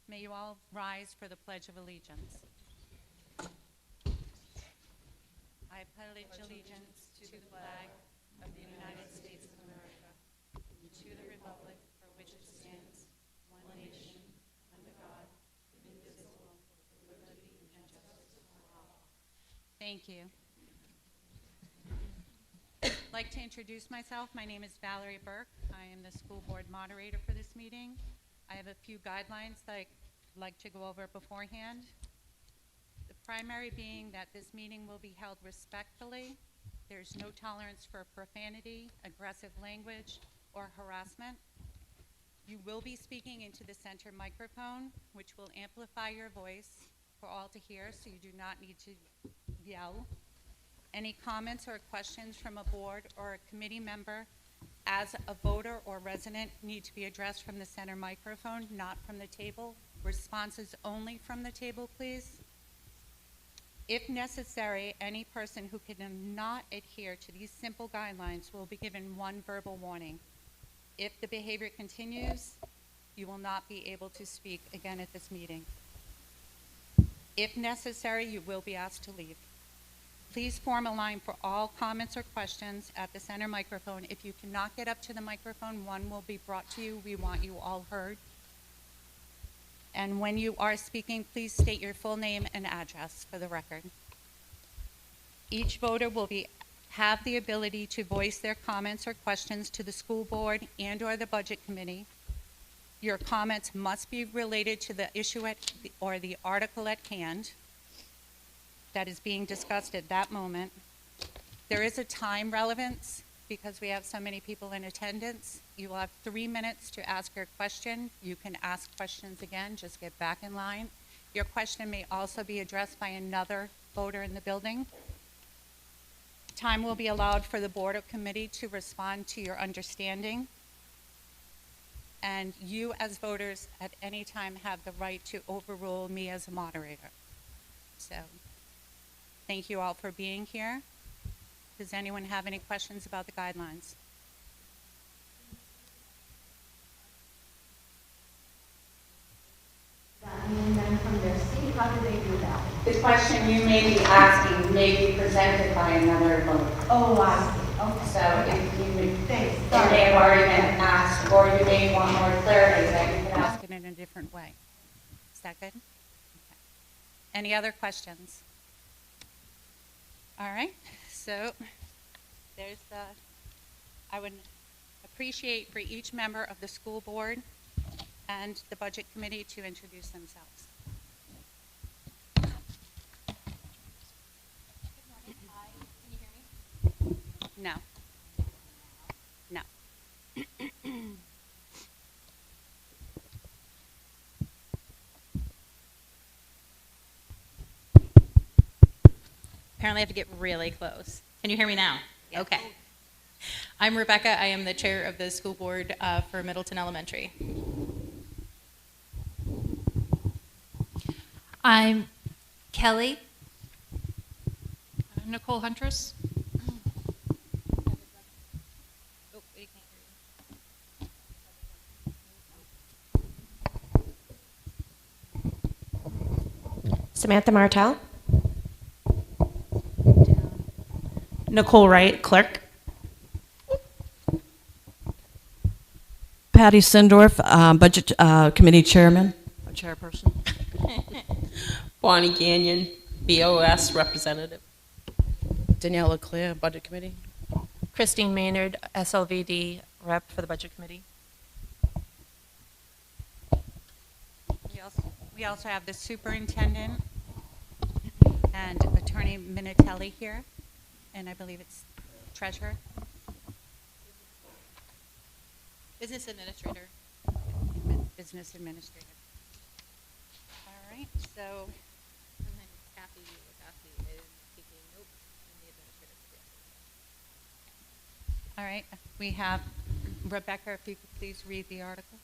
May you all rise for the Pledge of Allegiance. I pledge allegiance to the flag of the United States of America and to the republic for which it stands, one nation, under God, indivisible, with liberty and justice for all. Thank you. I'd like to introduce myself. My name is Valerie Burke. I am the school board moderator for this meeting. I have a few guidelines that I'd like to go over beforehand. The primary being that this meeting will be held respectfully. There's no tolerance for profanity, aggressive language, or harassment. You will be speaking into the center microphone, which will amplify your voice for all to hear, so you do not need to yell. Any comments or questions from a board or a committee member as a voter or resident need to be addressed from the center microphone, not from the table. Responses only from the table, please. If necessary, any person who cannot adhere to these simple guidelines will be given one verbal warning. If the behavior continues, you will not be able to speak again at this meeting. If necessary, you will be asked to leave. Please form a line for all comments or questions at the center microphone. If you cannot get up to the microphone, one will be brought to you. We want you all heard. And when you are speaking, please state your full name and address for the record. Each voter will have the ability to voice their comments or questions to the school board and or the budget committee. Your comments must be related to the issue or the article at hand that is being discussed at that moment. There is a time relevance because we have so many people in attendance. You will have 3 minutes to ask your question. You can ask questions again, just get back in line. Your question may also be addressed by another voter in the building. Time will be allowed for the board or committee to respond to your understanding. And you as voters at any time have the right to overrule me as a moderator. So, thank you all for being here. Does anyone have any questions about the guidelines? And then from their seat, how do they do that? The question you may be asking may be presented by another voter. Oh, I see. Okay. So if you Thanks. it Sorry. may have already been asked, or you may want more clarity, that you can ask it in a different way. Is that good? Okay. Any other questions? All right, so there's I would appreciate for each member of the school board and the budget committee to introduce themselves. Good morning. Hi. Can you hear me? No. No. Apparently I have to get really close. Can you hear me now? Yeah. Okay. I'm Rebecca. I am the chair of the school board for Middleton Elementary. I'm Kelly. Nicole Huntress. Oh, we can't hear Samantha Martell. you. Nicole Wright, clerk. Patty Sindorf, Budget Committee Chairman, or Chairperson. Bonnie Gagnon, BOS representative. Danielle Leclerc, Budget Committee. Christine Maynard, SLVD rep for the Budget Committee. We also have the superintendent and Attorney Minatelli here, and I believe it's treasurer. Business administrator. Business administrator. All right, so And then Kathy is speaking. Nope. And the administrator. all right, we have Rebecca, if you could please read the article.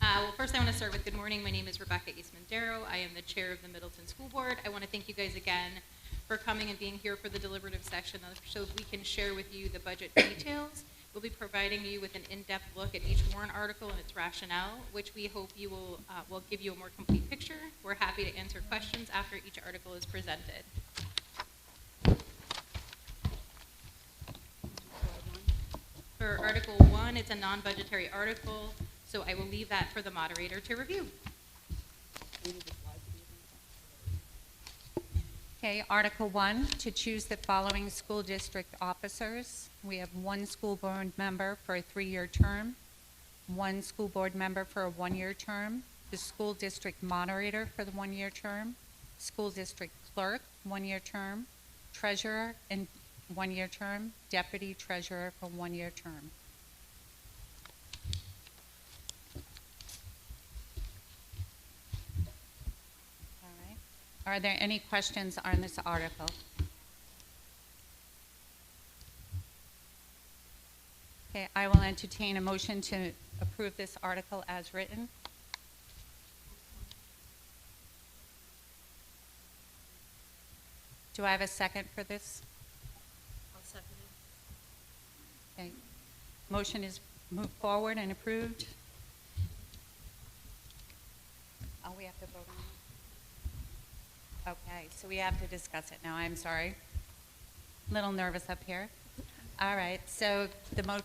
Well, first I want to start with good morning. My name is Rebecca Eastman-Darrow. I am the chair of the Middleton School Board. I want to thank you guys again for coming and being here for the deliberative section so we can share with you the budget details, We'll be providing you with an in-depth look at each warrant article and its rationale, which we hope you will give you a more complete picture. We're happy to answer questions after each article is presented. For Article 1, it's a non-budgetary article, so I will leave that for the moderator to review. Okay, Article 1, to choose the following school district officers. We have one school board member for a 3-year term, one school board member for a 1-year term, the school district moderator for the 1-year term, school district clerk, 1-year term, treasurer and 1-year term, deputy treasurer for 1-year term. All right. Are there any questions on this article? Okay, I will entertain a motion to approve this article as written. Do I have a second for this? I'll second it. Okay. Motion is moved forward and approved. Oh, we have to vote on it? Okay, so we have to discuss it now. I'm sorry. A little nervous up here. All right, so the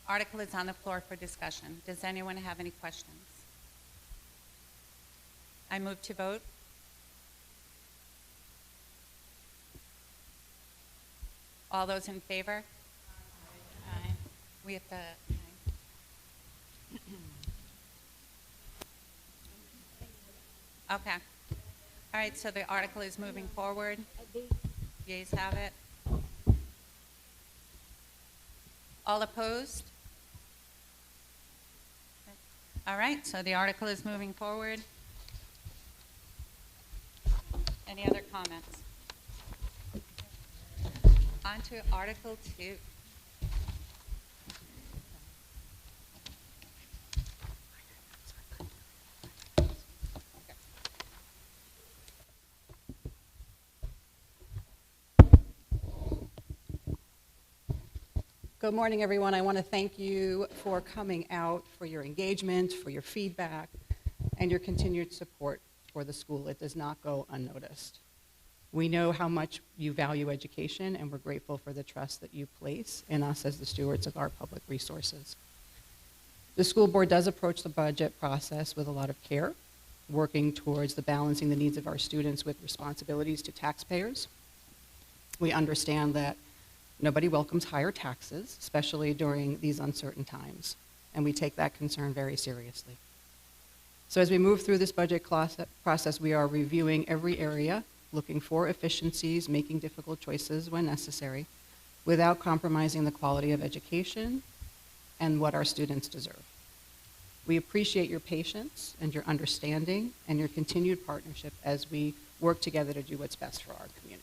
article is on the floor for discussion. Does anyone have any questions? I move to vote. All those in favor? Aye. We have to. Okay. All right, so the article is moving forward. Yeas have it. All opposed? All right, so the article is moving forward. Any other comments? On to Article 2. Good morning, everyone. I want to thank you for coming out, for your engagement, for your feedback, and your continued support for the school. It does not go unnoticed. We know how much you value education, and we're grateful for the trust that you place in us as the stewards of our public resources. The school board does approach the budget process with a lot of care, working towards the balancing the needs of our students with responsibilities to taxpayers. We understand that nobody welcomes higher taxes, especially during these uncertain times, and we take that concern very seriously. So as we move through this budget process, we are reviewing every area, looking for efficiencies, making difficult choices when necessary, without compromising the quality of education and what our students deserve. We appreciate your patience and your understanding and your continued partnership as we work together to do what's best for our community.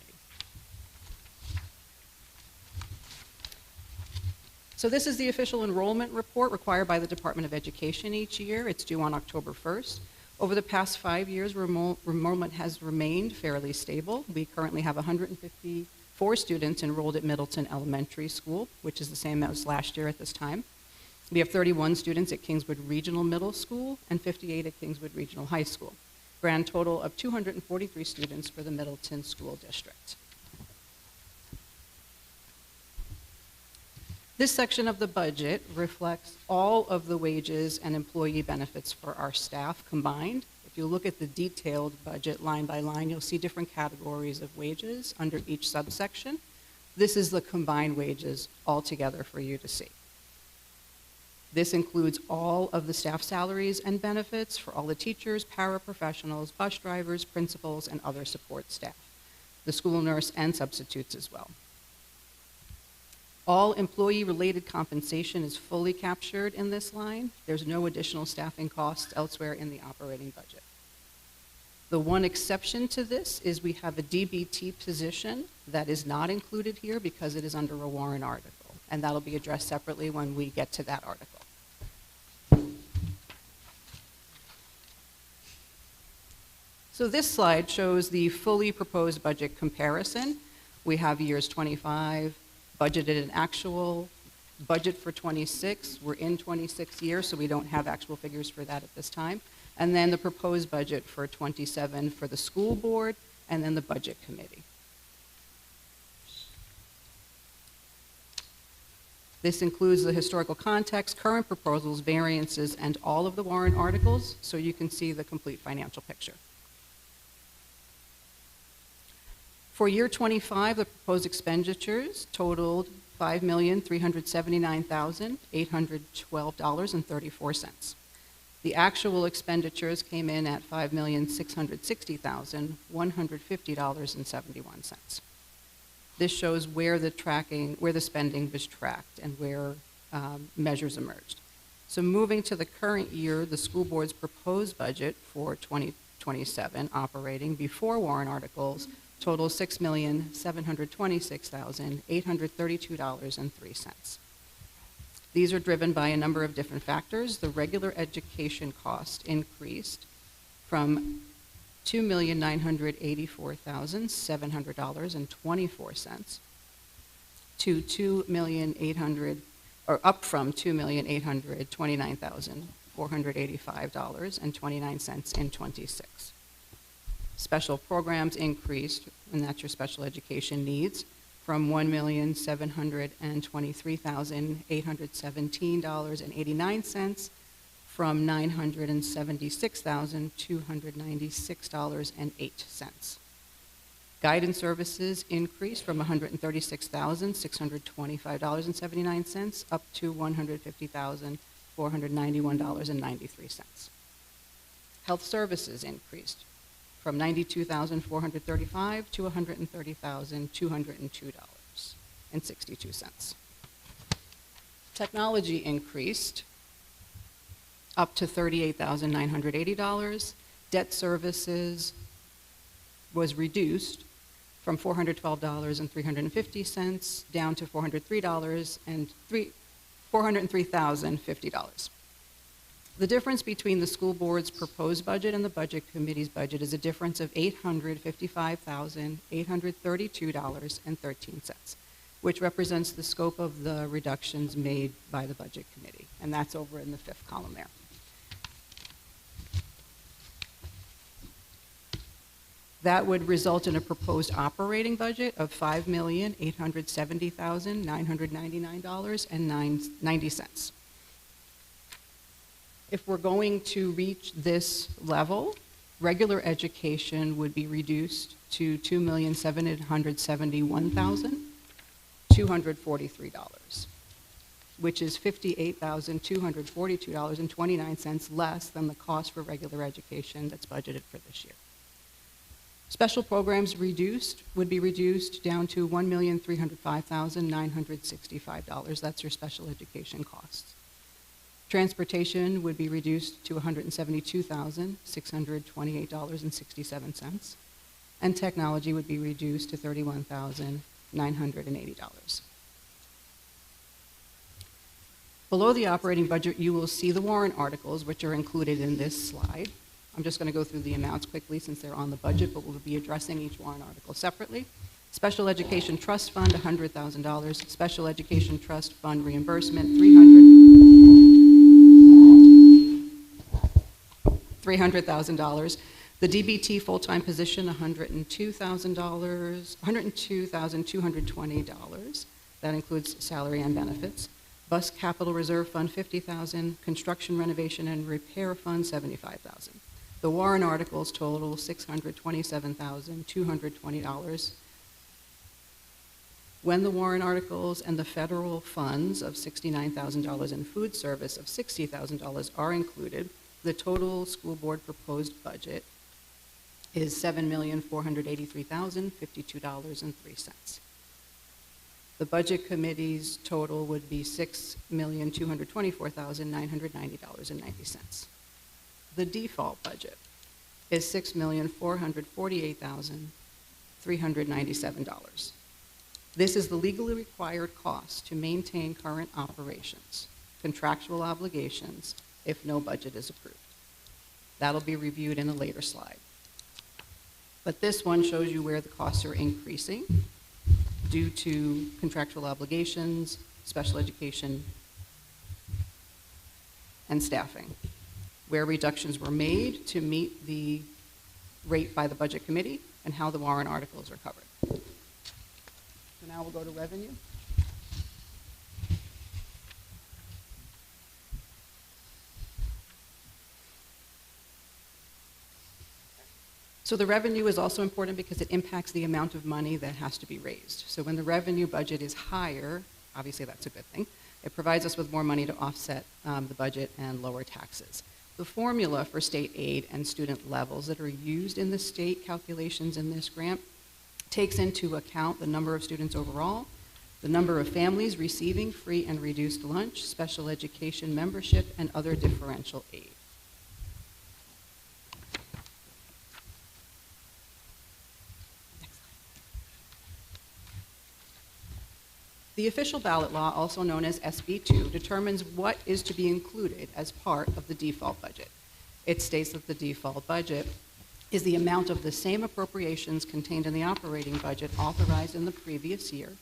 So this is the official enrollment report required by the Department of Education each year. It's due on October 1st. Over the past 5 years, enrollment has remained fairly stable. We currently have 154 students enrolled at Middleton Elementary School, which is the same as last year at this time. We have 31 students at Kingswood Regional Middle School and 58 at Kingswood Regional High School. Grand total of 243 students for the Middleton School District. This section of the budget reflects all of the wages and employee benefits for our staff combined. If you look at the detailed budget line by line, you'll see different categories of wages under each subsection. This is the combined wages all together for you to see. This includes all of the staff salaries and benefits for all the teachers, paraprofessionals, bus drivers, principals, and other support staff, the school nurse and substitutes as well. All employee-related compensation is fully captured in this line. There's no additional staffing costs elsewhere in the operating budget. The one exception to this is we have a DBT position that is not included here because it is under a warrant article, and that'll be addressed separately when we get to that article. So this slide shows the fully proposed budget comparison. We have years 25, budgeted and actual, budget for '26. We're in '26 year, so we don't have actual figures for that at this time. And then the proposed budget for '27 for the school board, and then the budget committee. This includes the historical context, current proposals, variances, and all of the warrant articles, so you can see the complete financial picture. For year '25, the proposed expenditures totaled $5,379,812.34. The actual expenditures came in at $5,660,150.71. This shows where the spending was tracked and where measures emerged. So moving to the current year, the school board's proposed budget for 2027 operating before warrant articles totals $6,726,832.03. These are driven by a number of different factors. The regular education cost increased from $2,984,700.24 to up from $2,829,485.29 in '26. Special programs increased, and that's your special education needs, from $1,723,817.89 from $976,296.08. Guidance services increased from $136,625.79 up to $150,491.93. Health services increased from $92,435 to $130,202.62. Technology increased up to $38,980. Debt services was reduced from $412,350 down to $403,050. The difference between the school board's proposed budget and the budget committee's budget is a difference of $855,832.13, which represents the scope of the reductions made by the budget committee, and that's over in the fifth column there. That would result in a proposed operating budget of $5,870,999.90. If we're going to reach this level, regular education would be reduced to $2,771,243, which is $58,242.29 less than the cost for regular education that's budgeted for this year. Special programs would be reduced down to $1,305,965. That's your special education costs. Transportation would be reduced to $172,628.67. And technology would be reduced to $31,980. Below the operating budget, you will see the warrant articles, which are included in this slide. I'm just going to go through the amounts quickly since they're on the budget, but we'll be addressing each warrant article separately. Special Education Trust Fund, $100,000. Special Education Trust Fund reimbursement, $300,000. The DBT full-time position, $102,220. That includes salary and benefits. Bus Capital Reserve Fund, $50,000. Construction Renovation and Repair Fund, $75,000. The warrant articles total $627,220. When the warrant articles and the federal funds of $69,000 and food service of $60,000 are included, the total school board proposed budget is $7,483,052.03. The budget committee's total would be $6,224,990.90. The default budget is $6,448,397. This is the legally required cost to maintain current operations, contractual obligations, if no budget is approved. That'll be reviewed in a later slide. But this one shows you where the costs are increasing due to contractual obligations, special education, and staffing, where reductions were made to meet the rate by the Budget Committee, and how the warrant articles are covered. So now we'll go to revenue. So the revenue is also important because it impacts the amount of money that has to be raised. So when the revenue budget is higher, obviously that's a good thing, it provides us with more money to offset the budget and lower taxes. The formula for state aid and student levels that are used in the state calculations in this grant takes into account the number of students overall, the number of families receiving free and reduced lunch, special education membership, and other differential aid. The official ballot law, also known as SB 2, determines what is to be included as part of the default budget. It states that the default budget is the amount of the same appropriations contained in the operating budget authorized in the previous year,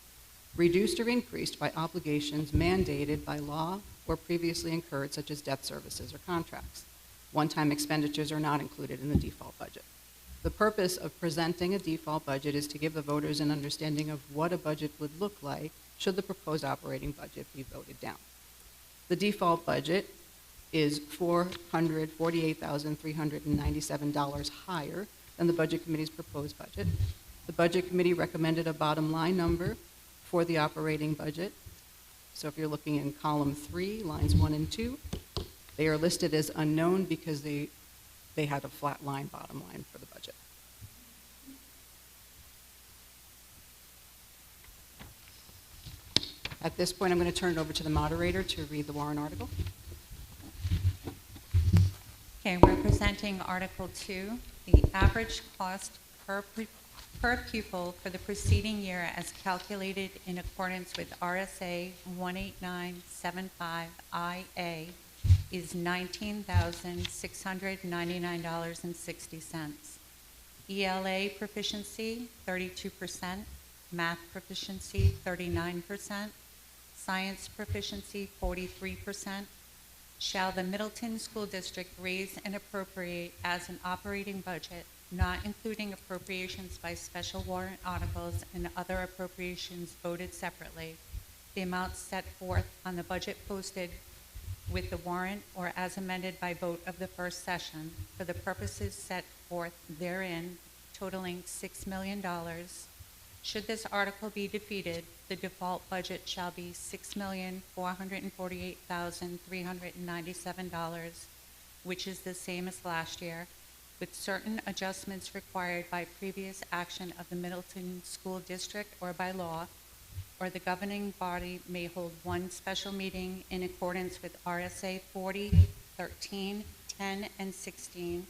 reduced or increased by obligations mandated by law or previously incurred, such as debt services or contracts. One-time expenditures are not included in the default budget. The purpose of presenting a default budget is to give the voters an understanding of what a budget would look like should the proposed operating budget be voted down. The default budget is $448,397 higher than the Budget Committee's proposed budget. The Budget Committee recommended a bottom line number for the operating budget. So if you're looking in column 3, lines 1 and 2, they are listed as unknown because they had a flat line bottom line for the budget. At this point, I'm going to turn it over to the moderator to read the warrant article. Okay, we're presenting Article 2, the average cost per pupil for the preceding year as calculated in accordance with RSA 18975IA is $19,699.60. ELA proficiency, 32%, math proficiency, 39%, science proficiency, 43%. Shall the Middleton School District raise and appropriate as an operating budget, not including appropriations by special warrant articles and other appropriations voted separately, the amounts set forth on the budget posted with the warrant or as amended by vote of the first session for the purposes set forth therein, totaling $6 million. Should this article be defeated, the default budget shall be $6,448,397, which is the same as last year, with certain adjustments required by previous action of the Middleton School District or by law, or the governing body may hold one special meeting in accordance with RSA 40, 13, 10, and 16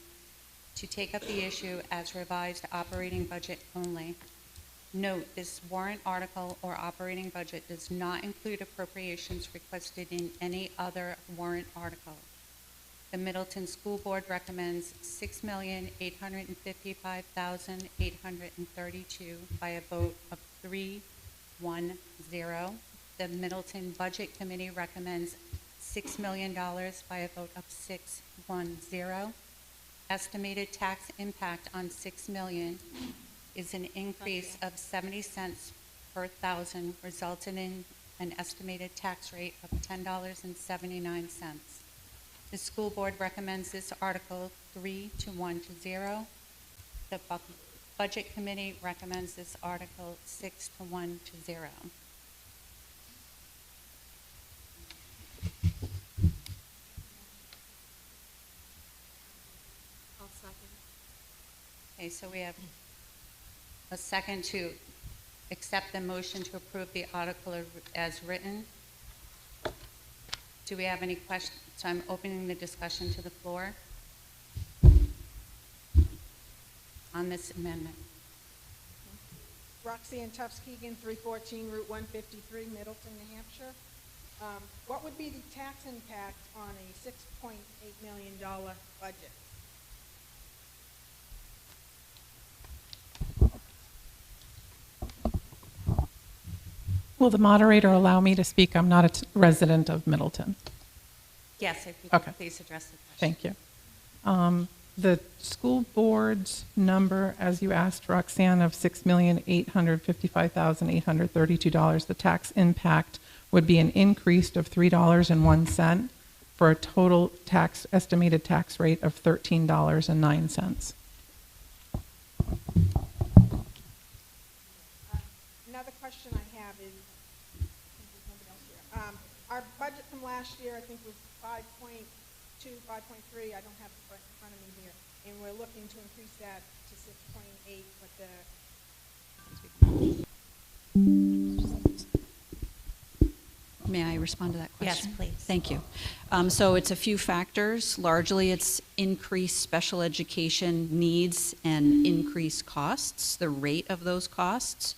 to take up the issue as revised operating budget only. Note, this warrant article or operating budget does not include appropriations requested in any other warrant article. The Middleton School Board recommends $6,855,832 by a vote of 3-1-0. The Middleton Budget Committee recommends $6 million by a vote of 6-1-0. Estimated tax impact on $6 million is an increase of 70 cents per thousand, resulting in an estimated tax rate of $10.79. The school board recommends this article 3-1-0. The budget committee recommends this article 6-1-0. I'll second. Okay, so we have a second to accept the motion to approve the article as written. Do we have any questions? So I'm opening the discussion to the floor on this amendment. Roxanne Tuskegee, 314 Route 153, Middleton, New Hampshire. What would be the tax impact on a $6.8 million budget? Will the moderator allow me to speak? I'm not a resident of Middleton. Yes, if you Okay. could please address the question. Thank you. The school board's number, as you asked, Roxanne, of $6,855,832, the tax impact would be an increase of $3.01 for a total estimated tax rate of $13.09. Another question I have is, there's nobody else here. Our budget from last year, I think, was 5.2, 5.3. I don't have it in front of me here. And we're looking to increase that to 6.8, but May I respond to that question? Yes, please. Thank you. So it's a few factors. Largely, it's increased special education needs and increased costs, the rate of those costs,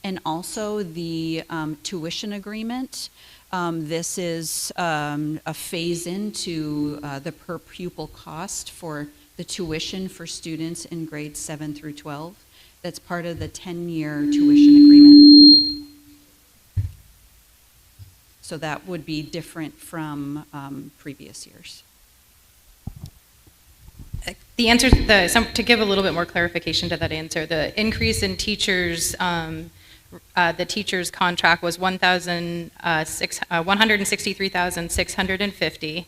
and also the tuition agreement. This is a phase into the per pupil cost for the tuition for students in grades 7 through 12. That's part of the 10-year tuition agreement. So that would be different from previous years. The answer, to give a little bit more clarification to that answer, the increase in teachers, the teachers' contract was $163,650.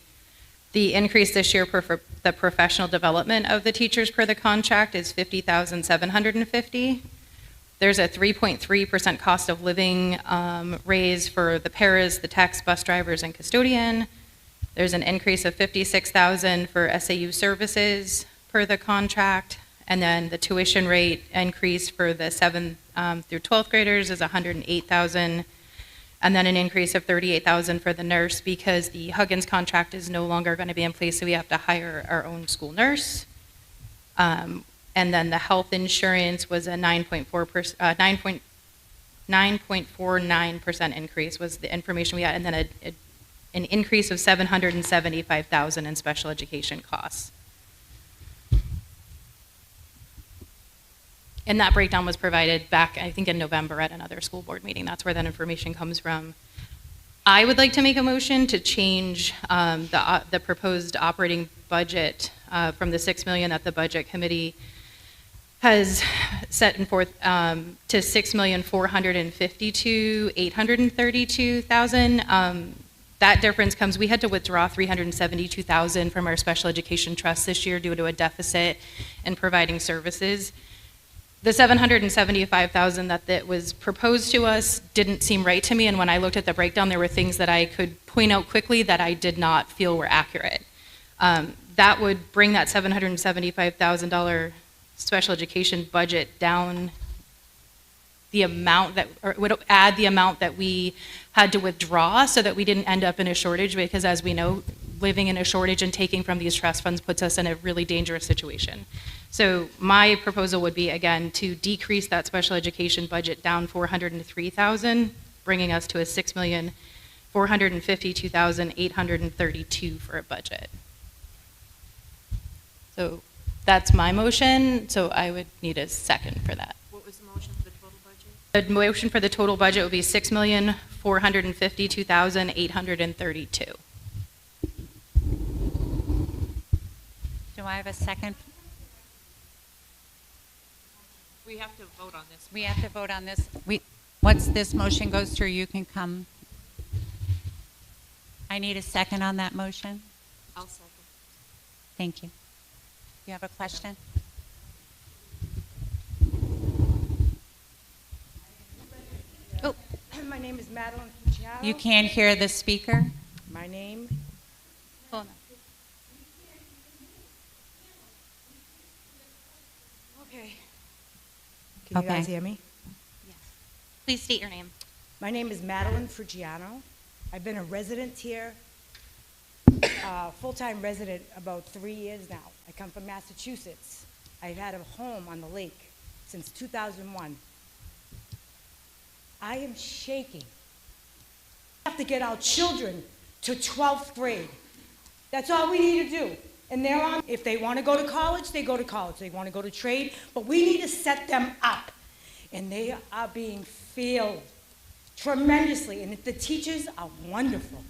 The increase this year for the professional development of the teachers per the contract is $50,750. There's a 3.3% cost of living raise for the paras, the techs, bus drivers, and custodian. There's an increase of $56,000 for SAU services per the contract. And then the tuition rate increase for the 7th through 12th graders is $108,000. And then an increase of $38,000 for the nurse because the Huggins contract is no longer going to be in place, so we have to hire our own school nurse. And then the health insurance was a 9.49% increase was the information we had, and then an increase of $775,000 in special education costs. And that breakdown was provided back, I think, in November at another school board meeting. That's where that information comes from. I would like to make a motion to change the proposed operating budget from the $6 million that the budget committee has set forth to $6,452,832,000. That difference comes, we had to withdraw $372,000 from our special education trust this year due to a deficit in providing services. The $775,000 that was proposed to us didn't seem right to me, and when I looked at the breakdown, there were things that I could point out quickly that I did not feel were accurate. That would bring that $775,000 special education budget down the amount that, or would add the amount that we had to withdraw so that we didn't end up in a shortage, because as we know, living in a shortage and taking from these trust funds puts us in a really dangerous situation. So my proposal would be, again, to decrease that special education budget down $403,000, bringing us to a $6,452,832 for a budget. So that's my motion, so I would need a second for that. What was the motion for the total budget? The motion for the total budget would be $6,452,832. Do I have a second? We have to vote on this. We have to vote on this. Once this motion goes through, you can come. I need a second on that motion. I'll second. Thank you. You have a question? Oh, my name is Madeline Fuciano. You can't hear the speaker? My name. Hold on. Okay. Can you guys Okay. hear me? Yes. Please state your name. My name is Madeline Fuciano. I've been a resident here, full-time resident, about 3 years now. I come from Massachusetts. I've had a home on the lake since 2001. I am shaking. We have to get our children to 12th grade. That's all we need to do. And they're on, if they want to go to college, they go to college. They want to go to trade, but we need to set them up. And they are being failed tremendously, and the teachers are wonderful.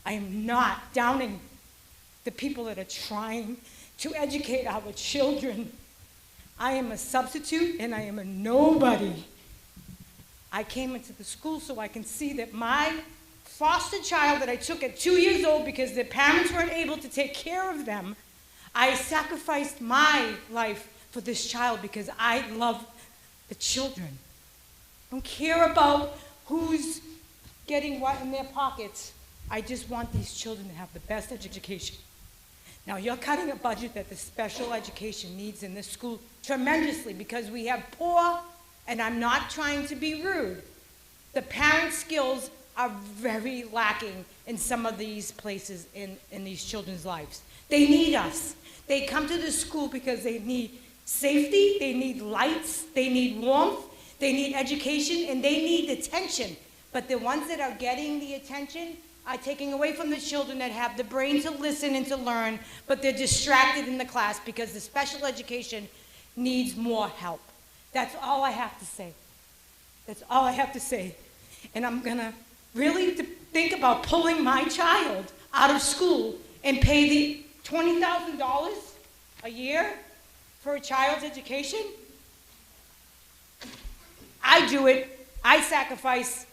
I am not downing the people that are trying to educate our children. I am a substitute and I am a nobody. I came into the school so I can see that my foster child that I took at 2 years old because their parents weren't able to take care of them, I sacrificed my life for this child because I love the children. I don't care about who's getting what in their pockets. I just want these children to have the best education. Now, you're cutting a budget that the special education needs in this school tremendously because we have poor, and I'm not trying to be rude, the parent skills are very lacking in some of these places in these children's lives. They need us. They come to the school because they need safety, they need lights, they need warmth, they need education, and they need attention. But the ones that are getting the attention are taking away from the children that have the brain to listen and to learn, but they're distracted in the class because the special education needs more help. That's all I have to say. That's all I have to say. And I'm gonna really think about pulling my child out of school and pay the $20,000 a year for a child's education. I do it. I sacrifice.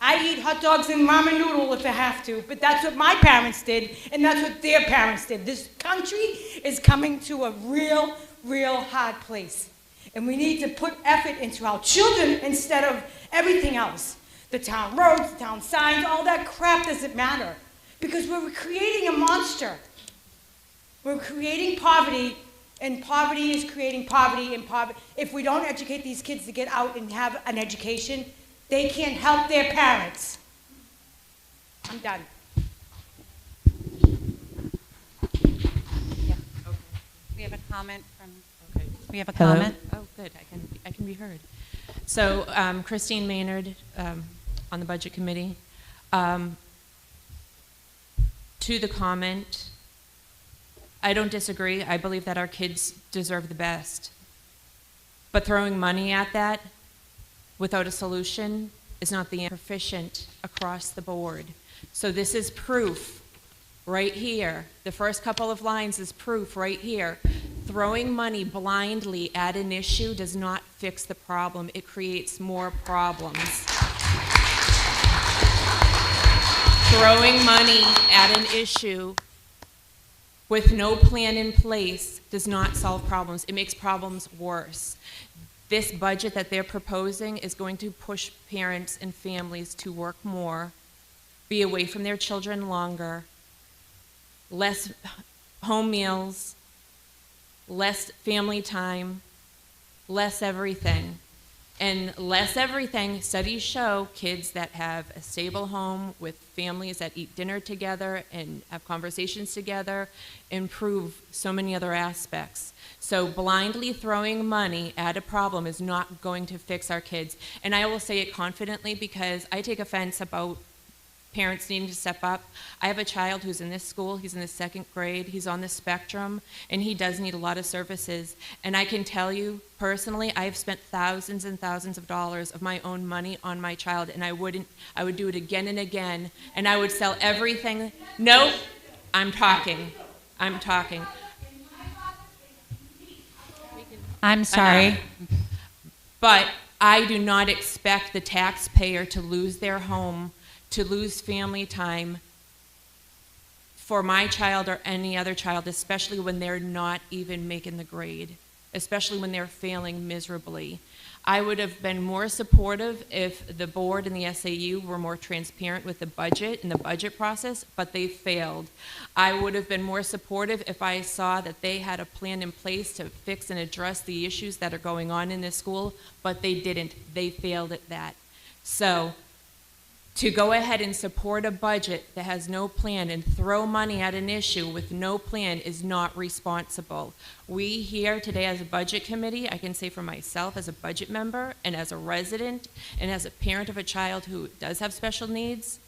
I eat hot dogs and ramen noodle if I have to, but that's what my parents did, and that's what their parents did. This country is coming to a real, real hard place. And we need to put effort into our children instead of everything else. The town roads, the town signs, all that crap doesn't matter. Because we're creating a monster. We're creating poverty, and poverty is creating poverty, and poverty. If we don't educate these kids to get out and have an education, they can't help their parents. I'm done. Yeah. Okay. We have a comment from, Okay. we have a Hello? comment. Oh, good, I can be heard. So, Christine Maynard, on the Budget Committee. To the comment, I don't disagree. I believe that our kids deserve the best. But throwing money at that without a solution is not the proficient across the board. So this is proof right here. The first couple of lines is proof right here. Throwing money blindly at an issue does not fix the problem. It creates more problems. Throwing money at an issue with no plan in place does not solve problems. It makes problems worse. This budget that they're proposing is going to push parents and families to work more, be away from their children longer, less home meals, less family time, less everything. And less everything, studies show kids that have a stable home with families that eat dinner together and have conversations together improve so many other aspects. So blindly throwing money at a problem is not going to fix our kids. And I will say it confidently because I take offense about parents needing to step up. I have a child who's in this school, he's in the 2nd grade, he's on the spectrum, and he does need a lot of services. And I can tell you, personally, I've spent thousands and thousands of dollars of my own money on my child, and I would do it again and again, and I would sell everything. No, I'm talking. I'm sorry. But I do not expect the taxpayer to lose their home, to lose family time for my child or any other child, especially when they're not even making the grade, especially when they're failing miserably. I would have been more supportive if the board and the SAU were more transparent with the budget and the budget process, but they failed. I would have been more supportive if I saw that they had a plan in place to fix and address the issues that are going on in this school, but they didn't. They failed at that. So, to go ahead and support a budget that has no plan and throw money at an issue with no plan is not responsible. We here today as a budget committee, I can say for myself as a budget member and as a resident and as a parent of a child who does have special needs,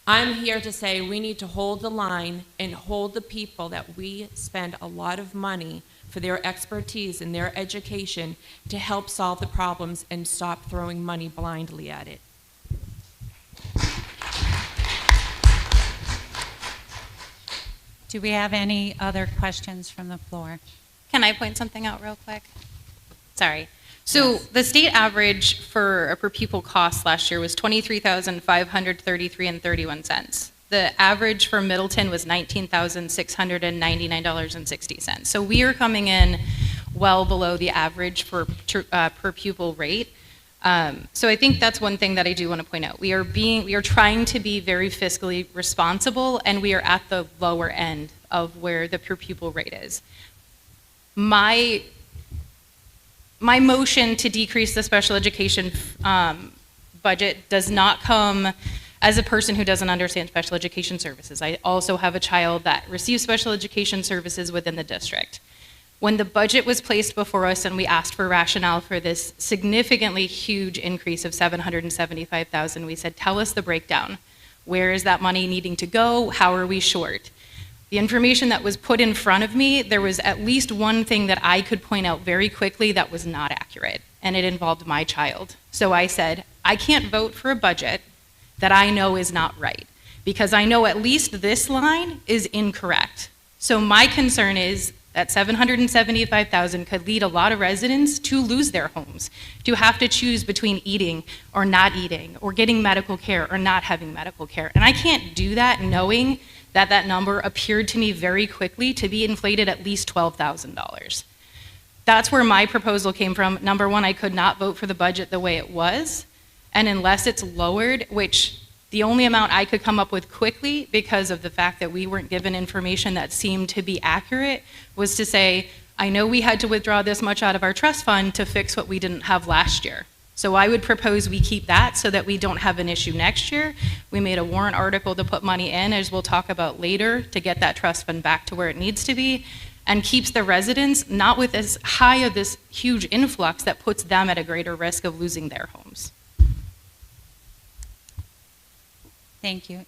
I'm here to say we need to hold the line and hold the people that we spend a lot of money for their expertise and their education to help solve the problems and stop throwing money blindly at it. Do we have any other questions from the floor? Can I point something out real quick? Sorry. So the state average for a per pupil cost last year was $23,533.31. The average for Middleton was $19,699.60. So we are coming in well below the average for per pupil rate. So I think that's one thing that I do want to point out. We are trying to be very fiscally responsible, and we are at the lower end of where the per pupil rate is. My motion to decrease the special education budget does not come as a person who doesn't understand special education services. I also have a child that receives special education services within the district. When the budget was placed before us and we asked for rationale for this significantly huge increase of $775,000, we said, tell us the breakdown. Where is that money needing to go? How are we short? The information that was put in front of me, there was at least one thing that I could point out very quickly that was not accurate, and it involved my child. So I said, I can't vote for a budget that I know is not right, because I know at least this line is incorrect. So my concern is that $775,000 could lead a lot of residents to lose their homes, to have to choose between eating or not eating, or getting medical care or not having medical care. And I can't do that knowing that that number appeared to me very quickly to be inflated at least $12,000. That's where my proposal came from. Number one, I could not vote for the budget the way it was, and unless it's lowered, which the only amount I could come up with quickly, because of the fact that we weren't given information that seemed to be accurate, was to say, I know we had to withdraw this much out of our trust fund to fix what we didn't have last year. So I would propose we keep that so that we don't have an issue next year. We made a warrant article to put money in, as we'll talk about later, to get that trust fund back to where it needs to be, and keeps the residents not with as high of this huge influx that puts them at a greater risk of losing their homes. Thank you.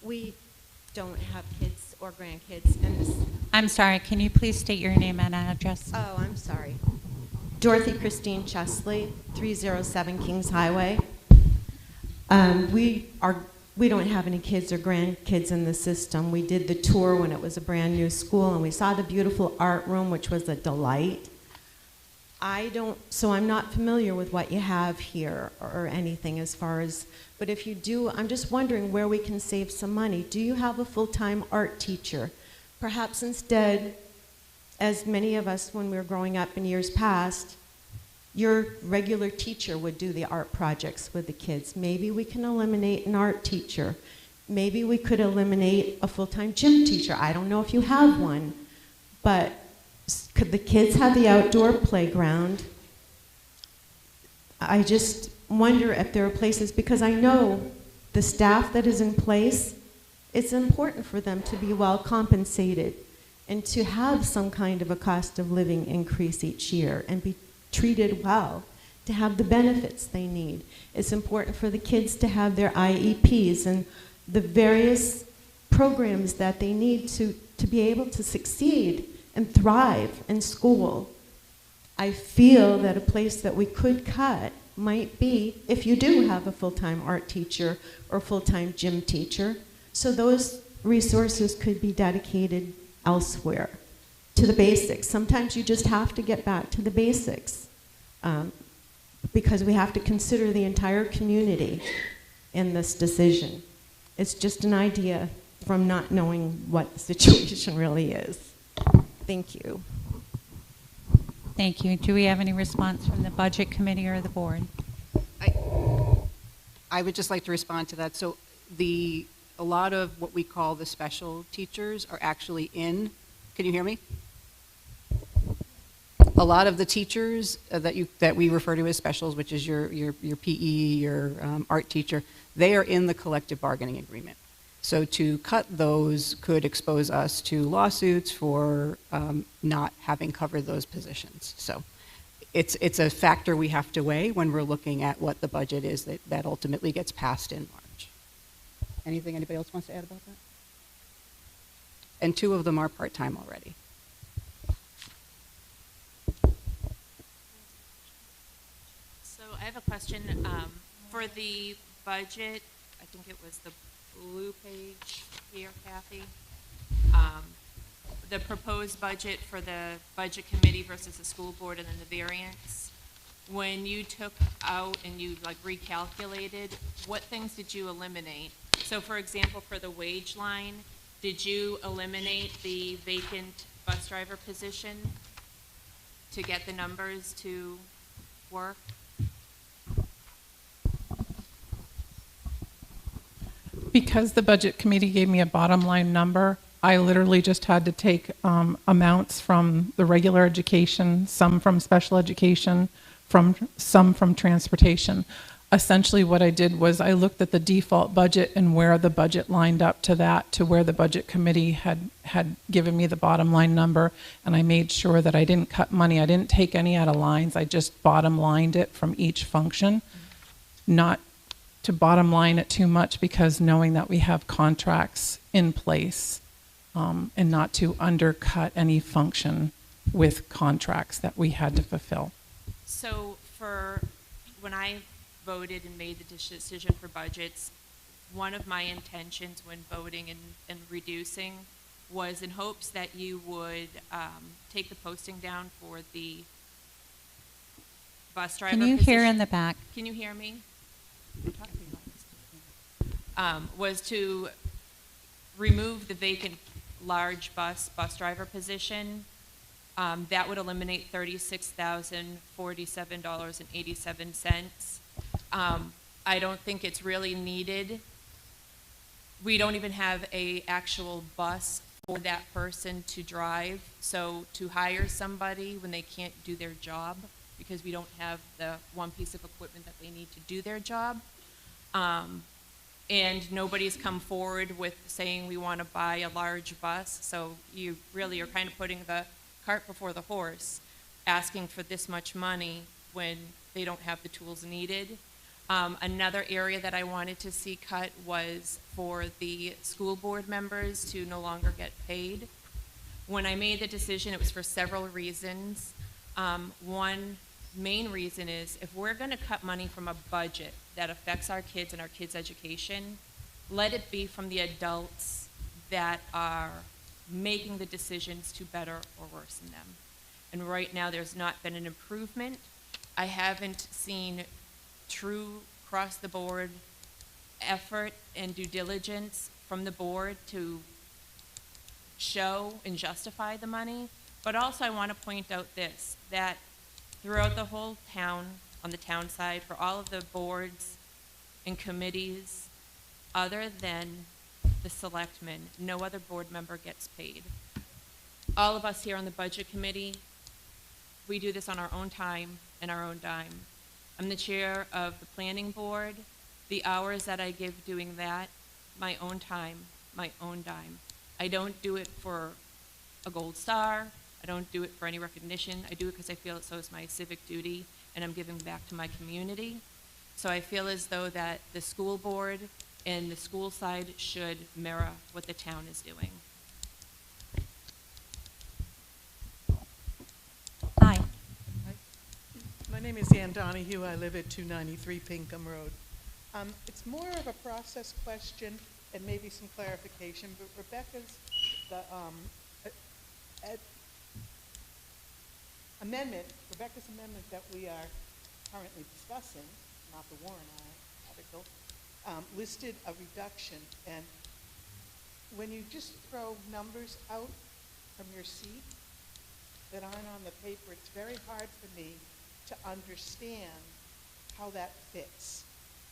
We don't have kids or grandkids in this. I'm sorry, can you please state your name and address? Oh, I'm sorry. Dorothy Christine Chesley, 307 Kings Highway. We don't have any kids or grandkids in the system. We did the tour when it was a brand new school, and we saw the beautiful art room, which was a delight. So I'm not familiar with what you have here or anything as far as, but if you do, I'm just wondering where we can save some money. Do you have a full-time art teacher? Perhaps instead, as many of us when we were growing up in years past, your regular teacher would do the art projects with the kids. Maybe we can eliminate an art teacher. Maybe we could eliminate a full-time gym teacher. I don't know if you have one, but could the kids have the outdoor playground? I just wonder if there are places, because I know the staff that is in place, it's important for them to be well compensated and to have some kind of a cost of living increase each year and be treated well, to have the benefits they need. It's important for the kids to have their IEPs and the various programs that they need to be able to succeed and thrive in school. I feel that a place that we could cut might be if you do have a full-time art teacher or full-time gym teacher, so those resources could be dedicated elsewhere to the basics. Sometimes you just have to get back to the basics because we have to consider the entire community in this decision. It's just an idea from not knowing what the situation really is. Thank you. Thank you. Do we have any response from the Budget Committee or the Board? I would just like to respond to that. So a lot of what we call the special teachers are actually in, can you hear me? A lot of the teachers that we refer to as specials, which is your PE, your art teacher, they are in the collective bargaining agreement. So to cut those could expose us to lawsuits for not having covered those positions. So it's a factor we have to weigh when we're looking at what the budget is that ultimately gets passed in March. Anything anybody else wants to add about that? And 2 of them are part-time already. So I have a question. For the budget, I think it was the blue page here, Kathy. The proposed budget for the budget committee versus the school board and then the variance. When you took out and you like recalculated, what things did you eliminate? So for example, for the wage line, did you eliminate the vacant bus driver position to get the numbers to work? Because the budget committee gave me a bottom line number, I literally just had to take amounts from the regular education, some from special education, some from transportation. Essentially what I did was I looked at the default budget and where the budget lined up to that, to where the budget committee had given me the bottom line number, and I made sure that I didn't cut money. I didn't take any out of lines. I just bottom lined it from each function, not to bottom line it too much, because knowing that we have contracts in place, and not to undercut any function with contracts that we had to fulfill. So for when I voted and made the decision for budgets, one of my intentions when voting and reducing was in hopes that you would take the posting down for the bus driver Can you position. hear in the back? Can you hear me? Was to remove the vacant large bus driver position. That would eliminate $36,047.87. I don't think it's really needed. We don't even have a actual bus for that person to drive. So to hire somebody when they can't do their job because we don't have the one piece of equipment that they need to do their job. And nobody's come forward with saying we want to buy a large bus. So you really are kind of putting the cart before the horse, asking for this much money when they don't have the tools needed. Another area that I wanted to see cut was for the school board members to no longer get paid. When I made the decision, it was for several reasons. One main reason is if we're going to cut money from a budget that affects our kids and our kids' education, let it be from the adults that are making the decisions to better or worsen them. And right now there's not been an improvement. I haven't seen true across-the-board effort and due diligence from the board to show and justify the money. But also I want to point out this, that throughout the whole town, on the town side, for all of the boards and committees, other than the selectmen, no other board member gets paid. All of us here on the budget committee, we do this on our own time and our own dime. I'm the chair of the planning board. The hours that I give doing that, my own time, my own dime. I don't do it for a gold star. I don't do it for any recognition. I do it because I feel so is my civic duty and I'm giving back to my community. So I feel as though that the school board and the school side should mirror what the town is doing. Hi. My name is Ann Donahue. I live at 293 Pinkham Road. It's more of a process question and maybe some clarification, but Rebecca's amendment that we are currently discussing, not the warrant article, listed a reduction. And when you just throw numbers out from your seat that aren't on the paper, it's very hard for me to understand how that fits.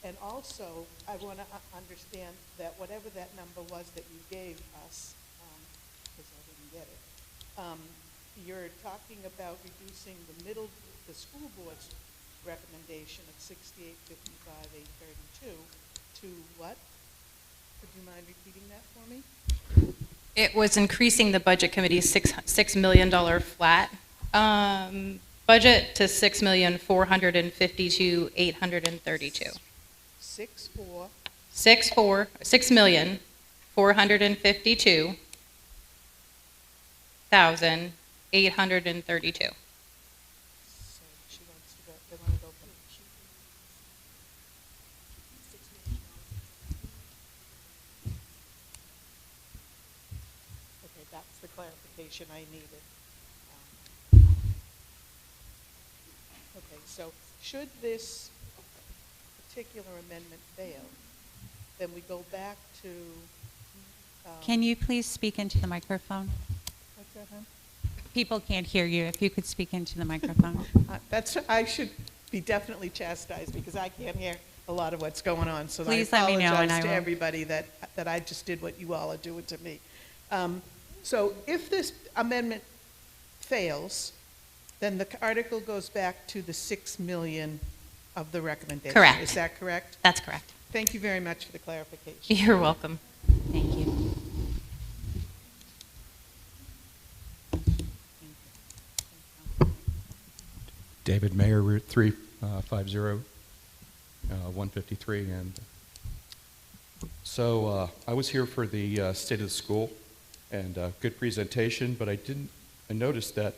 And also, I want to understand that whatever that number was that you gave us, because I didn't get it, you're talking about reducing the school board's recommendation of 6855,832 to what? Would you mind repeating that for me? It was increasing the budget committee's $6 million flat budget to $6,452,832. 6,4, $6,452,832. So she wants to go, they want to go from. Okay, that's the clarification I needed. Okay, so should this particular amendment fail, then we go back to. Can you please speak into the microphone? What's that, hon? People can't hear you. If you could speak into the microphone. I should be definitely chastised because I can't hear a lot of what's going on. So Please I let me know, and apologize I to will. everybody that I just did what you all are doing to me. So if this amendment fails, then the article goes back to the 6 million of the recommendation. Correct. Is that correct? That's correct. Thank you very much for the clarification. You're welcome. Thank you. David Mayer, Route 350, 153. And so I was here for the State of the School, and good presentation, but I noticed that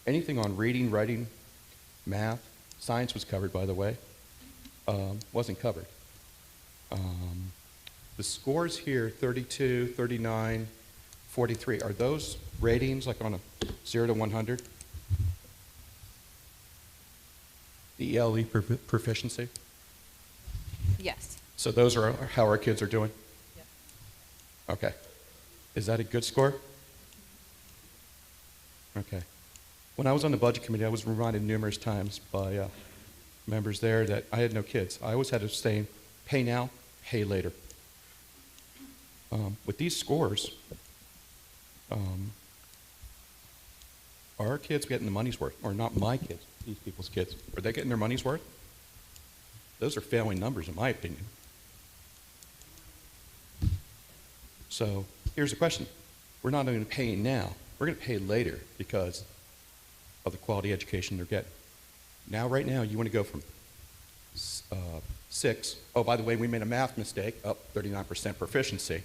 anything on reading, writing, math, science was covered, by the way, wasn't covered. The scores here, 32, 39, 43, are those ratings like on a 0 to 100? The ELE proficiency? Yes. So those are how our kids are doing? Yes. Okay. Is that a good score? Okay. When I was on the budget committee, I was reminded numerous times by members there that I had no kids. I always had to say, pay now, pay later. With these scores, are our kids getting the money's worth? Or not my kids, these people's kids. Are they getting their money's worth? Those are failing numbers, in my opinion. So here's the question. We're not going to pay now. We're going to pay later because of the quality education they're getting. Now, right now, you want to go from 6. Oh, by the way, we made a math mistake, up 39% proficiency.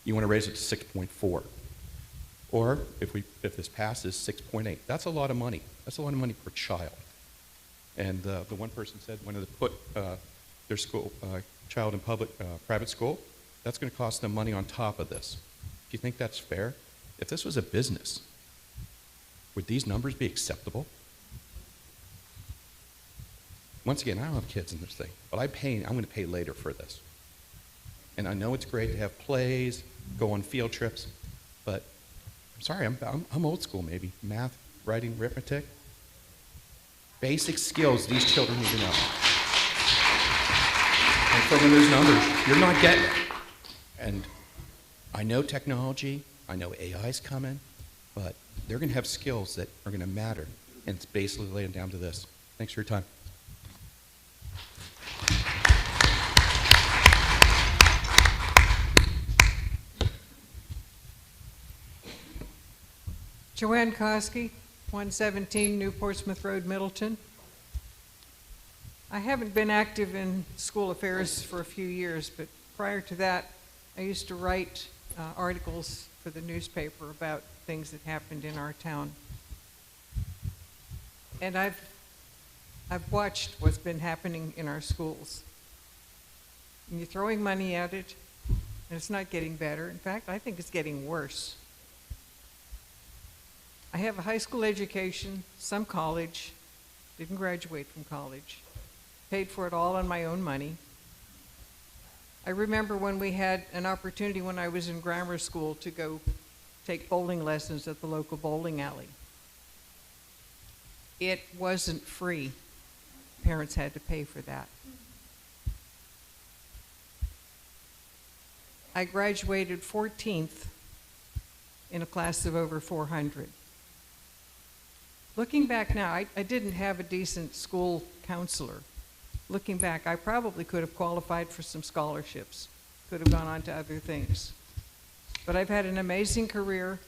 You want to raise it to 6.4. Or if this passes, 6.8. That's a lot of money. That's a lot of money per child. And the one person said wanted to put their school child in private school. That's going to cost them money on top of this. Do you think that's fair? If this was a business, would these numbers be acceptable? Once again, I don't have kids in this thing, but I'm going to pay later for this. And I know it's great to have plays, go on field trips, but I'm sorry, I'm old school maybe. Math, writing, arithmetic. Basic skills these children need to know. And from those numbers, you're not getting it. And I know technology, I know AI's coming, but they're going to have skills that are going to matter. And it's basically laying down to this. Thanks for your time. Joanne Koski, 117 New Portsmouth Road, Middleton. I haven't been active in school affairs for a few years, but prior to that, I used to write articles for the newspaper about things that happened in our town. And I've watched what's been happening in our schools. And you're throwing money at it, and it's not getting better. In fact, I think it's getting worse. I have a high school education, some college, didn't graduate from college, paid for it all on my own money. I remember when we had an opportunity when I was in grammar school to go take bowling lessons at the local bowling alley. It wasn't free. Parents had to pay for that. I graduated 14th in a class of over 400. Looking back now, I didn't have a decent school counselor. Looking back, I probably could have qualified for some scholarships, could have gone on to other things. But I've had an amazing career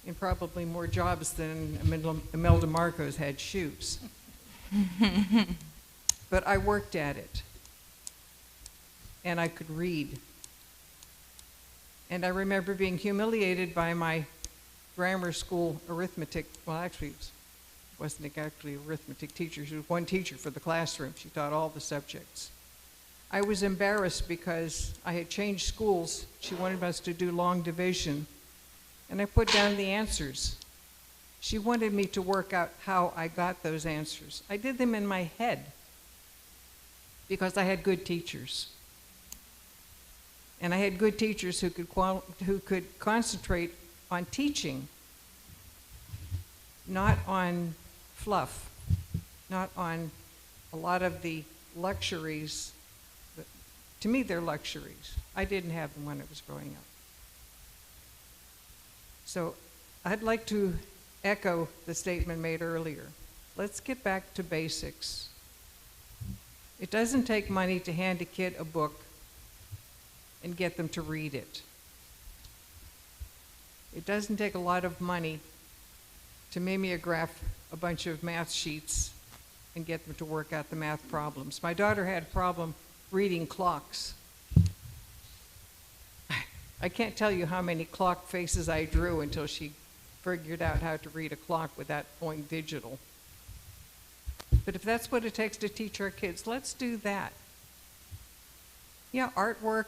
in probably more jobs than Imelda Marcos had shoes. But I worked at it. and I could read. And I remember being humiliated by my grammar school arithmetic, well, actually, it wasn't actually arithmetic teacher. She was one teacher for the classroom. She taught all the subjects. I was embarrassed because I had changed schools. She wanted us to do long division, and I put down the answers. She wanted me to work out how I got those answers. I did them in my head because I had good teachers. And I had good teachers who could concentrate on teaching, not on fluff, not on a lot of the luxuries. To me, they're luxuries. I didn't have them when I was growing up. So I'd like to echo the statement made earlier. Let's get back to basics. It doesn't take money to hand a kid a book and get them to read it. It doesn't take a lot of money to mimeograph a bunch of math sheets and get them to work out the math problems. My daughter had a problem reading clocks. I can't tell you how many clock faces I drew until she figured out how to read a clock without going digital. But if that's what it takes to teach our kids, let's do that. Yeah, artwork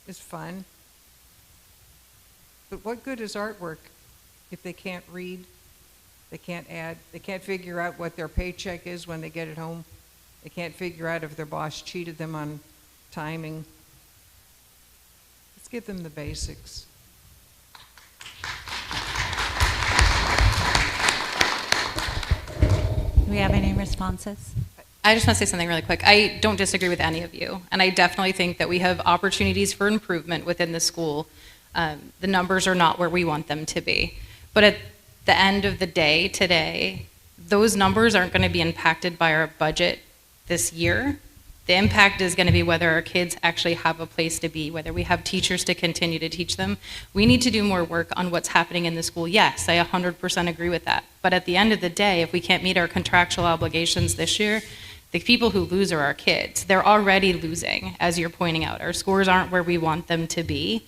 is fun. But what good is artwork if they can't read, they can't add, they can't figure out what their paycheck is when they get it home, they can't figure out if their boss cheated them on timing? Let's give them the basics. Do we have any responses? I just want to say something really quick. I don't disagree with any of you, and I definitely think that we have opportunities for improvement within the school. The numbers are not where we want them to be. But at the end of the day today, those numbers aren't going to be impacted by our budget this year. The impact is going to be whether our kids actually have a place to be, whether we have teachers to continue to teach them. We need to do more work on what's happening in the school. Yes, I 100% agree with that. But at the end of the day, if we can't meet our contractual obligations this year, the people who lose are our kids. They're already losing, as you're pointing out. Our scores aren't where we want them to be,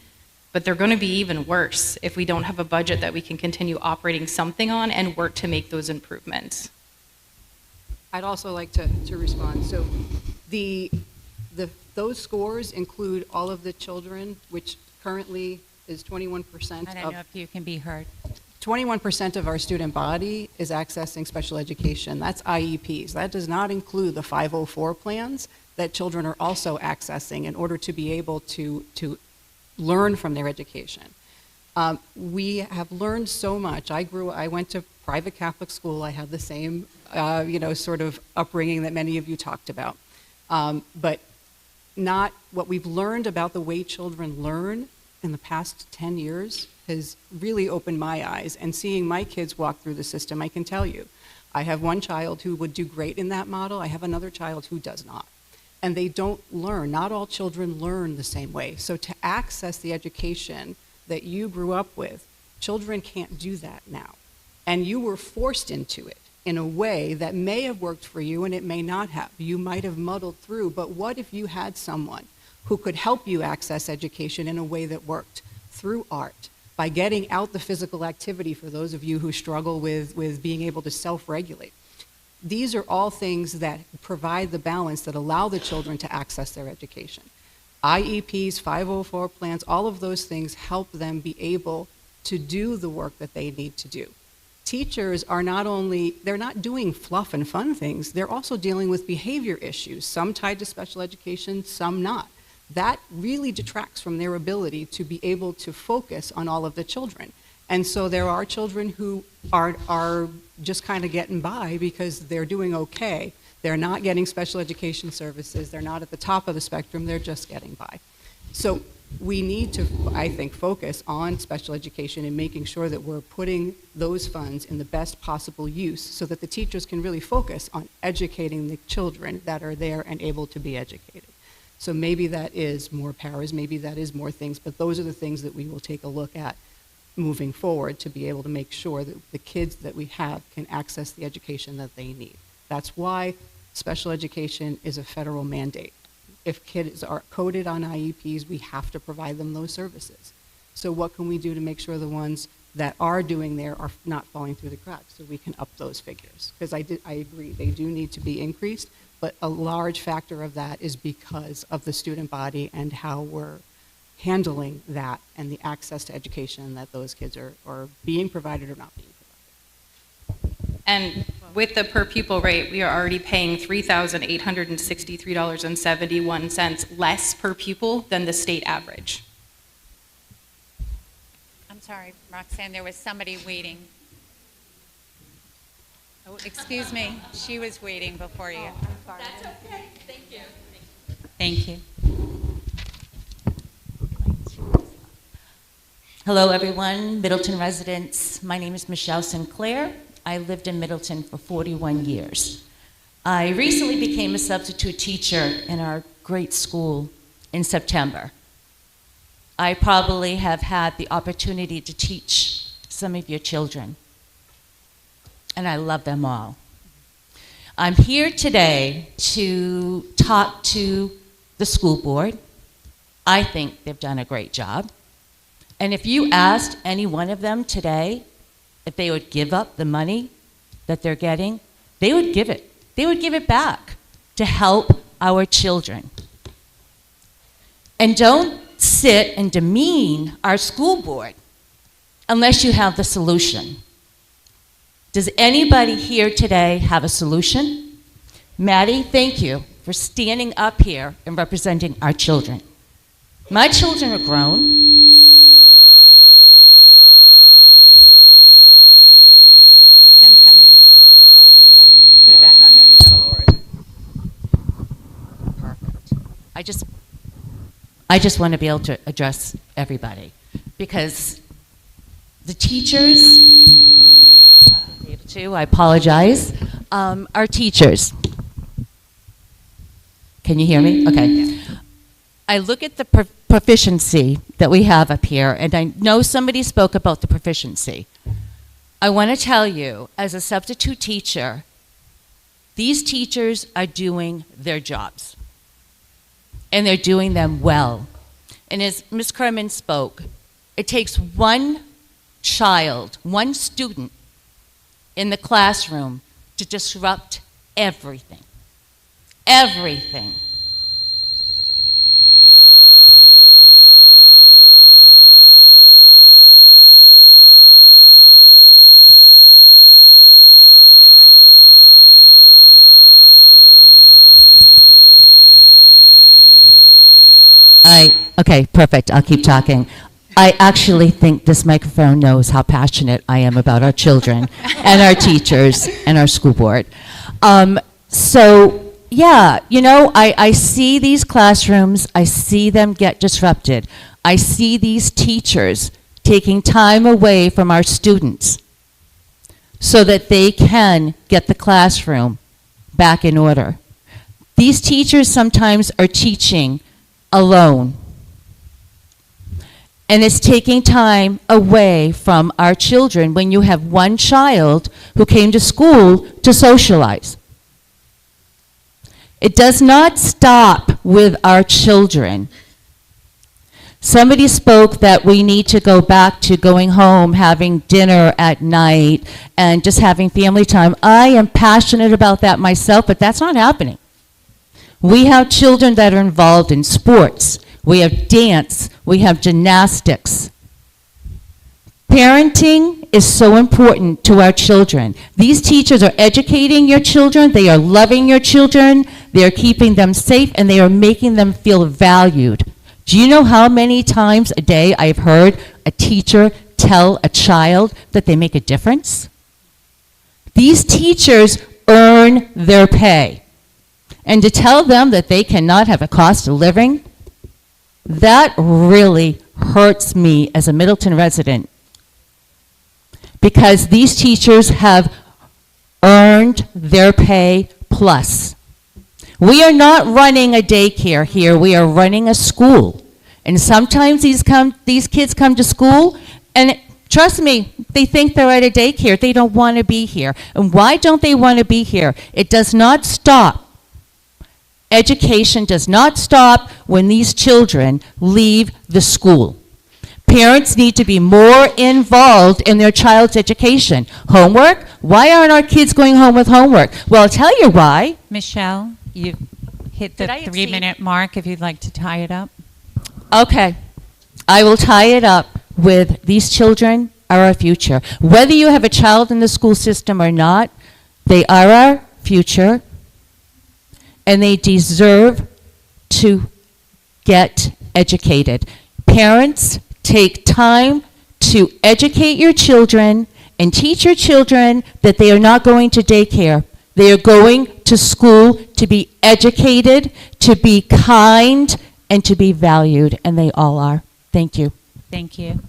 but they're going to be even worse if we don't have a budget that we can continue operating something on and work to make those improvements. I'd also like to respond. So those scores include all of the children, which currently is 21% I don't know if you can be heard. 21% of our student body is accessing special education. That's IEPs. That does not include the 504 plans that children are also accessing in order to be able to learn from their education. We have learned so much. I went to private Catholic school. I had the same, sort of upbringing that many of you talked about. But not what we've learned about the way children learn in the past 10 years has really opened my eyes. And seeing my kids walk through the system, I can tell you, I have one child who would do great in that model. I have another child who does not. And they don't learn. Not all children learn the same way. So to access the education that you grew up with, children can't do that now. And you were forced into it in a way that may have worked for you and it may not have. You might have muddled through, but what if you had someone who could help you access education in a way that worked through art, by getting out the physical activity for those of you who struggle with being able to self-regulate? These are all things that provide the balance that allow the children to access their education. IEPs, 504 plans, all of those things help them be able to do the work that they need to do. Teachers are they're not doing fluff and fun things, they're also dealing with behavior issues, some tied to special education, some not. That really detracts from their ability to be able to focus on all of the children. And so there are children who are just kind of getting by because they're doing okay. They're not getting special education services. They're not at the top of the spectrum. They're just getting by. So we need to, I think, focus on special education and making sure that we're putting those funds in the best possible use so that the teachers can really focus on educating the children that are there and able to be educated. So maybe that is more paras, maybe that is more things, but those are the things that we will take a look at moving forward to be able to make sure that the kids that we have can access the education that they need. That's why special education is a federal mandate. if kids are coded on IEPs, we have to provide them those services. So what can we do to make sure the ones that are doing there are not falling through the cracks, so we can up those figures? Because I agree, they do need to be increased, but a large factor of that is because of the student body and how we're handling that and the access to education that those kids are being provided or not being provided. And with the per pupil rate, we are already paying $3,863.71 less per pupil than the state average. I'm sorry, Roxanne, there was somebody waiting. Oh, excuse me, she was waiting before you. That's okay, thank you. Thank you. Hello, everyone, Middleton residents. My name is Michelle Sinclair. I lived in Middleton for 41 years. I recently became a substitute teacher in our great school in September. I probably have had the opportunity to teach some of your children, and I love them all. I'm here today to talk to the school board. I think they've done a great job. And if you asked any one of them today if they would give up the money that they're getting, they would give it. They would give it back to help our children. And don't sit and demean our school board unless you have the solution. Does anybody here today have a solution? Maddie, thank you for standing up here and representing our children. My children are grown. Kim's coming. Put it back. Perfect. I just want to be able to address everybody because the teachers, I apologize, our teachers. Can you hear me? Okay. Yeah. I look at the proficiency that we have up here, and I know somebody spoke about the proficiency. I want to tell you, as a substitute teacher, these teachers are doing their jobs, and they're doing them well. And as Ms. Kerman spoke, it takes one child, one student in the classroom to disrupt everything. Everything. Okay, perfect. I'll keep talking. I actually think this microphone knows how passionate I am about our children and our teachers and our school board. So, yeah, you know, I see these classrooms. I see them get disrupted. I see these teachers taking time away from our students so that they can get the classroom back in order. These teachers sometimes are teaching alone. And it's taking time away from our children when you have one child who came to school to socialize. It does not stop with our children. Somebody spoke that we need to go back to going home, having dinner at night, and just having family time. I am passionate about that myself, but that's not happening. We have children that are involved in sports. We have dance. We have gymnastics. Parenting is so important to our children. These teachers are educating your children. They are loving your children. They are keeping them safe, and they are making them feel valued. Do you know how many times a day I've heard a teacher tell a child that they make a difference? These teachers earn their pay. And to tell them that they cannot have a cost of living, that really hurts me as a Middleton resident, because these teachers have earned their pay plus. We are not running a daycare here, we are running a school. And sometimes these kids come to school, and trust me, they think they're at a daycare. They don't want to be here. And why don't they want to be here? It does not stop education does not stop when these children leave the school. Parents need to be more involved in their child's education. Homework? Why aren't our kids going home with homework? Well, I'll tell you why. Michelle, you hit the Did I exceed? 3-minute mark if you'd like to tie it up. Okay, I will tie it up with these children are our future. Whether you have a child in the school system or not, they are our future, and they deserve to get educated. Parents, take time to educate your children and teach your children that they are not going to daycare. They are going to school to be educated, to be kind, and to be valued, and they all are. Thank you. Thank you.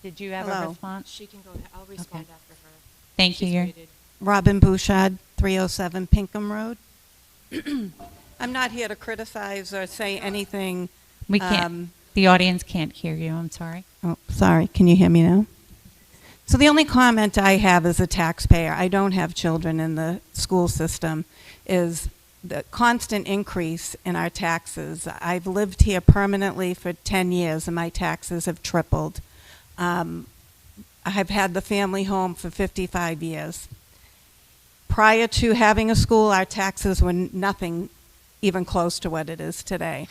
Did you have a Hello. response? She can go ahead. I'll respond after her. Thank you. She's You're- waited. Robin Bouchard, 307 Pinkham Road. I'm not here to criticize or say anything. We can't. The audience can't hear you. I'm sorry. Oh, sorry. Can you hear me now? So the only comment I have as a taxpayer, I don't have children in the school system, is the constant increase in our taxes. I've lived here permanently for 10 years, and my taxes have tripled. I have had the family home for 55 years. Prior to having a school, our taxes were nothing even close to what it is today.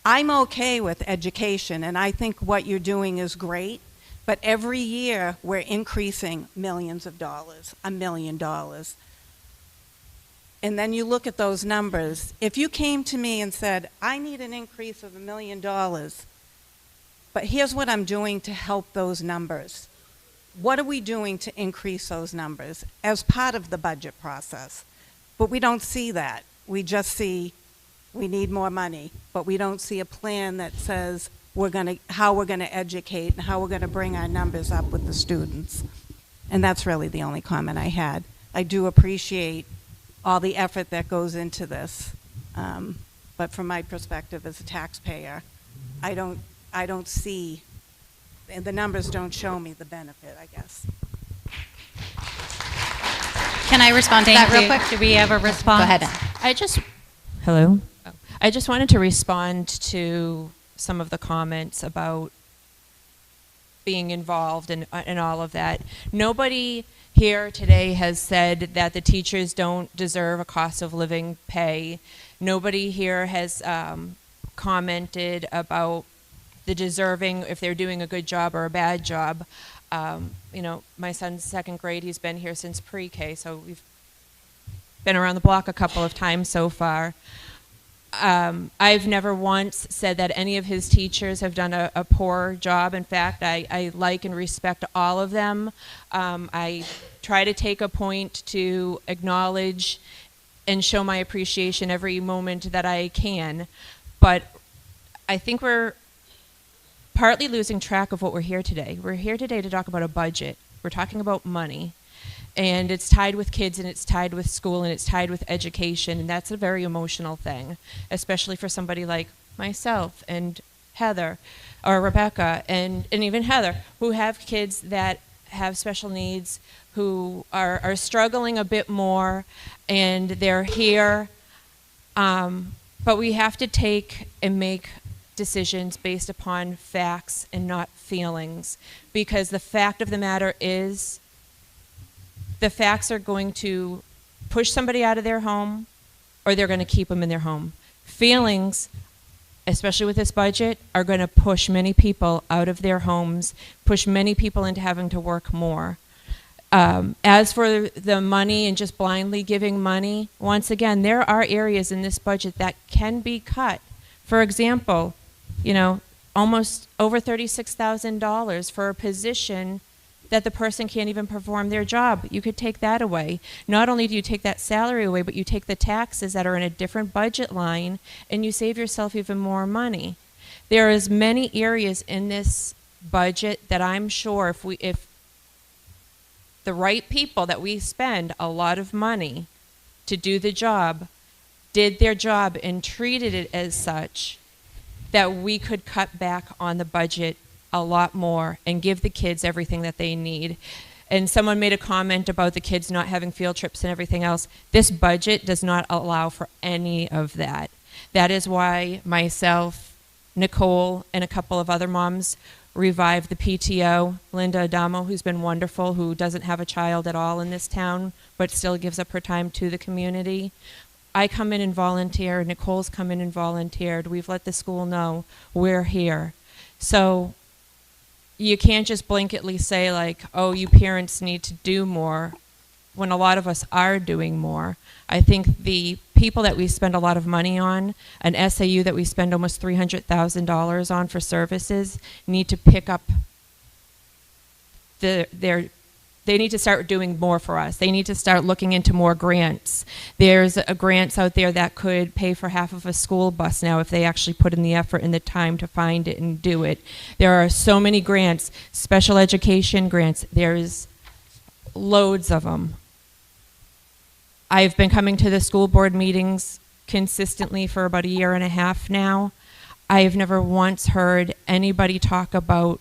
I'm okay with education, and I think what you're doing is great, but every year we're increasing millions of dollars, $1 million. And then you look at those numbers. If you came to me and said, I need an increase of $1 million, but here's what I'm doing to help those numbers. What are we doing to increase those numbers as part of the budget process? But we don't see that. We just see we need more money, but we don't see a plan that says how we're gonna educate and how we're gonna bring our numbers up with the students. And that's really the only comment I had. I do appreciate all the effort that goes into this, but from my perspective as a taxpayer, I don't see, and the numbers don't show me the benefit, I guess. Can I respond to Thank that real you. quick? Do we have a response? Go ahead. Hello? I just wanted to respond to some of the comments about being involved and all of that. Nobody here today has said that the teachers don't deserve a cost of living pay. Nobody here has commented about the deserving, if they're doing a good job or a bad job. You know, my son's 2nd grade, he's been here since pre-K, so we've been around the block a couple of times so far. I've never once said that any of his teachers have done a poor job. In fact, I like and respect all of them. I try to take a point to acknowledge and show my appreciation every moment that I can. But I think we're partly losing track of what we're here today. We're here today to talk about a budget. We're talking about money. And it's tied with kids, and it's tied with school, and it's tied with education, and that's a very emotional thing, especially for somebody like myself and Heather, or Rebecca, and even Heather, who have kids that have special needs, who are struggling a bit more, and they're here. But we have to take and make decisions based upon facts and not feelings, because the fact of the matter is, the facts are going to push somebody out of their home, or they're going to keep them in their home. Feelings, especially with this budget, are going to push many people out of their homes, push many people into having to work more. As for the money and just blindly giving money, once again, there are areas in this budget that can be cut. For example, you know, almost over $36,000 for a position that the person can't even perform their job. You could take that away. Not only do you take that salary away, but you take the taxes that are in a different budget line, and you save yourself even more money. There is many areas in this budget that I'm sure if the right people that we spend a lot of money to do the job did their job and treated it as such, that we could cut back on the budget a lot more and give the kids everything that they need. And someone made a comment about the kids not having field trips and everything else. This budget does not allow for any of that. That is why myself, Nicole, and a couple of other moms revived the PTO. Linda Adamo, who's been wonderful, who doesn't have a child at all in this town, but still gives up her time to the community. I come in and volunteer. Nicole's come in and volunteered. We've let the school know we're here. So you can't just blanketly say like, oh, you parents need to do more, when a lot of us are doing more. I think the people that we spend a lot of money on, an SAU that we spend almost $300,000 on for services, need to pick up they need to start doing more for us. They need to start looking into more grants. There's grants out there that could pay for half of a school bus now if they actually put in the effort and the time to find it and do it. There are so many grants, special education grants. There's loads of them. I've been coming to the school board meetings consistently for about a year and a half now. I've never once heard anybody talk about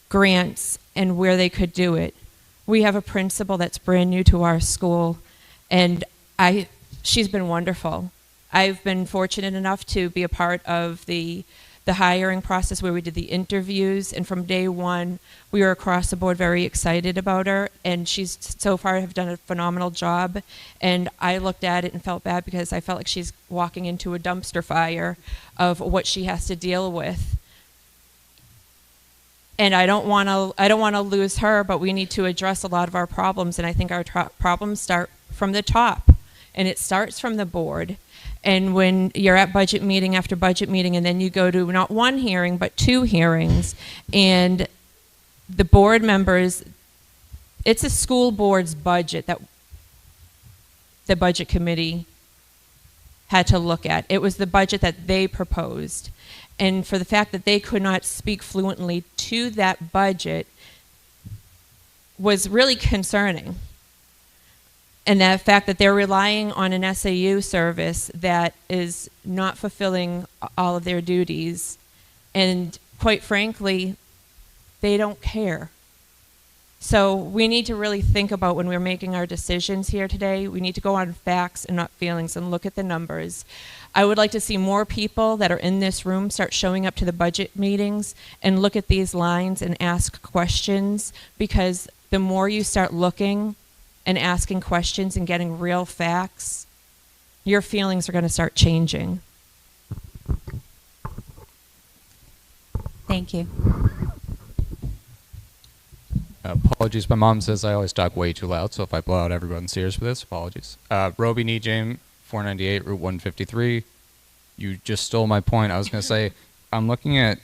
grants and where they could do it. We have a principal that's brand new to our school, and she's been wonderful. I've been fortunate enough to be a part of the hiring process where we did the interviews, and from day one, we were across the board very excited about her, and she's so far have done a phenomenal job. And I looked at it and felt bad because I felt like she's walking into a dumpster fire of what she has to deal with. And I don't want to lose her, but we need to address a lot of our problems, and I think our problems start from the top, and it starts from the board. And when you're at budget meeting after budget meeting, and then you go to not one hearing, but 2 hearings, and the board members, it's a school board's budget that the budget committee had to look at. It was the budget that they proposed. And for the fact that they could not speak fluently to that budget was really concerning. And the fact that they're relying on an SAU service that is not fulfilling all of their duties. And quite frankly, they don't care. So we need to really think about when we're making our decisions here today, we need to go on facts and not feelings and look at the numbers. I would like to see more people that are in this room start showing up to the budget meetings and look at these lines and ask questions, because the more you start looking and asking questions and getting real facts, your feelings are going to start changing. Thank you. Apologies, my mom says I always talk way too loud, so if I blow out everyone's ears for this, apologies. Roby Nejame, 498 Route 153. You just stole my point. I was going to say, I'm looking at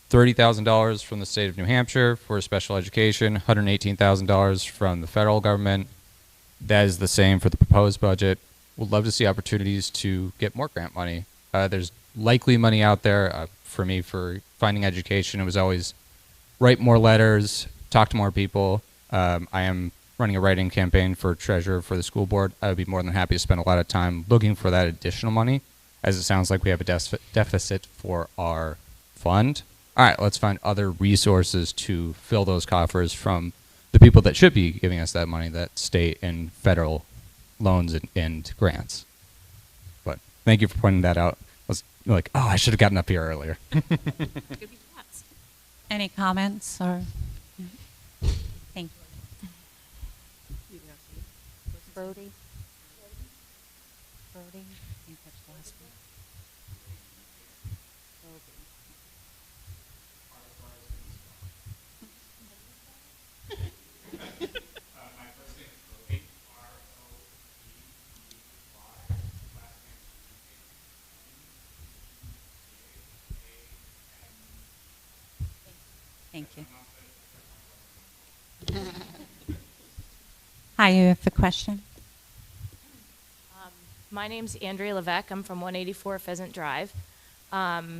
$30,000 from the state of New Hampshire for special education, $118,000 from the federal government. That is the same for the proposed budget. Would love to see opportunities to get more grant money. There's likely money out there. For me, for finding education, it was always write more letters, talk to more people. I am running a writing campaign for treasurer for the school board. I would be more than happy to spend a lot of time looking for that additional money, as it sounds like we have a deficit for our fund. All right, let's find other resources to fill those coffers from the people that should be giving us that money, that state and federal loans and grants. But thank you for pointing that out. I was like, oh, I should have gotten up here earlier. Any comments or? Thank you. Brody? Brody? I think that's the last one. Thank you. Hi, you have a question? My name's Andrea Levesque. I'm from 184 Pheasant Drive. I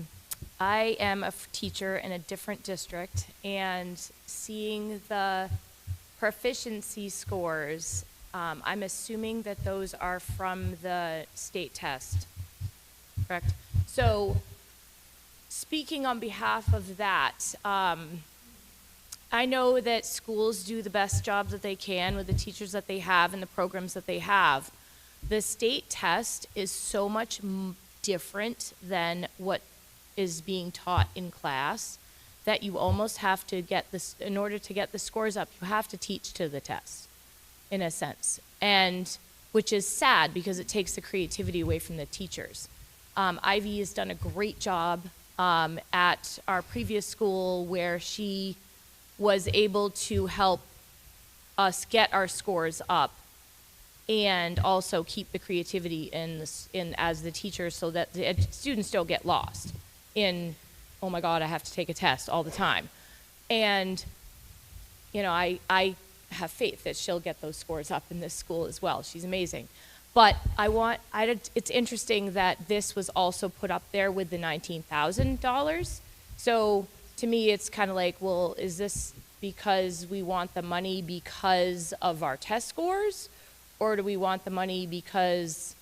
am a teacher in a different district, and seeing the proficiency scores, I'm assuming that those are from the state test, correct? So, speaking on behalf of that, I know that schools do the best job that they can with the teachers that they have and the programs that they have. The state test is so much different than what is being taught in class that you almost have to get this, in order to get the scores up, you have to teach to the test, in a sense. And which is sad because it takes the creativity away from the teachers. Ivy has done a great job at our previous school where she was able to help us get our scores up and also keep the creativity in as the teachers so that the students don't get lost in, oh my God, I have to take a test all the time. And, you know, I have faith that she'll get those scores up in this school as well. She's amazing. But it's interesting that this was also put up there with the $19,000. So to me, it's kind of like, well, is this because we want the money because of our test scores? Or do we want the money because,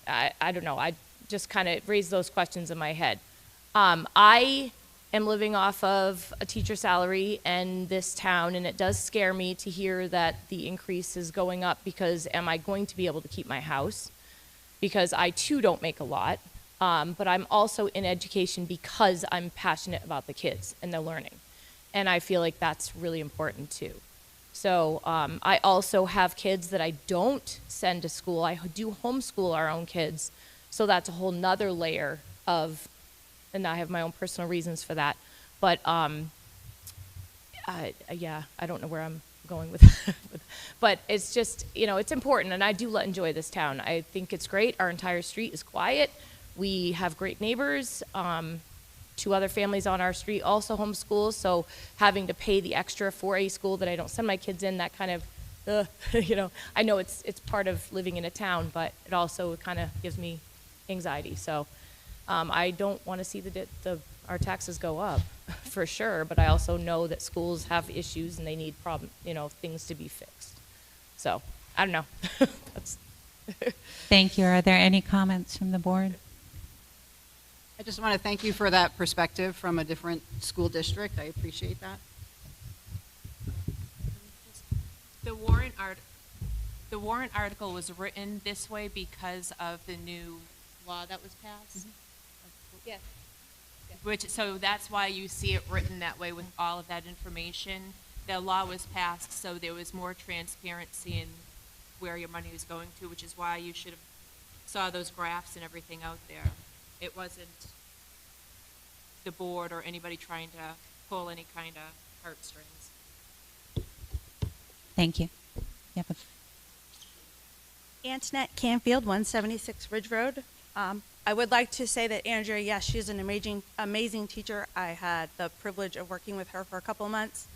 I don't know, I just kind of raised those questions in my head. I am living off of a teacher salary in this town, and it does scare me to hear that the increase is going up because am I going to be able to keep my house? Because I too don't make a lot, but I'm also in education because I'm passionate about the kids and their learning. And I feel like that's really important too. So I also have kids that I don't send to school. I do homeschool our own kids. So that's a whole nother layer of, and I have my own personal reasons for that. But yeah, I don't know where I'm going with but it's just, you know, it's important, and I do enjoy this town. I think it's great. Our entire street is quiet. We have great neighbors. 2 other families on our street also homeschool, so having to pay the extra for a school that I don't send my kids in, that kind of, you know, I know it's part of living in a town, but it also kind of gives me anxiety. So I don't want to see our taxes go up for sure, but I also know that schools have issues and they need things to be fixed. So I don't know. Thank you. Are there any comments from the board? I just want to thank you for that perspective from a different school district. I appreciate that. The warrant article was written this way because of the new law that was passed. Yes. So that's why you see it written that way with all of that information. The law was passed, so there was more transparency in where your money was going to, which is why you should have saw those graphs and everything out there. It wasn't the board or anybody trying to pull any kind of heartstrings. Thank you. Yep. Antoinette Canfield, 176 Ridge Road. I would like to say that Andrea, yes, she's an amazing teacher. I had the privilege of working with her for a couple of months.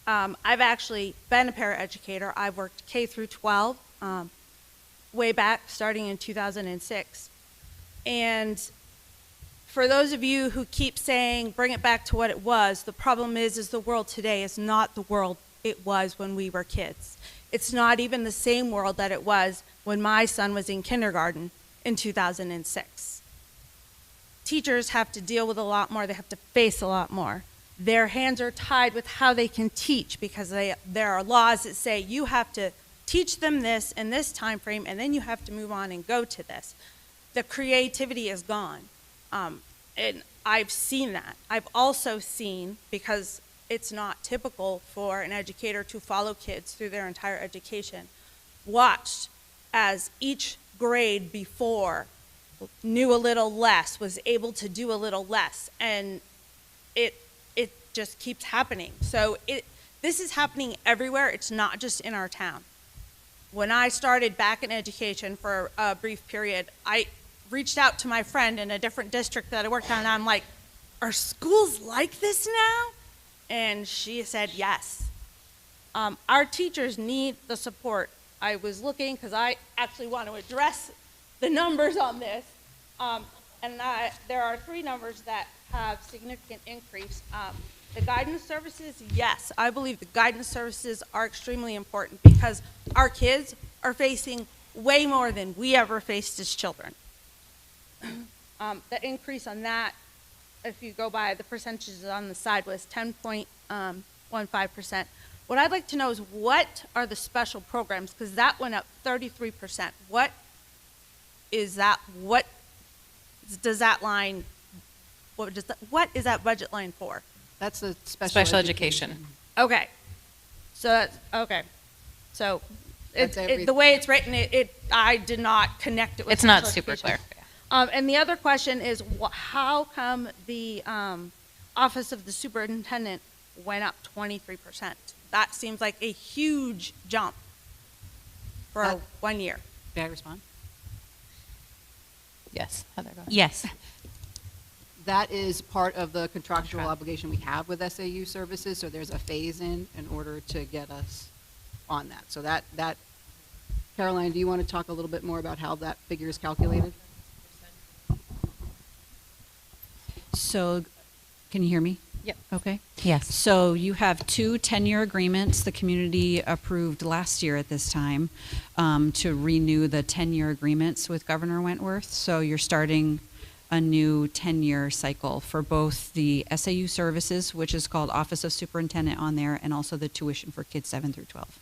I've actually been a paraeducator. I've worked K through 12 way back, starting in 2006. And for those of you who keep saying, bring it back to what it was, the problem is the world today is not the world it was when we were kids. It's not even the same world that it was when my son was in kindergarten in 2006. Teachers have to deal with a lot more. They have to face a lot more. Their hands are tied with how they can teach because there are laws that say you have to teach them this in this time frame, and then you have to move on and go to this. The creativity is gone. And I've seen that. I've also seen, because it's not typical for an educator to follow kids through their entire education, watched as each grade before knew a little less, was able to do a little less, and it just keeps happening. So this is happening everywhere. It's not just in our town. When I started back in education for a brief period, I reached out to my friend in a different district that I worked on, and I'm like, are schools like this now? And she said yes. Our teachers need the support. I was looking, because I actually want to address the numbers on this, there are 3 numbers that have significant increase. The guidance services, yes, I believe the guidance services are extremely important because our kids are facing way more than we ever faced as children. The increase on that, if you go by the percentages on the side, was 10.1%. 0.15%. What I'd like to know is what are the special programs, because that went up 33%. What is that, what does that line, what is that budget line for? That's the Special education. Okay. So that's, okay. So That's the way it's written, I did not connect it with It's not special super education. clear. And the other question is, how come the Office of the Superintendent went up 23%? That seems like a huge jump for 1 year. May I respond? Yes, Heather, go ahead. Yes. That is part of the contractual obligation we have with SAU services, so there's a phase-in in order to get us on that. So that, Caroline, do you want to talk a little bit more about how that figure is calculated? So, can you hear me? Yep. Okay. Yes. So you have 2 10-year agreements the community approved last year at this time to renew the 10-year agreements with Governor Wentworth. So you're starting a new 10-year cycle for both the SAU services, which is called Office of Superintendent on there, and also the tuition for kids 7 through 12.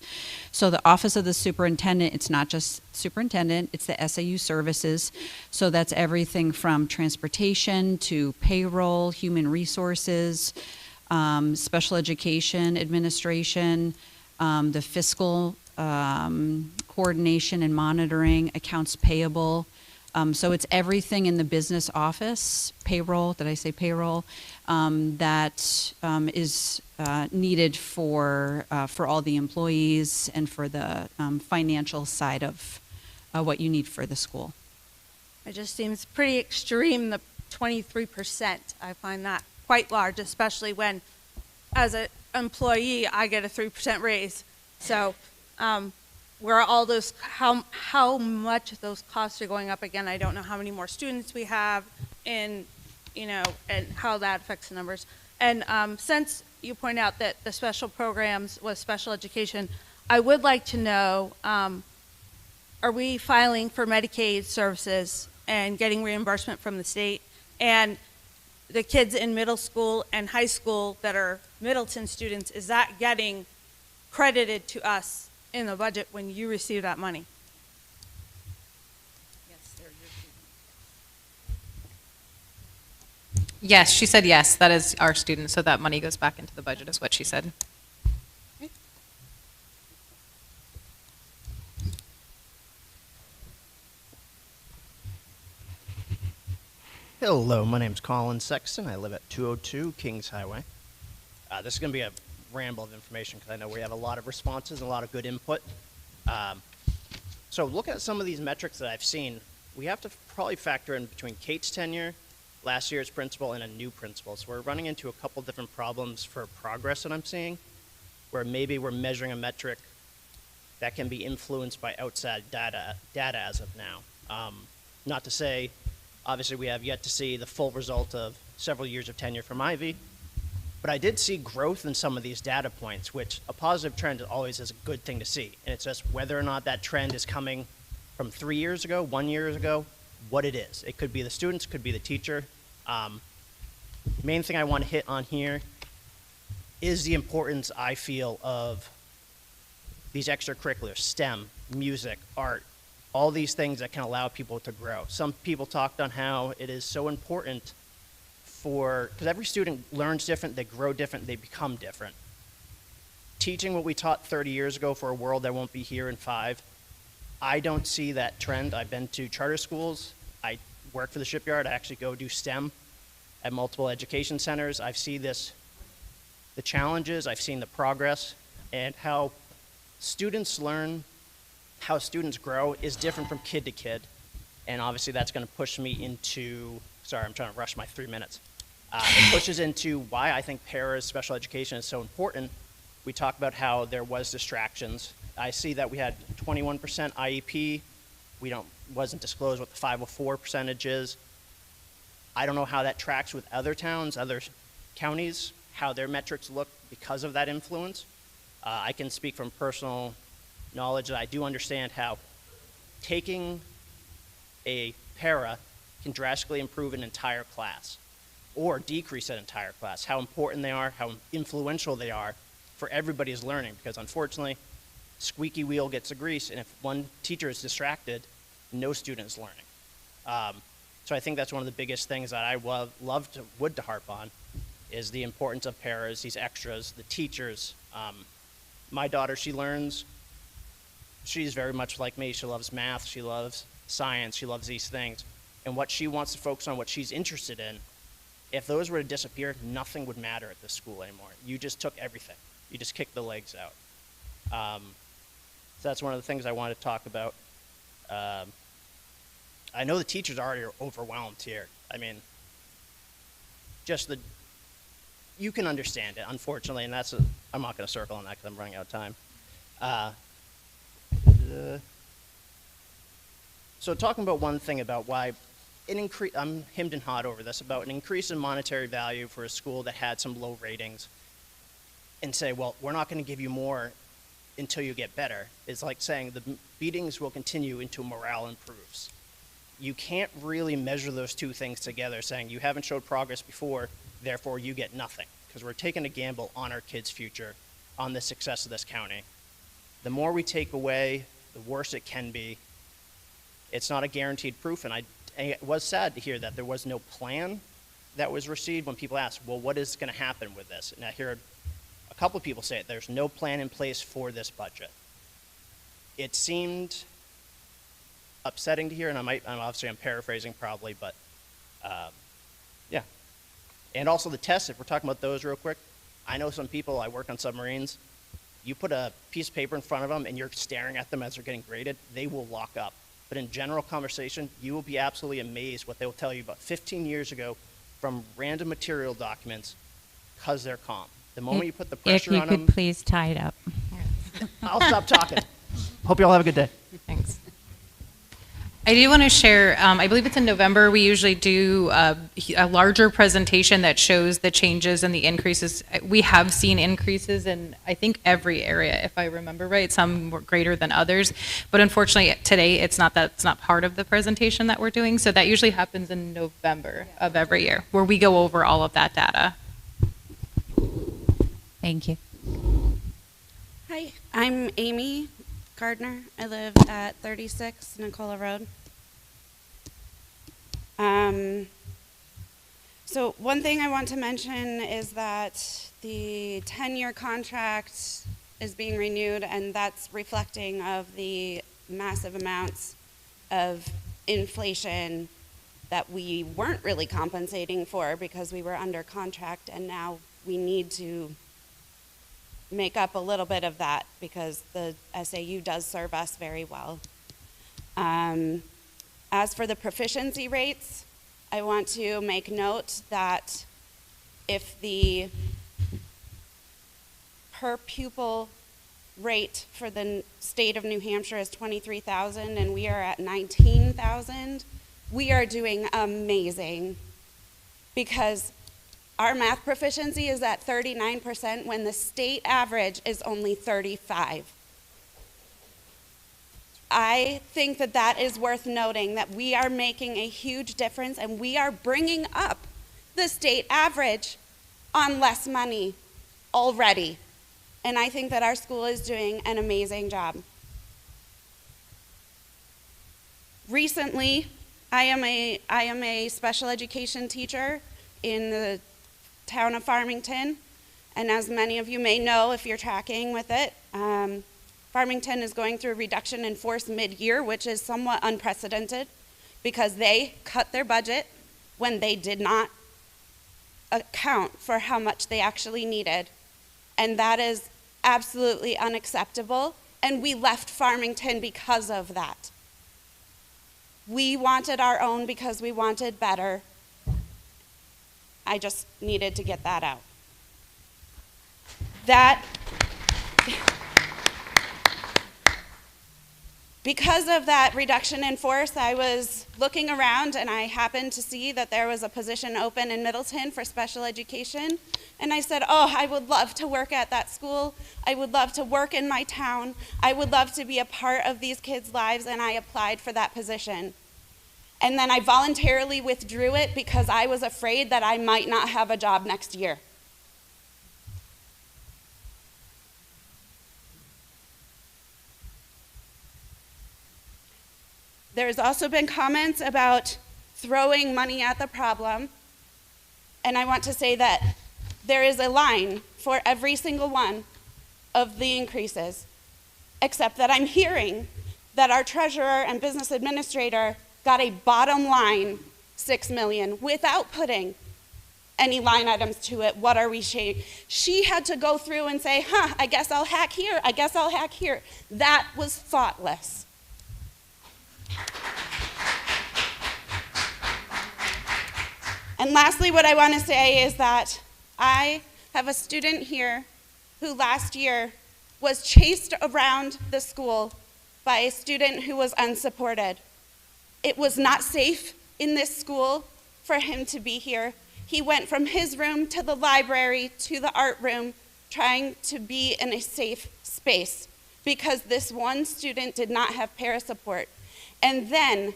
So the Office of the Superintendent, it's not just superintendent, it's the SAU services. So that's everything from transportation to payroll, human resources, special education administration, the fiscal coordination and monitoring, accounts payable. So it's everything in the business office, payroll, did I say payroll, that is needed for all the employees and for the financial side of what you need for the school. It just seems pretty extreme, the 23%. I find that quite large, especially when, as an employee, I get a 3% raise. So where all those, how much those costs are going up again, I don't know how many more students we have and, and how that affects the numbers. And since you point out that the special programs was special education, I would like to know, are we filing for Medicaid services and getting reimbursement from the state? And the kids in middle school and high school that are Middleton students, is that getting credited to us in the budget when you receive that money? Yes, she said yes, that is our student, so that money goes back into the budget is what she said. Hello, my name's Colin Sexton. I live at 202 Kings Highway. This is going to be a ramble of information because I know we have a lot of responses and a lot of good input. So look at some of these metrics that I've seen. We have to probably factor in between Kate's tenure, last year's principal, and a new principal. So we're running into a couple different problems for progress that I'm seeing, where maybe we're measuring a metric that can be influenced by outside data as of now. Not to say, obviously we have yet to see the full result of several years of tenure from Ivy, but I did see growth in some of these data points, which a positive trend always is a good thing to see. And it's just whether or not that trend is coming from 3 years ago, 1 year ago, what it is. It could be the students, could be the teacher. Main thing I want to hit on here is the importance, I feel, of these extracurriculars, STEM, music, art, all these things that can allow people to grow. Some people talked on how it is so important because every student learns different, they grow different, they become different. Teaching what we taught 30 years ago for a world that won't be here in 5, I don't see that trend. I've been to charter schools, I work for the shipyard, I actually go do STEM at multiple education centers. I've seen the challenges, I've seen the progress, and how students learn, how students grow is different from kid to kid. And obviously that's going to push me into, sorry, I'm trying to rush my 3 minutes. It pushes into why I think paras, special education is so important. We talk about how there was distractions. I see that we had 21% IEP. Wasn't disclosed what the 504 percentage is. I don't know how that tracks with other towns, other counties, how their metrics look because of that influence. I can speak from personal knowledge that I do understand how taking a para can drastically improve an entire class or decrease an entire class, how important they are, how influential they are for everybody's learning, because unfortunately, squeaky wheel gets the grease, and if one teacher is distracted, no student is learning. So I think that's one of the biggest things that I would to harp on, is the importance of paras, these extras, the teachers. My daughter, she learns, she's very much like me. She loves math, she loves science, she loves these things. And what she wants to focus on, what she's interested in, if those were to disappear, nothing would matter at this school anymore. You just took everything. You just kicked the legs out. So that's one of the things I want to talk about. I know the teachers already are overwhelmed here. I mean, you can understand it, unfortunately, and I'm not going to circle on that because I'm running out of time. So talking about one thing about why I'm hemmed and hawed over this, about an increase in monetary value for a school that had some low ratings, and say, well, we're not going to give you more until you get better. It's like saying the beatings will continue until morale improves. You can't really measure those two things together, saying you haven't showed progress before, therefore you get nothing, because we're taking a gamble on our kids' future, on the success of this county. The more we take away, the worse it can be. It's not a guaranteed proof, and it was sad to hear that there was no plan that was received when people asked, well, what is going to happen with this? And I hear a couple of people say it, there's no plan in place for this budget. It seemed upsetting to hear, and I'm paraphrasing probably, but yeah. And also the tests, if we're talking about those real quick, I know some people, I work on submarines, you put a piece of paper in front of them and you're staring at them as they're getting graded, they will lock up. But in general conversation, you will be absolutely amazed what they will tell you about 15 years ago from random material documents, because they're calm. The moment you put the pressure on them. If you could please tie it up. I'll stop talking. Hope you all have a good day. Thanks. I do want to share, I believe it's in November, we usually do a larger presentation that shows the changes and the increases. We have seen increases in, I think, every area, if I remember right. Some were greater than others. But unfortunately, today, it's not part of the presentation that we're doing. So that usually happens in November of every year, where we go over all of that data. Thank you. Hi, I'm Amy Gardner. I live at 36 Nicola Road. So one thing I want to mention is that the 10-year contract is being renewed, and that's reflecting of the massive amounts of inflation that we weren't really compensating for because we were under contract, and now we need to make up a little bit of that because the SAU does serve us very well. As for the proficiency rates, I want to make note that if the per pupil rate for the state of New Hampshire is 23,000 and we are at 19,000, we are doing amazing because our math proficiency is at 39% when the state average is only 35%. I think that that is worth noting, that we are making a huge difference and we are bringing up the state average on less money already. And I think that our school is doing an amazing job. Recently, I am a special education teacher in the town of Farmington, and as many of you may know if you're tracking with it, Farmington is going through a reduction in force mid-year, which is somewhat unprecedented because they cut their budget when they did not account for how much they actually needed. And that is absolutely unacceptable, and we left Farmington because of that. We wanted our own because we wanted better. I just needed to get that out. Because of that reduction in force, I was looking around and I happened to see that there was a position open in Middleton for special education. And I said, oh, I would love to work at that school. I would love to work in my town. I would love to be a part of these kids' lives, and I applied for that position. And then I voluntarily withdrew it because I was afraid that I might not have a job next year. There's also been comments about throwing money at the problem, and I want to say that there is a line for every single one of the increases, except that I'm hearing that our treasurer and business administrator got a bottom line $6 million without putting any line items to it. What are we saying? She had to go through and say, I guess I'll hack here, I guess I'll hack here. That was thoughtless. And lastly, what I want to say is that I have a student here who last year was chased around the school by a student who was unsupported. It was not safe in this school for him to be here. He went from his room to the library to the art room trying to be in a safe space because this one student did not have para support. And then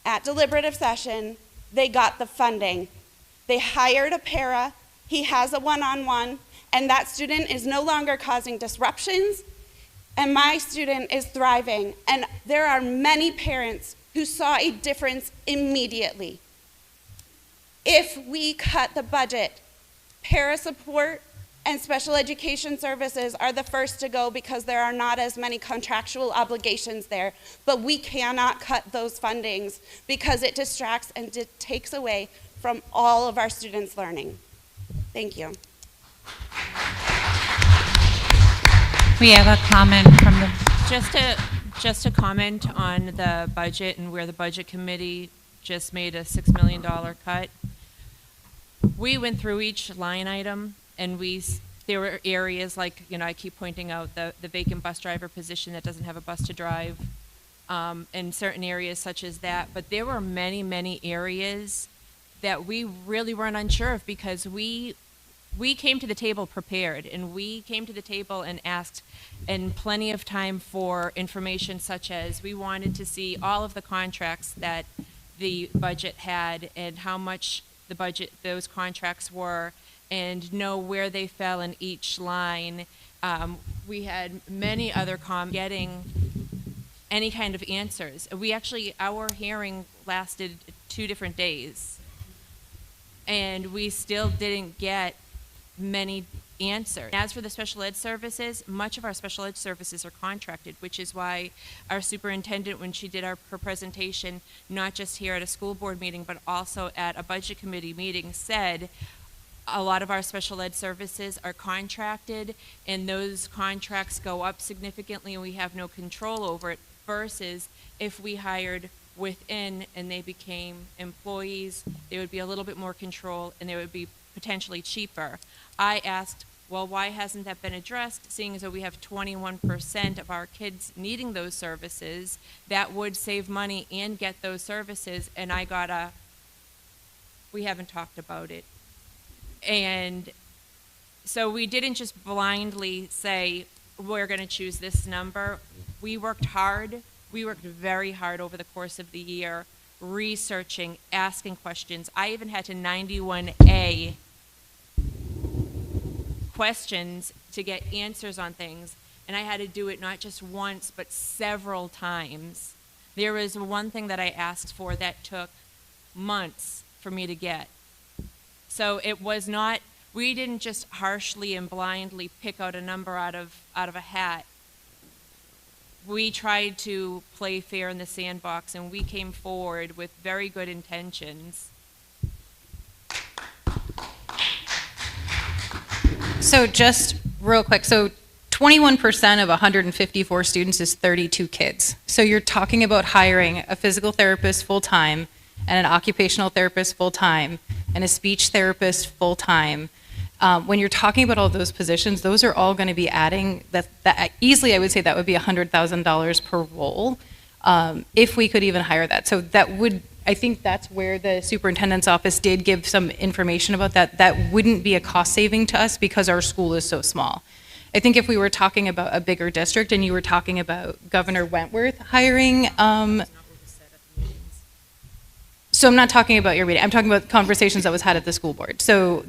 at deliberative session, they got the funding. They hired a para, he has a one-on-one, and that student is no longer causing disruptions, and my student is thriving. And there are many parents who saw a difference immediately. If we cut the budget, para support and special education services are the first to go because there are not as many contractual obligations there. But we cannot cut those fundings because it distracts and it takes away from all of our students' learning. Thank you. We have a comment from the... Just to comment on the budget and where the budget committee just made a $6 million cut. We went through each line item and there were areas like, I keep pointing out the vacant bus driver position that doesn't have a bus to drive, and certain areas such as that. But there were many, many areas that we really weren't unsure of because we came to the table prepared, and we came to the table and asked in plenty of time for information such as we wanted to see all of the contracts that the budget had and how much the budget those contracts were and know where they fell in each line. We had many other getting any kind of answers. Our hearing lasted 2 different days, and we still didn't get many answers. As for the special ed services, much of our special ed services are contracted, which is why our superintendent, when she did her presentation, not just here at a school board meeting, but also at a budget committee meeting, said a lot of our special ed services are contracted, and those contracts go up significantly, and we have no control over it, versus if we hired within and they became employees, there would be a little bit more control, and they would be potentially cheaper. I asked, well, why hasn't that been addressed, seeing as though we have 21% of our kids needing those services that would save money and get those services, and I got we haven't talked about it. And so we didn't just blindly say, we're going to choose this number. We worked hard. We worked very hard over the course of the year, researching, asking questions. I even had to 91A questions to get answers on things, and I had to do it not just once, but several times. There was one thing that I asked for that took months for me to get. So it was not, we didn't just harshly and blindly pick out a number out of a hat. We tried to play fair in the sandbox, and we came forward with very good intentions. So just real quick, so 21% of 154 students is 32 kids. So you're talking about hiring a physical therapist full-time and an occupational therapist full-time and a speech therapist full-time. When you're talking about all those positions, those are all going to be adding, that easily I would say that would be $100,000 per role if we could even hire that. So that would, I think that's where the superintendent's office did give some information about that. That wouldn't be a cost saving to us because our school is so small. I think if we were talking about a bigger district and you were talking about Governor Wentworth hiring, so I'm not talking about your meeting, I'm talking about conversations that was had at the school board. So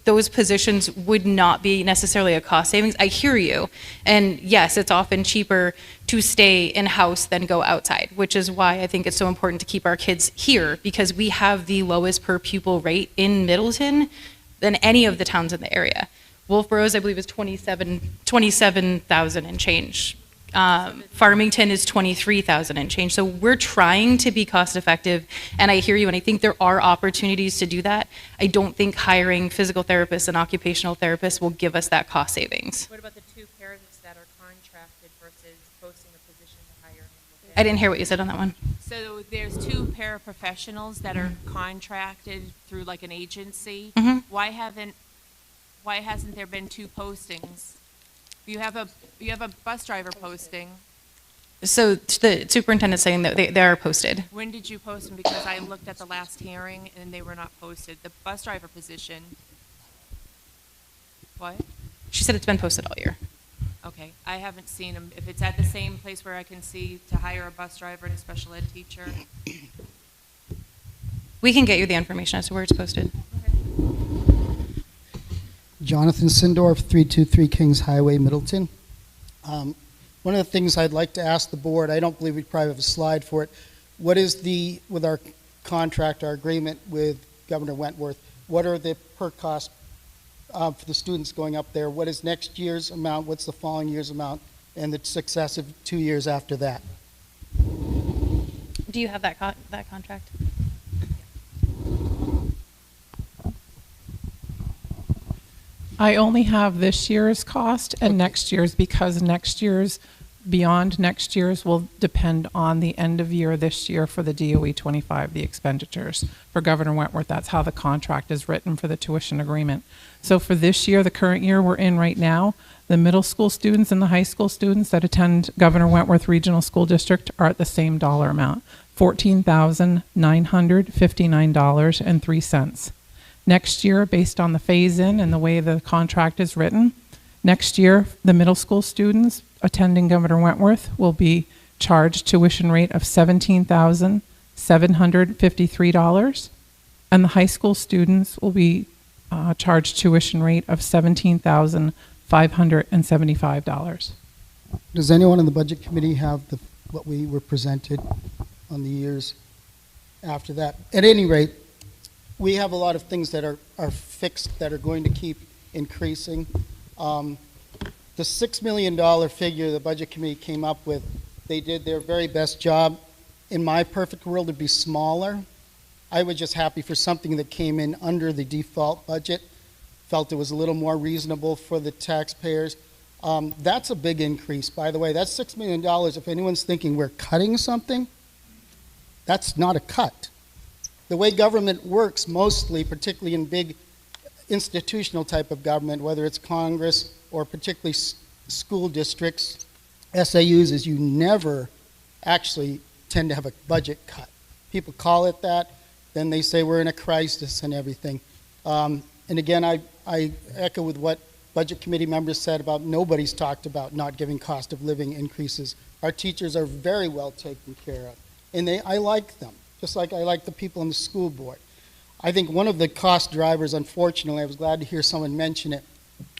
those positions would not be necessarily a cost savings. I hear you. And yes, it's often cheaper to stay in-house than go outside, which is why I think it's so important to keep our kids here, because we have the lowest per pupil rate in Middleton than any of the towns in the area. Wolfborough's, I believe, is 27,000 and change. Farmington is 23,000 and change. So we're trying to be cost effective, and I hear you, and I think there are opportunities to do that. I don't think hiring physical therapists and occupational therapists will give us that cost savings. What about the two pairs that are contracted versus posting a position to hire? I didn't hear what you said on that one. So there's two paraprofessionals that are contracted through like an agency. Mhm. Why hasn't there been two postings? You have a bus driver posting. So the superintendent's saying that they are posted. When did you post them? Because I looked at the last hearing and they were not posted. The bus driver position. What? She said it's been posted all year. Okay, I haven't seen them. If it's at the same place where I can see to hire a bus driver and a special ed teacher. We can get you the information as to where it's posted. Jonathan Sindorf, 323 Kings Highway, Middleton. One of the things I'd like to ask the board, I don't believe we probably have a slide for it, what is with our contract, our agreement with Governor Wentworth, what are the per cost for the students going up there? What is next year's amount? What's the following year's amount? And the successive 2 years after that? Do you have that contract? I only have this year's cost and next year's, because beyond next year's will depend on the end of year this year for the DOE 25, the expenditures. For Governor Wentworth, that's how the contract is written for the tuition agreement. So for this year, the current year we're in right now, the middle school students and the high school students that attend Governor Wentworth Regional School District are at the same dollar amount, $14,959.03. Next year, based on the phase-in and the way the contract is written, next year, the middle school students attending Governor Wentworth will be charged tuition rate of $17,753, and the high school students will be charged tuition rate of $17,575. Does anyone in the budget committee have what we were presented on the years after that? At any rate, we have a lot of things that are fixed that are going to keep increasing. The $6 million figure the budget committee came up with, they did their very best job. In my perfect world, it'd be smaller. I was just happy for something that came in under the default budget, felt it was a little more reasonable for the taxpayers. That's a big increase, by the way. That's $6 million. If anyone's thinking we're cutting something, that's not a cut. The way government works mostly, particularly in big institutional type of government, whether it's Congress or particularly school districts, SAUs, is you never actually tend to have a budget cut. People call it that, then they say we're in a crisis and everything. And again, I echo with what budget committee members said about nobody's talked about not giving cost of living increases. Our teachers are very well taken care of, and I like them, just like I like the people on the school board. I think one of the cost drivers, unfortunately, I was glad to hear someone mention it,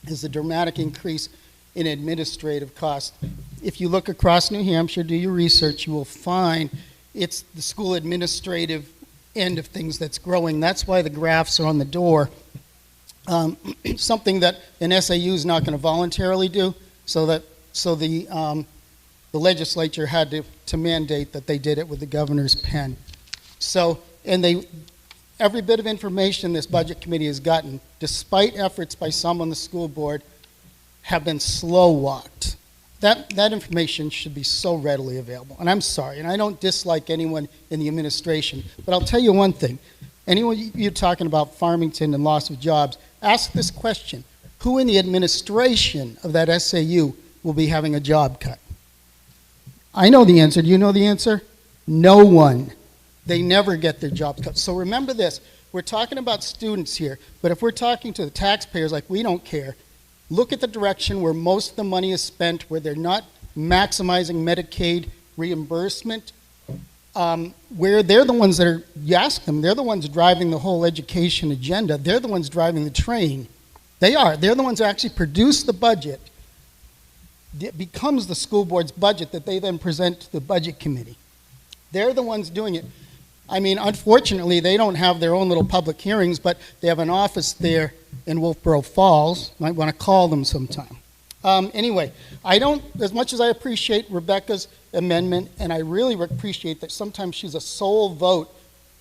is the dramatic increase in administrative costs. If you look across New Hampshire, do your research, you will find it's the school administrative end of things that's growing. That's why the graphs are on the door. Something that an SAU is not going to voluntarily do, so the legislature had to mandate that they did it with the governor's pen. So, and every bit of information this budget committee has gotten, despite efforts by some on the school board, have been slow walked. That information should be so readily available. And I'm sorry, and I don't dislike anyone in the administration, but I'll tell you one thing. Anyone you're talking about Farmington and loss of jobs, ask this question. Who in the administration of that SAU will be having a job cut? I know the answer. Do you know the answer? No one. They never get their jobs cut. So remember this. We're talking about students here, but if we're talking to the taxpayers like we don't care, look at the direction where most of the money is spent, where they're not maximizing Medicaid reimbursement. where they're the ones that are, you ask them, they're the ones driving the whole education agenda. They're the ones driving the train. They are. They're the ones who actually produce the budget. It becomes the school board's budget that they then present to the budget committee. They're the ones doing it. I mean, unfortunately, they don't have their own little public hearings, but they have an office there in Wolfboro Falls. Might want to call them sometime. Anyway, I don't, as much as I appreciate Rebecca's amendment, and I really appreciate that sometimes she's a sole vote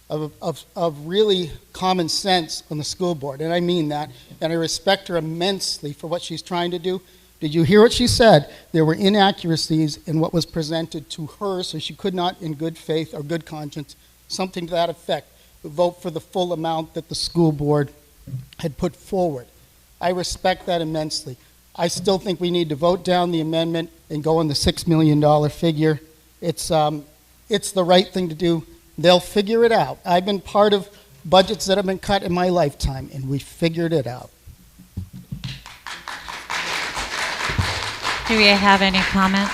of really common sense on the school board, and I mean that, and I respect her immensely for what she's trying to do. Did you hear what she said? There were inaccuracies in what was presented to her, so she could not, in good faith or good conscience, something to that effect, vote for the full amount that the school board had put forward. I respect that immensely. I still think we need to vote down the amendment and go on the $6 million figure. It's the right thing to do. They'll figure it out. I've been part of budgets that have been cut in my lifetime, and we figured it out. Do we have any comments?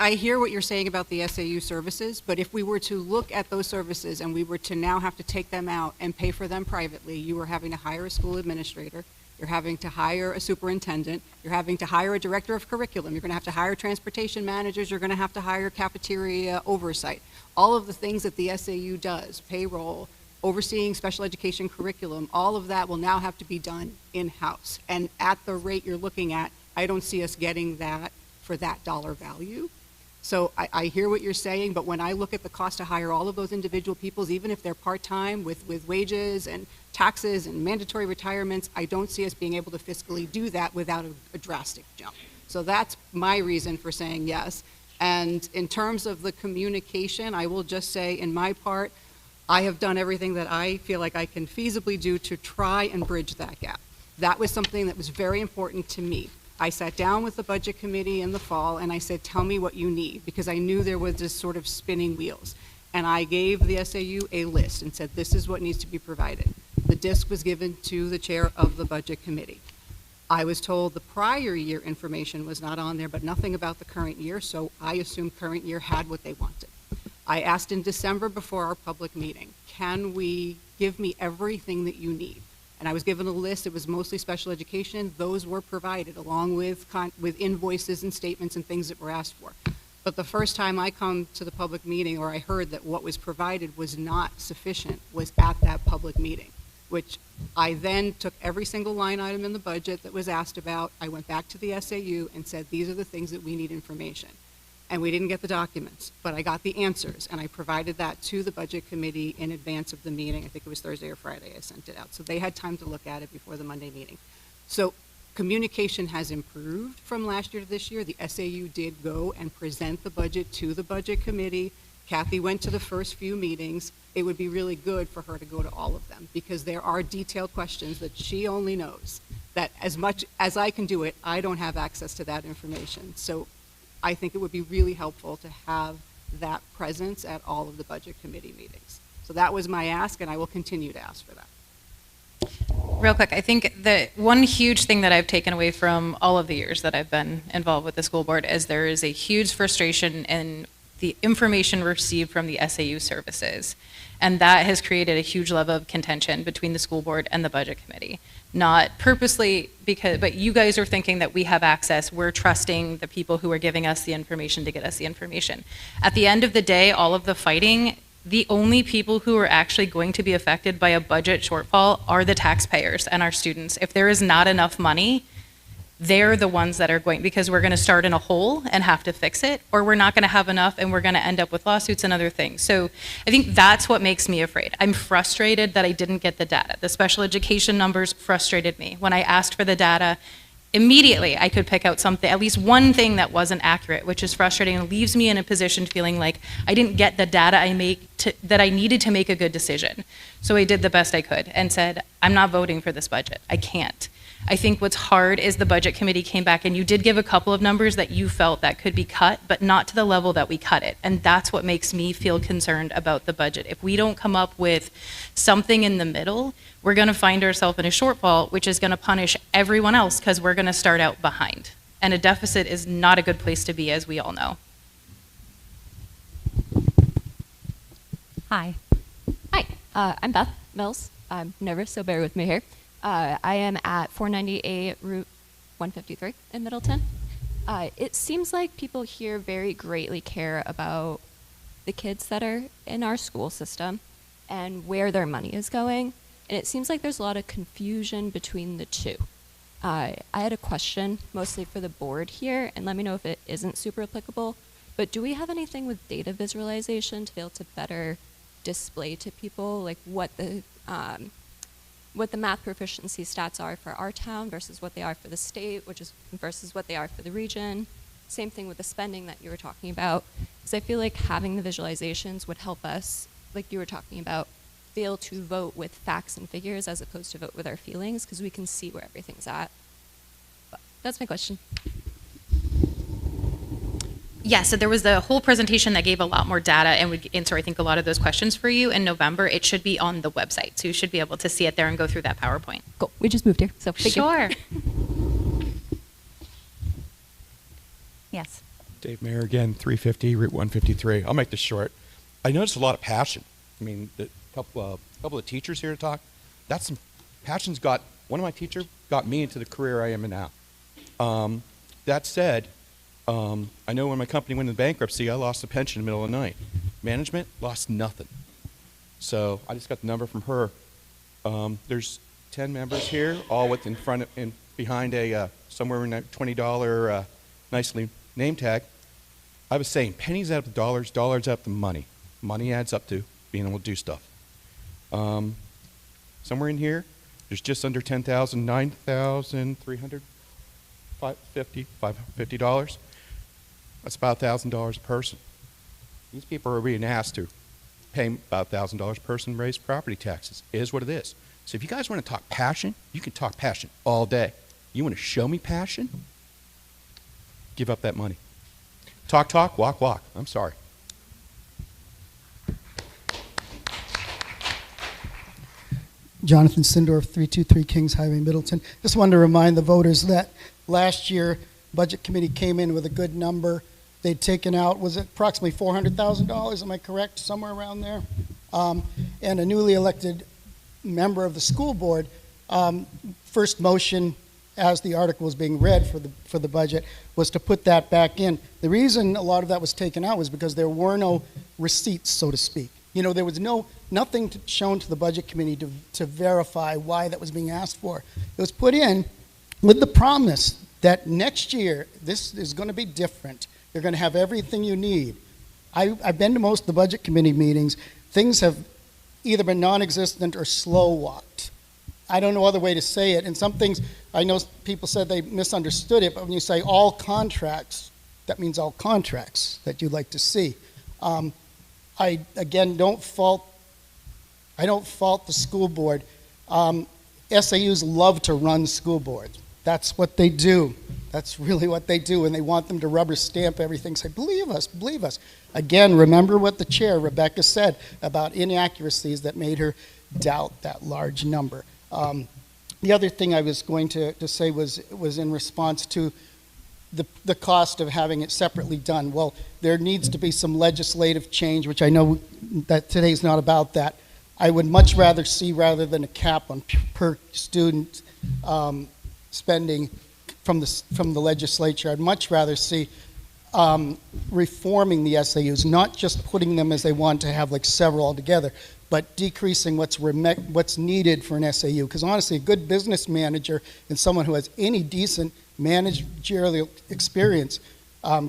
I hear what you're saying about the SAU services, but if we were to look at those services and we were to now have to take them out and pay for them privately, you are having to hire a school administrator, you're having to hire a superintendent, you're having to hire a director of curriculum, you're going to have to hire transportation managers, you're going to have to hire cafeteria oversight. All of the things that the SAU does, payroll, overseeing special education curriculum, all of that will now have to be done in-house. And at the rate you're looking at, I don't see us getting that for that dollar value. So I hear what you're saying, but when I look at the cost to hire all of those individual peoples, even if they're part-time with wages and taxes and mandatory retirements, I don't see us being able to fiscally do that without a drastic jump. So that's my reason for saying yes. And in terms of the communication, I will just say in my part, I have done everything that I feel like I can feasibly do to try and bridge that gap. That was something that was very important to me. I sat down with the budget committee in the fall and I said, tell me what you need, because I knew there was this sort of spinning wheels. And I gave the SAU a list and said, this is what needs to be provided. The disc was given to the chair of the budget committee. I was told the prior year information was not on there, but nothing about the current year, so I assumed current year had what they wanted. I asked in December before our public meeting, can we give me everything that you need? And I was given a list. It was mostly special education. Those were provided along with invoices and statements and things that were asked for. But the first time I come to the public meeting, or I heard that what was provided was not sufficient, was at that public meeting, which I then took every single line item in the budget that was asked about. I went back to the SAU and said, these are the things that we need information. And we didn't get the documents, but I got the answers, and I provided that to the budget committee in advance of the meeting. I think it was Thursday or Friday I sent it out. So they had time to look at it before the Monday meeting. So communication has improved from last year to this year. The SAU did go and present the budget to the budget committee. Kathy went to the first few meetings. It would be really good for her to go to all of them, because there are detailed questions that she only knows, that as much as I can do it, I don't have access to that information. So I think it would be really helpful to have that presence at all of the budget committee meetings. So that was my ask, and I will continue to ask for that. Real quick, I think that one huge thing that I've taken away from all of the years that I've been involved with the school board is there is a huge frustration in the information received from the SAU services. And that has created a huge level of contention between the school board and the budget committee. Not purposely, but you guys are thinking that we have access. We're trusting the people who are giving us the information to get us the information. At the end of the day, all of the fighting, the only people who are actually going to be affected by a budget shortfall are the taxpayers and our students. If there is not enough money, they're the ones that are going, because we're going to start in a hole and have to fix it, or we're not going to have enough and we're going to end up with lawsuits and other things. So I think that's what makes me afraid. I'm frustrated that I didn't get the data. The special education numbers frustrated me. When I asked for the data, immediately I could pick out something, at least one thing that wasn't accurate, which is frustrating and leaves me in a position feeling like I didn't get the data that I needed to make a good decision. So I did the best I could and said, I'm not voting for this budget. I can't. I think what's hard is the budget committee came back and you did give a couple of numbers that you felt that could be cut, but not to the level that we cut it. And that's what makes me feel concerned about the budget. If we don't come up with something in the middle, we're going to find ourselves in a shortfall, which is going to punish everyone else because we're going to start out behind. And a deficit is not a good place to be, as we all know. Hi. Hi, I'm Beth Mills. I'm nervous, so bear with me here. I am at 498 Route 153 in Middleton. It seems like people here very greatly care about the kids that are in our school system and where their money is going. And it seems like there's a lot of confusion between the two. I had a question mostly for the board here, and let me know if it isn't super applicable. But do we have anything with data visualization to be able to better display to people like what the math proficiency stats are for our town versus what they are for the state, which is versus what they are for the region? Same thing with the spending that you were talking about, because I feel like having the visualizations would help us, like you were talking about, be able to vote with facts and figures as opposed to vote with our feelings, because we can see where everything's at. But that's my question. Yeah, so there was the whole presentation that gave a lot more data and would answer, I think, a lot of those questions for you in November. It should be on the website, so you should be able to see it there and go through that PowerPoint. Cool. We just moved here, so thank you. Sure. Yes. Dave Mayer again, 350 Route 153. I'll make this short. I noticed a lot of passion. I mean, a couple of teachers here to talk. That's some passion's got. One of my teachers got me into the career I am in now. That said, I know when my company went into bankruptcy, I lost a pension in the middle of the night. Management lost nothing. So I just got the number from her. There's 10 members here, all with in front of, and behind a somewhere in that $20 nicely name tag. I was saying pennies add up to dollars, dollars add up to money. Money adds up to being able to do stuff. Somewhere in here, there's just under 10,000, $9,350. That's about $1,000 a person. These people are being asked to pay about $1,000 a person, raise property taxes. It is what it is. So if you guys want to talk passion, you can talk passion all day. You want to show me passion? Give up that money. Talk, walk, walk. I'm sorry. Jonathan Sindorf, 323 Kings Highway, Middleton. Just wanted to remind the voters that last year, Budget Committee came in with a good number. They'd taken out, was it approximately $400,000, am I correct? Somewhere around there. And a newly elected member of the school board, first motion as the article was being read for the budget was to put that back in. The reason a lot of that was taken out was because there were no receipts, so to speak. You know, there was nothing shown to the Budget Committee to verify why that was being asked for. It was put in with the promise that next year, this is going to be different. You're going to have everything you need. I've been to most of the Budget Committee meetings. Things have either been non-existent or slow-walked. I don't know other way to say it. And some things, I know people said they misunderstood it, but when you say all contracts, that means all contracts that you'd like to see. I, again, don't fault the school board. SAUs love to run school boards. That's what they do. That's really what they do, and they want them to rubber stamp everything, say, believe us, believe us. Again, remember what the chair, Rebecca, said about inaccuracies that made her doubt that large number. The other thing I was going to say was in response to the cost of having it separately done. Well, there needs to be some legislative change, which I know that today's not about that. I would much rather see, rather than a cap on per student spending from the legislature, I'd much rather see reforming the SAUs, not just putting them as they want to have like several altogether, but decreasing what's needed for an SAU. Because honestly, a good business manager and someone who has any decent managerial experience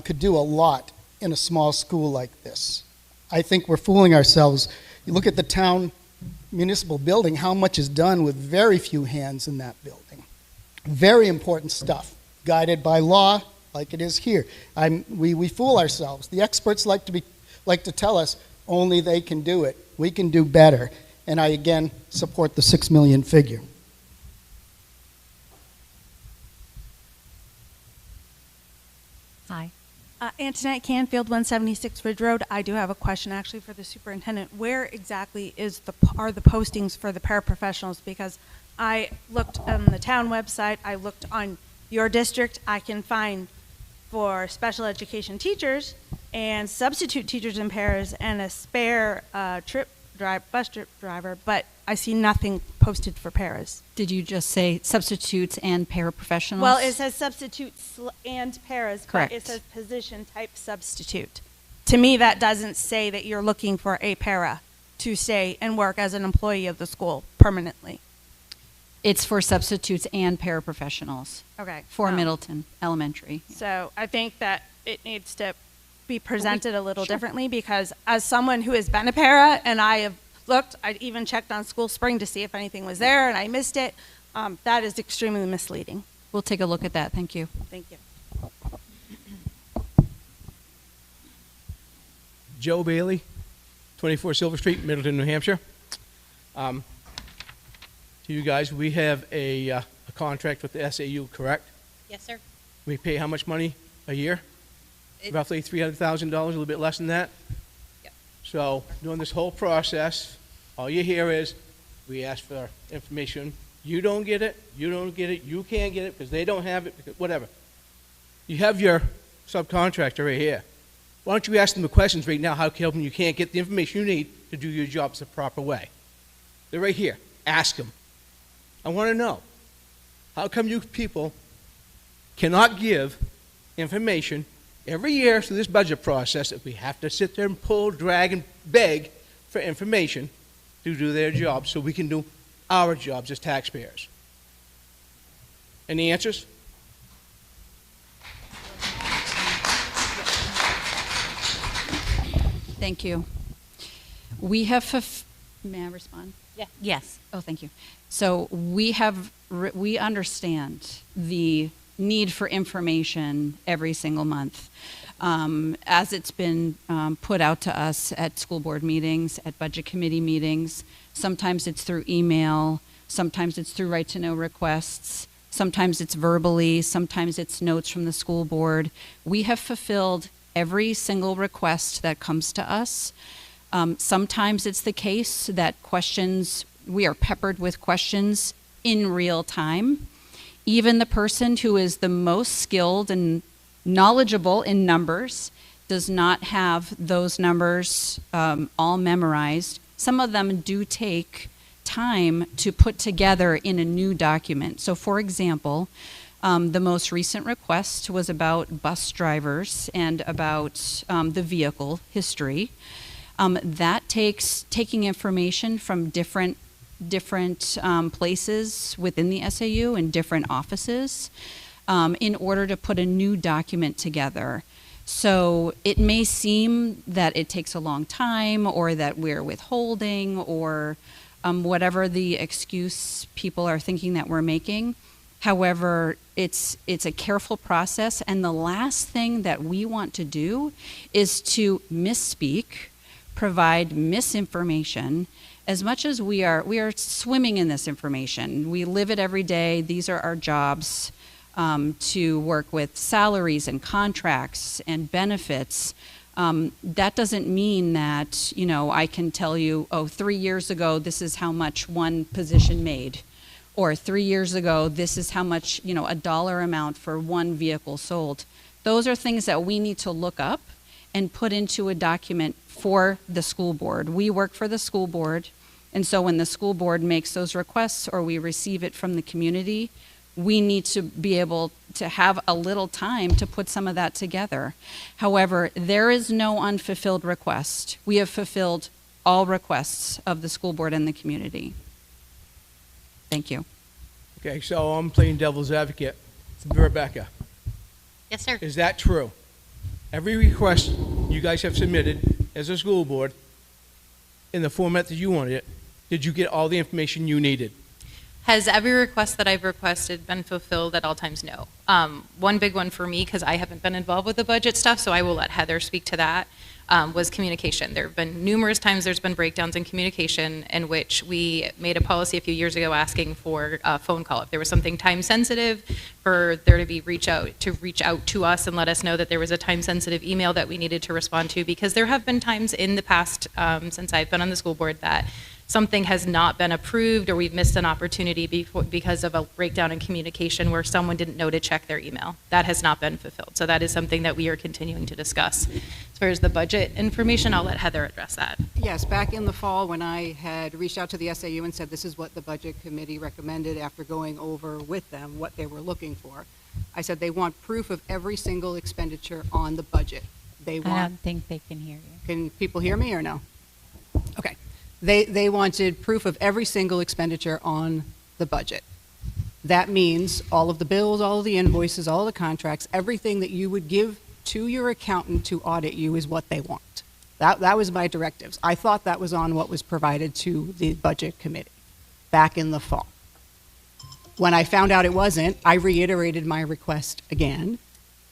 could do a lot in a small school like this. I think we're fooling ourselves. You look at the town municipal building, how much is done with very few hands in that building. Very important stuff, guided by law, like it is here. We fool ourselves. The experts like to tell us only they can do it. We can do better. And I, again, support the 6 million figure. Hi. Antoinette Canfield, 176 Ridge Road. I do have a question actually for the superintendent. Where exactly are the postings for the paraprofessionals? Because I looked on the town website, I looked on your district, I can find for special education teachers and substitute teachers and paras and a spare trip driver, but I see nothing posted for paras. Did you just say substitutes and paraprofessionals? Well, it says substitutes and paras, Correct. but it says position type substitute. To me, that doesn't say that you're looking for a para to stay and work as an employee of the school permanently. It's for substitutes and paraprofessionals. Okay. For Middleton Elementary. So I think that it needs to be presented a little differently, because as someone who has been a para and I have looked, I even checked on School Spring to see if anything was there and I missed it, that is extremely misleading. We'll take a look at that. Thank you. Thank you. Joe Bailey, 24 Silver Street, Middleton, New Hampshire. To you guys, we have a contract with the SAU, correct? Yes, sir. We pay how much money a year? Roughly $300,000, a little bit less than that? Yep. So during this whole process, all you hear is, we ask for information. You don't get it, you don't get it, you can't get it because they don't have it, because whatever. You have your subcontractor right here. Why don't you ask them the questions right now, how come you can't get the information you need to do your jobs the proper way? They're right here. Ask them. I want to know, how come you people cannot give information every year through this budget process that we have to sit there and pull, drag, and beg for information to do their jobs so we can do our jobs as taxpayers? Any answers? Thank you. We have, may I respond? Yeah. Yes. Oh, thank you. So we understand the need for information every single month. As it's been put out to us at school board meetings, at budget committee meetings, sometimes it's through email, sometimes it's through right-to-know requests, sometimes it's verbally, sometimes it's notes from the school board. We have fulfilled every single request that comes to us. Sometimes it's the case that we are peppered with questions in real time. Even the person who is the most skilled and knowledgeable in numbers does not have those numbers all memorized. Some of them do take time to put together in a new document. So for example, the most recent request was about bus drivers and about the vehicle history. That takes taking information from different places within the SAU and different offices in order to put a new document together. So it may seem that it takes a long time, or that we're withholding, or whatever the excuse people are thinking that we're making. However, it's a careful process, and the last thing that we want to do is to misspeak, provide misinformation. As much as we are swimming in this information, we live it every day. These are our jobs, to work with salaries and contracts and benefits. That doesn't mean that, I can tell you, 3 years ago, this is how much one position made. Or 3 years ago, this is how much, a dollar amount for one vehicle sold. Those are things that we need to look up and put into a document for the school board. We work for the school board, and so when the school board makes those requests or we receive it from the community, we need to be able to have a little time to put some of that together. However, there is no unfulfilled request. We have fulfilled all requests of the school board and the community. Thank you. Okay, so I'm playing devil's advocate. Rebecca. Yes, sir. Is that true? Every request you guys have submitted as a school board in the format that you wanted it, did you get all the information you needed? Has every request that I've requested been fulfilled at all times? No. One big one for me, because I haven't been involved with the budget stuff, so I will let Heather speak to that, was communication. There have been numerous times there's been breakdowns in communication in which we made a policy a few years ago asking for a phone call. If there was something time sensitive, for there to be reach out to us and let us know that there was a time sensitive email that we needed to respond to, because there have been times in the past since I've been on the school board that something has not been approved or we've missed an opportunity because of a breakdown in communication where someone didn't know to check their email. That has not been fulfilled. So that is something that we are continuing to discuss. As far as the budget information, I'll let Heather address that. Yes, back in the fall when I had reached out to the SAU and said this is what the budget committee recommended after going over with them what they were looking for, I said they want proof of every single expenditure on the budget. They want. I don't think they can hear you. Can people hear me or no? Okay. They wanted proof of every single expenditure on the budget. That means all of the bills, all of the invoices, all of the contracts, everything that you would give to your accountant to audit you is what they want. That was my directives. I thought that was on what was provided to the budget committee back in the fall. When I found out it wasn't, I reiterated my request again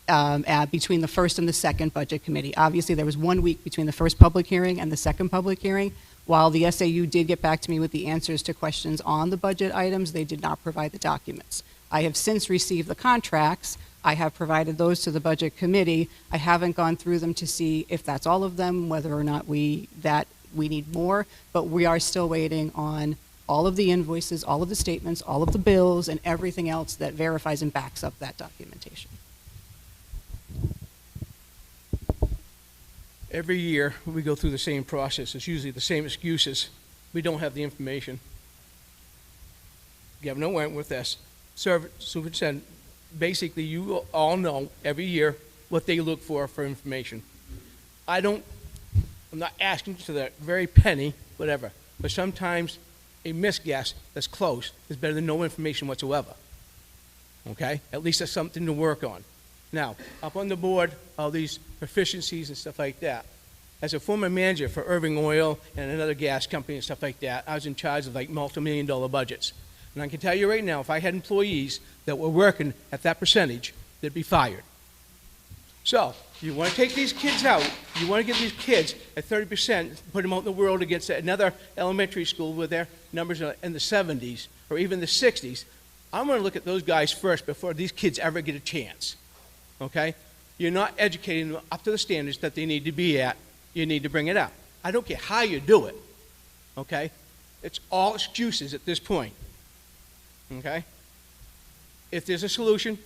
between the first and the second budget committee. Obviously, there was 1 week between the first public hearing and the second public hearing. While the SAU did get back to me with the answers to questions on the budget items, they did not provide the documents. I have since received the contracts. I have provided those to the budget committee. I haven't gone through them to see if that's all of them, whether or not we need more, but we are still waiting on all of the invoices, all of the statements, all of the bills, and everything else that verifies and backs up that documentation. Every year, we go through the same process. It's usually the same excuses. We don't have the information. Governor Wentworth, as superintendent, basically you all know every year what they look for information. I'm not asking to the very penny, whatever, but sometimes a misguess that's close is better than no information whatsoever. Okay? At least that's something to work on. Now, up on the board, all these proficiencies and stuff like that. As a former manager for Irving Oil and another gas company and stuff like that, I was in charge of like multi-million-dollar budgets. And I can tell you right now, if I had employees that were working at that percentage, they'd be fired. So, you want to take these kids out, you want to get these kids at 30%, put them out in the world against another elementary school where their numbers are in the 70s or even the 60s, I'm going to look at those guys first before these kids ever get a chance. Okay? You're not educating them up to the standards that they need to be at. You need to bring it up. I don't care how you do it. Okay? It's all excuses at this point. Okay? If there's a solution,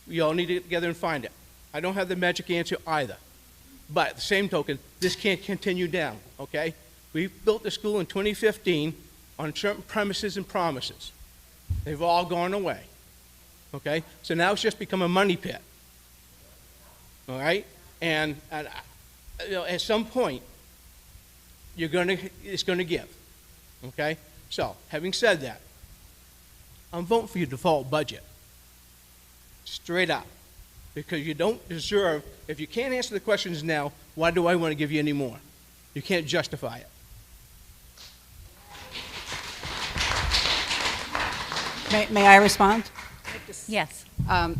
we all need to get together and find it. I don't have the magic answer either. But at the same token, this can't continue down. Okay? We built the school in 2015 on certain premises and promises. They've all gone away. Okay? So now it's just become a money pit. All right, and you know, at some point, it's gonna give. Okay, so having said that, I'm voting for your default budget, straight up, because you don't deserve. If you can't answer the questions now, why do I want to give you any more? You can't justify it. May I respond? Yes. Now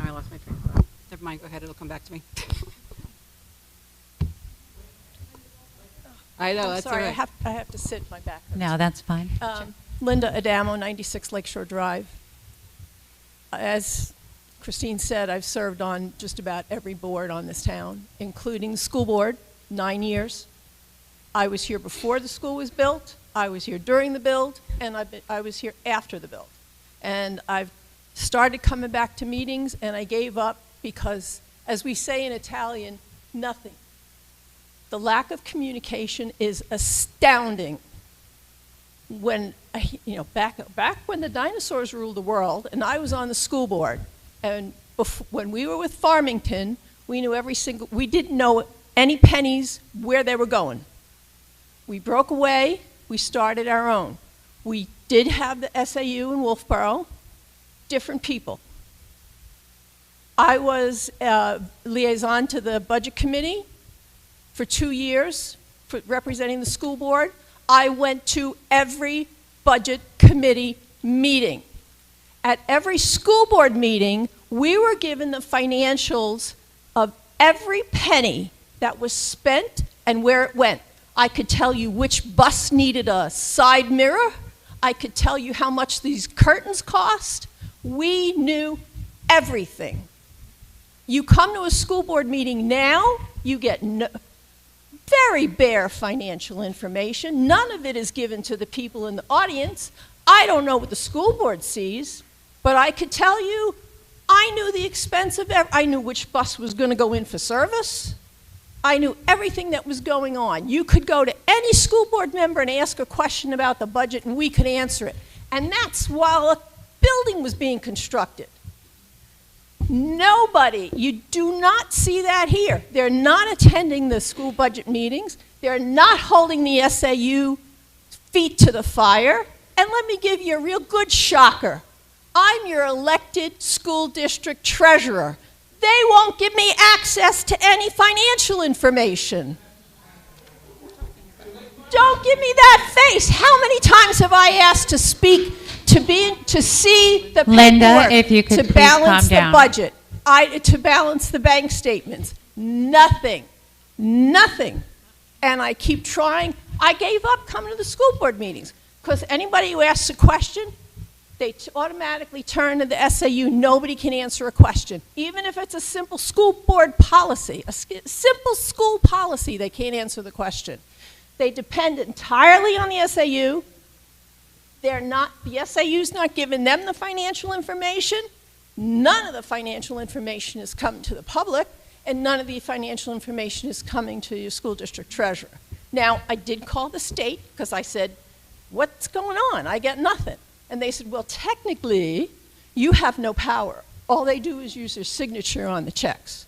I lost my train of thought. Never mind, go ahead, it'll come back to me. I know, that's all sorry, right. I have to sit my back. hurts. No, that's fine. Linda Adamo, 96 Lakeshore Drive. As Christine said, I've served on just about every board on this town, including the school board, 9 years. I was here before the school was built, I was here during the build, and I was here after the build. And I've started coming back to meetings, and I gave up because, as we say in Italian, nothing. The lack of communication is astounding. When, back when the dinosaurs ruled the world, and I was on the school board, and when we were with Farmington, we didn't know any pennies where they were going. We broke away, we started our own. We did have the SAU in Wolfboro, different people. I was liaison to the budget committee for 2 years, representing the school board. I went to every budget committee meeting. At every school board meeting, we were given the financials of every penny that was spent and where it went. I could tell you which bus needed a side mirror. I could tell you how much these curtains cost. We knew everything. You come to a school board meeting now, you get very bare financial information. None of it is given to the people in the audience. I don't know what the school board sees, but I could tell you, I knew the expense of I knew which bus was going to go in for service. I knew everything that was going on. You could go to any school board member and ask a question about the budget, and we could answer it. And that's while a building was being constructed. Nobody, you do not see that here. They're not attending the school budget meetings. They're not holding the SAU feet to the fire. And let me give you a real good shocker. I'm your elected school district treasurer. They won't give me access to any financial information. Don't give me that face. How many times have I asked to speak, to see the Linda, paperwork, if you could to please balance calm down. the budget, to balance the bank statements? Nothing. Nothing. And I keep trying. I gave up coming to the school board meetings because anybody who asks a question, they automatically turn to the SAU. Nobody can answer a question. Even if it's a simple school board policy, simple school policy, they can't answer the question. They depend entirely on the SAU. The SAU's not giving them the financial information. None of the financial information is coming to the public, and none of the financial information is coming to your school district treasurer. Now, I did call the state because I said, what's going on? I get nothing. And they said, well, technically, you have no power. All they do is use their signature on the checks.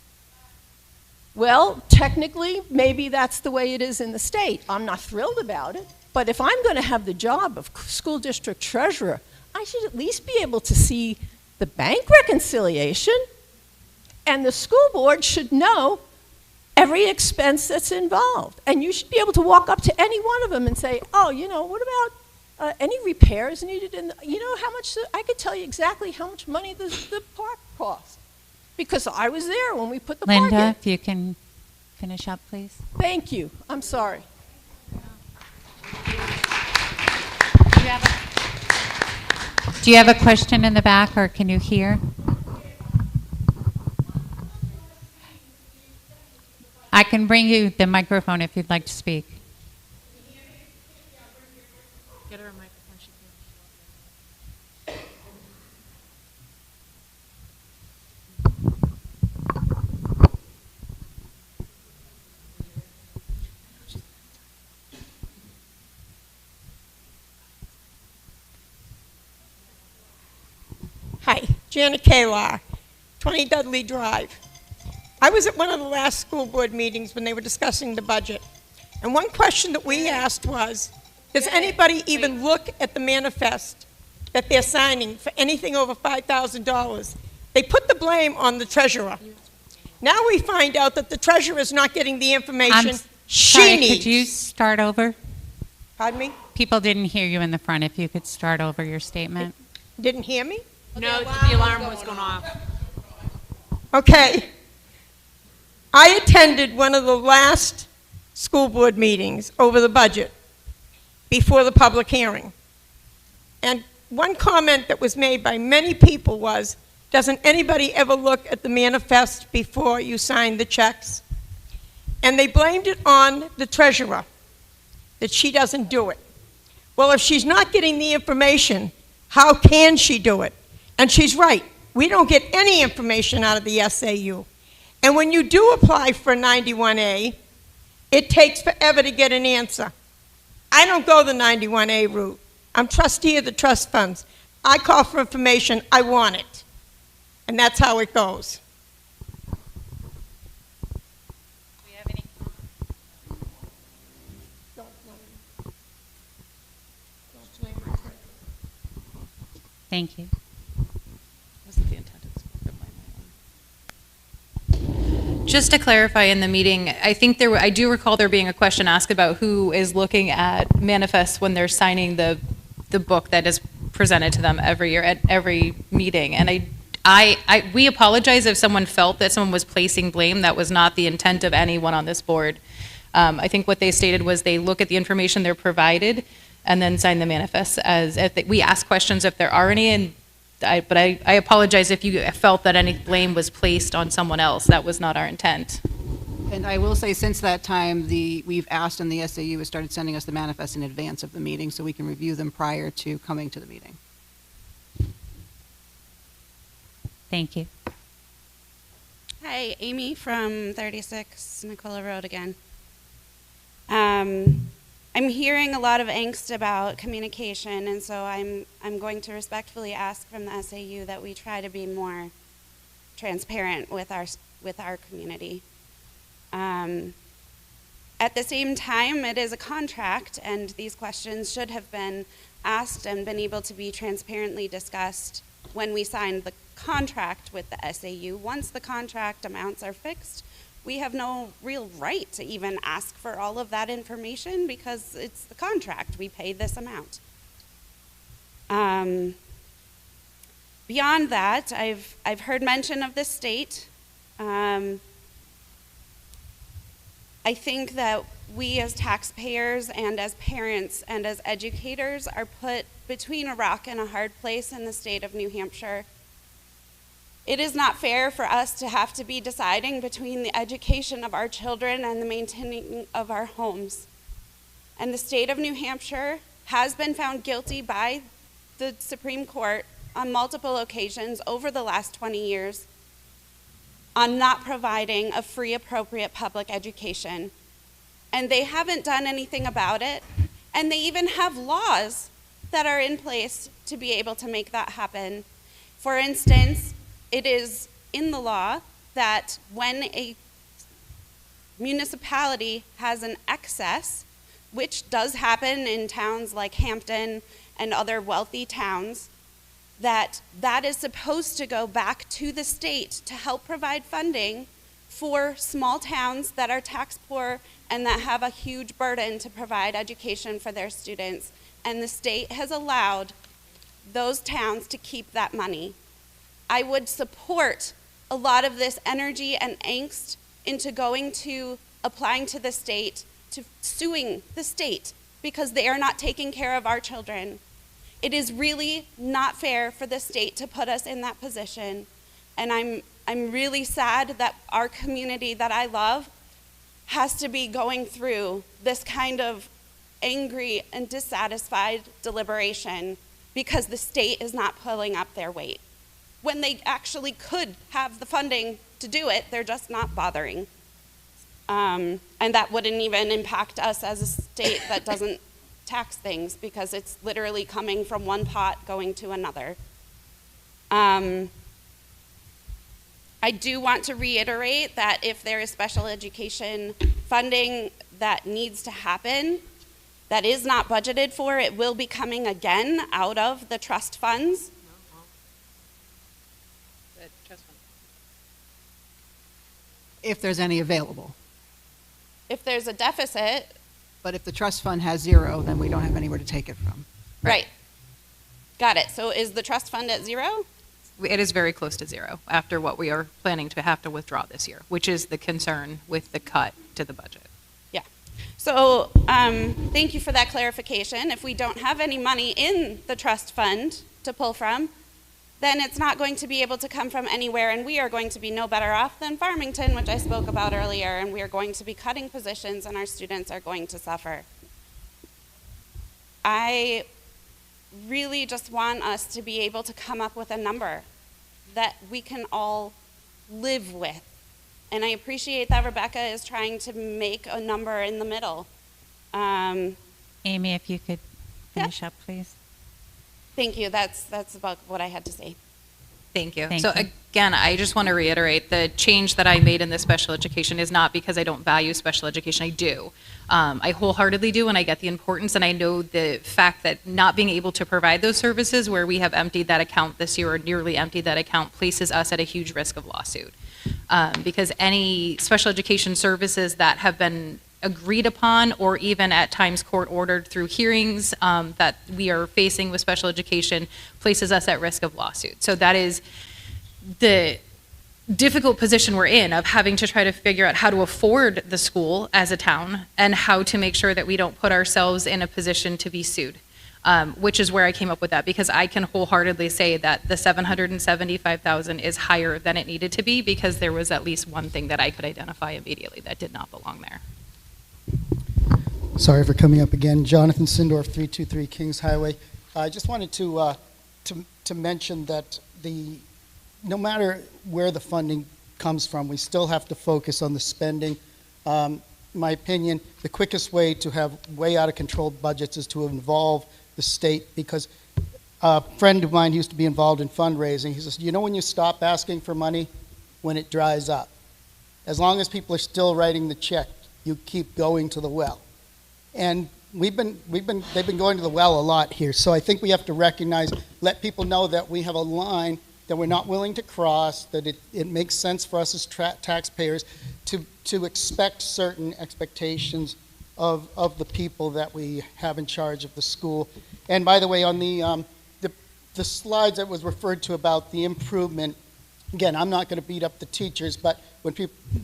Well, technically, maybe that's the way it is in the state. I'm not thrilled about it. But if I'm going to have the job of school district treasurer, I should at least be able to see the bank reconciliation. And the school board should know every expense that's involved. And you should be able to walk up to any one of them and say, oh, you know, what about any repairs needed in, you know how much, I could tell you exactly how much money the park cost. Because I was there when we put the park in. Linda, if you can finish up, please. Thank you. I'm sorry. Do you have a question in the back, or can you hear? I can bring you the microphone if you'd like to speak. Get her a microphone. She can. Hi, Janet Kalar, 20 Dudley Drive. I was at one of the last school board meetings when they were discussing the budget. And one question that we asked was, does anybody even look at the manifest that they're signing for anything over $5,000? They put the blame on the treasurer. Now we find out that the treasurer is not getting the information she needs. Could you start over? Pardon me? People didn't hear you in the front. If you could start over your statement. Didn't hear me? No, the alarm was going off. Okay. I attended one of the last school board meetings over the budget before the public hearing. And one comment that was made by many people was, doesn't anybody ever look at the manifest before you sign the checks? And they blamed it on the treasurer, that she doesn't do it. Well, if she's not getting the information, how can she do it? And she's right. We don't get any information out of the SAU. And when you do apply for 91A, it takes forever to get an answer. I don't go the 91A route. I'm trustee of the trust funds. I call for information. I want it. And that's how it goes. Thank you. Just to clarify in the meeting, I think I do recall there being a question asked about who is looking at manifests when they're signing the book that is presented to them every year at every meeting. And we apologize if someone felt that someone was placing blame. That was not the intent of anyone on this board. I think what they stated was they look at the information they're provided and then sign the manifests as if we ask questions if there are any. And but I apologize if you felt that any blame was placed on someone else. That was not our intent. And I will say, since that time, we've asked, and the SAU has started sending us the manifests in advance of the meeting, so we can review them prior to coming to the meeting. Thank you. Hi, Amy from 36 Nicola Road again. I'm hearing a lot of angst about communication, and so I'm going to respectfully ask from the SAU that we try to be more transparent with our community. At the same time, it is a contract, and these questions should have been asked and been able to be transparently discussed when we signed the contract with the SAU. Once the contract amounts are fixed, we have no real right to even ask for all of that information because it's the contract. We pay this amount. Beyond that, I've heard mention of the state. I think that we as taxpayers and as parents and as educators are put between a rock and a hard place in the state of New Hampshire. It is not fair for us to have to be deciding between the education of our children and the maintaining of our homes. And the state of New Hampshire has been found guilty by the Supreme Court on multiple occasions over the last 20 years on not providing a free, appropriate public education. And they haven't done anything about it. And they even have laws that are in place to be able to make that happen. For instance, it is in the law that when a municipality has an excess, which does happen in towns like Hampton and other wealthy towns, that is supposed to go back to the state to help provide funding for small towns that are tax poor and that have a huge burden to provide education for their students. And the state has allowed those towns to keep that money. I would support a lot of this energy and angst into applying to the state, to suing the state because they are not taking care of our children. It is really not fair for the state to put us in that position. And I'm really sad that our community that I love has to be going through this kind of angry and dissatisfied deliberation because the state is not pulling up their weight. When they actually could have the funding to do it, they're just not bothering. And that wouldn't even impact us as a state that doesn't tax things because it's literally coming from one pot going to another. I do want to reiterate that if there is special education funding that needs to happen, that is not budgeted for, it will be coming again out of the trust funds. If there's any available. If there's a deficit. But if the trust fund has zero, then we don't have anywhere to take it from. Right. Got it. So is the trust fund at zero? It is very close to zero after what we are planning to have to withdraw this year, which is the concern with the cut to the budget. Yeah. So thank you for that clarification. If we don't have any money in the trust fund to pull from, then it's not going to be able to come from anywhere, and we are going to be no better off than Farmington, which I spoke about earlier, and we are going to be cutting positions, and our students are going to suffer. I really just want us to be able to come up with a number that we can all live with. And I appreciate that Rebecca is trying to make a number in the middle. Amy, if you could finish up, please. Thank you. That's about what I had to say. Thank you. Thank so you. Again, I just want to reiterate the change that I made in this special education is not because I don't value special education. I do. I wholeheartedly do, and I get the importance, and I know the fact that not being able to provide those services where we have emptied that account this year or nearly emptied that account places us at a huge risk of lawsuit. Because any special education services that have been agreed upon or even at times court ordered through hearings that we are facing with special education places us at risk of lawsuit. So that is the difficult position we're in of having to try to figure out how to afford the school as a town and how to make sure that we don't put ourselves in a position to be sued. which is where I came up with that, because I can wholeheartedly say that the 775,000 is higher than it needed to be, because there was at least one thing that I could identify immediately that did not belong there. Sorry for coming up again. Jonathan Sindorf, 323 Kings Highway. I just wanted to mention that no matter where the funding comes from, we still have to focus on the spending. My opinion, the quickest way to have way out of control budgets is to involve the state, because a friend of mine used to be involved in fundraising. He says, you know when you stop asking for money? When it dries up. As long as people are still writing the check, you keep going to the well. And they've been going to the well a lot here. So I think we have to recognize, let people know that we have a line that we're not willing to cross, that it makes sense for us as taxpayers to expect certain expectations of the people that we have in charge of the school. And by the way, on the slides that was referred to about the improvement, again, I'm not going to beat up the teachers, but when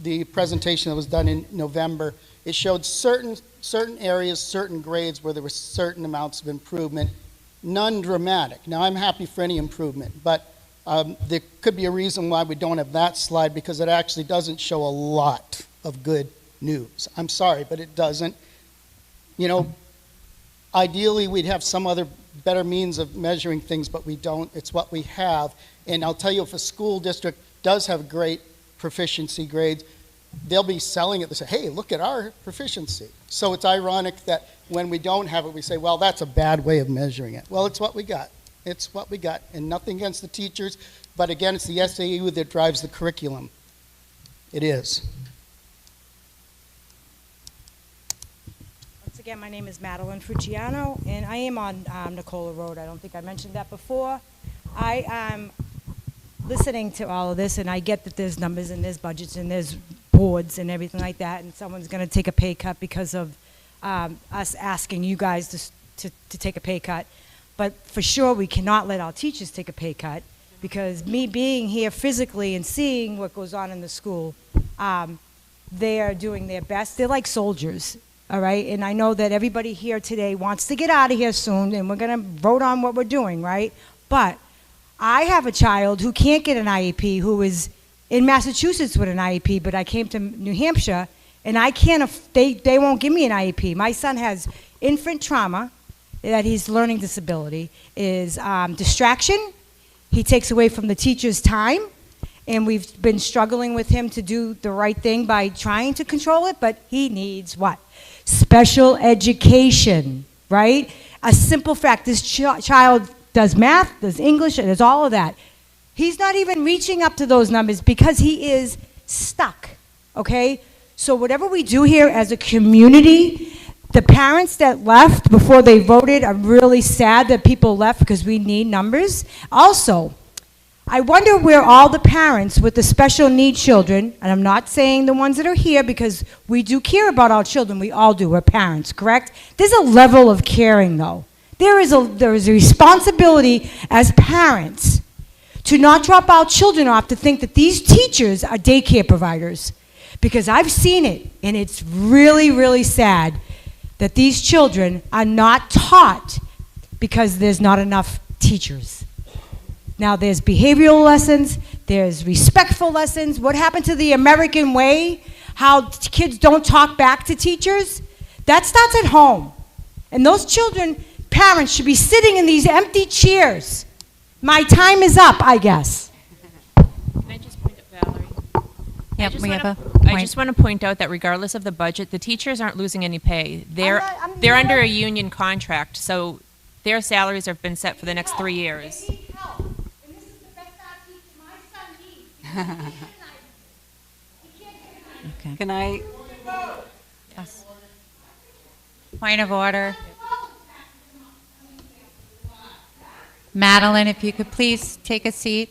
the presentation that was done in November, it showed certain areas, certain grades where there were certain amounts of improvement, none dramatic. Now, I'm happy for any improvement, but there could be a reason why we don't have that slide, because it actually doesn't show a lot of good news. I'm sorry, but it doesn't. You know, ideally, we'd have some other better means of measuring things, but we don't. It's what we have. And I'll tell you, if a school district does have great proficiency grades, they'll be selling it. They say, hey, look at our proficiency. So it's ironic that when we don't have it, we say, well, that's a bad way of measuring it. Well, it's what we got. It's what we got. And nothing against the teachers, but again, it's the SAU that drives the curriculum. It is. Once again, my name is Madeline Fucciano, and I am on Nicola Road. I don't think I mentioned that before. I am listening to all of this, and I get that there's numbers and there's budgets and there's boards and everything like that, and someone's going to take a pay cut because of us asking you guys to take a pay cut. But for sure, we cannot let our teachers take a pay cut, because me being here physically and seeing what goes on in the school, they are doing their best. They're like soldiers, all right? And I know that everybody here today wants to get out of here soon, and we're going to vote on what we're doing, right? But I have a child who can't get an IEP, who is in Massachusetts with an IEP, but I came to New Hampshire, and I can't, they won't give me an IEP. My son has infant trauma, that he's learning disability, is distraction. He takes away from the teacher's time, and we've been struggling with him to do the right thing by trying to control it, but he needs what? Special education, right? A simple fact, this child does math, does English, does all of that. He's not even reaching up to those numbers because he is stuck, okay? So whatever we do here as a community, the parents that left before they voted are really sad that people left, because we need numbers. Also, I wonder where all the parents with the special need children, and I'm not saying the ones that are here, because we do care about our children, we all do, we're parents, correct? There's a level of caring though. There is a responsibility as parents to not drop our children off to think that these teachers are daycare providers. Because I've seen it, and it's really, really sad that these children are not taught because there's not enough teachers. Now, there's behavioral lessons, there's respectful lessons. What happened to the American way? How kids don't talk back to teachers? That starts at home. And those children, parents, should be sitting in these empty chairs. My time is up, I guess. Can I just point out, Valerie? Yep, we have a I just want to point out that regardless of the budget, the teachers aren't losing any pay. They're under a union contract, so their salaries have been set for the next 3 years. Okay. Can I? Yes. Point of order. Madeline, if you could please take a seat.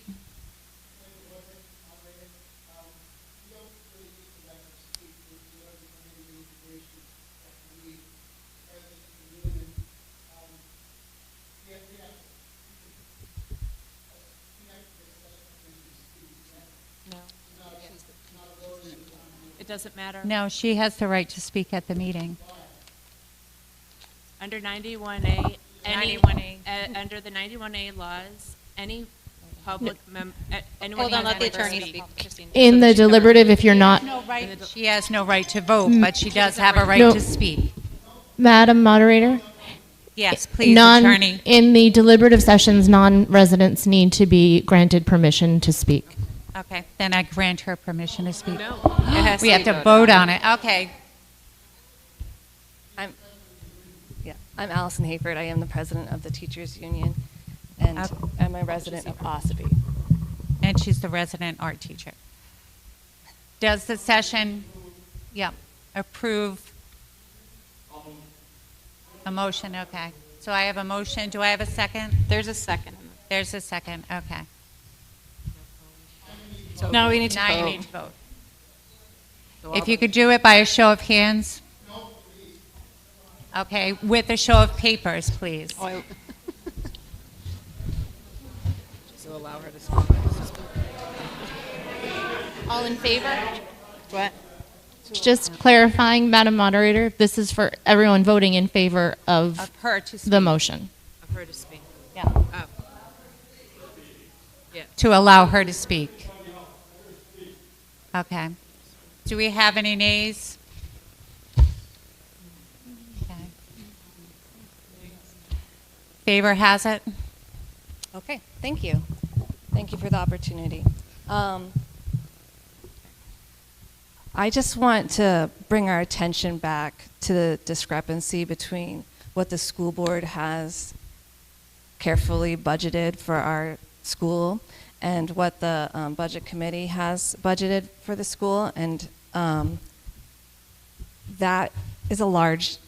It doesn't matter. No, she has the right to speak at the meeting. Under 91A, Any, 91A. under the 91A laws, any public anyone Hold on, has let the right to attorney speak. speak. In the deliberative, if you're not, She has no right to vote, but she does have a right No. to speak. Madam Moderator? Yes, please, attorney. In the deliberative sessions, non-residents need to be granted permission to speak. Okay, then I grant her permission to speak. No, it has We to have be to vote on it. Okay. I'm Allison Hayford. I am the president of the Teachers Union, and I'm a resident of Ossipee. And she's the resident art teacher. Does the session, approve a motion? Okay. So I have a motion. Do I have a second? There's a second. There's a second. Okay. Now we need to Now vote. you need to vote. If you could do it by a show of hands. Okay, with a show of papers, please. So allow her to speak. All in favor? What? Just clarifying, Madam Moderator, this is for everyone voting in favor of her to the motion. Of her to speak. Yeah. Oh. Yeah. To allow her to speak. Okay. Do we have any nays? Okay. Favor has it. Okay, thank you. Thank you for the opportunity. I just want to bring our attention back to the discrepancy between what the school board has carefully budgeted for our school and what the budget committee has budgeted for the school, and that is a large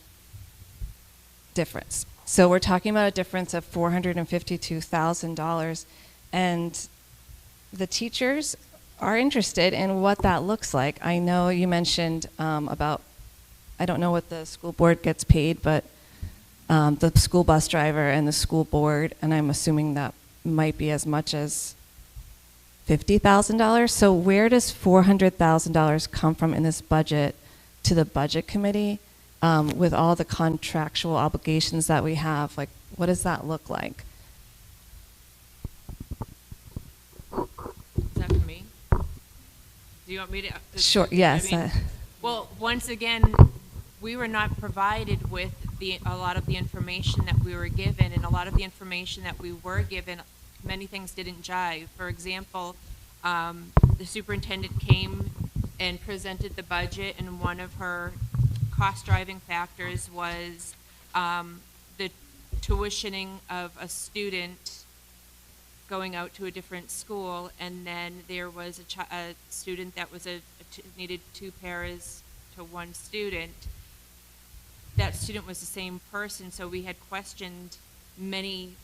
difference. So we're talking about a difference of $452,000, and the teachers are interested in what that looks like. I know you mentioned about, I don't know what the school board gets paid, but the school bus driver and the school board, and I'm assuming that might be as much as $50,000. So where does $400,000 come from in this budget to the budget committee with all the contractual obligations that we have? Like, what does that look like? Is that for me? Do you want me to? Sure, yes. Well, once again, we were not provided with a lot of the information that we were given, and a lot of the information that we were given, many things didn't jive. For example, the superintendent came and presented the budget, and one of her cost driving factors was the tuitioning of a student going out to a different school, and then there was a student that was needed 2 pairs to 1 student. That student was the same person, so we had questioned many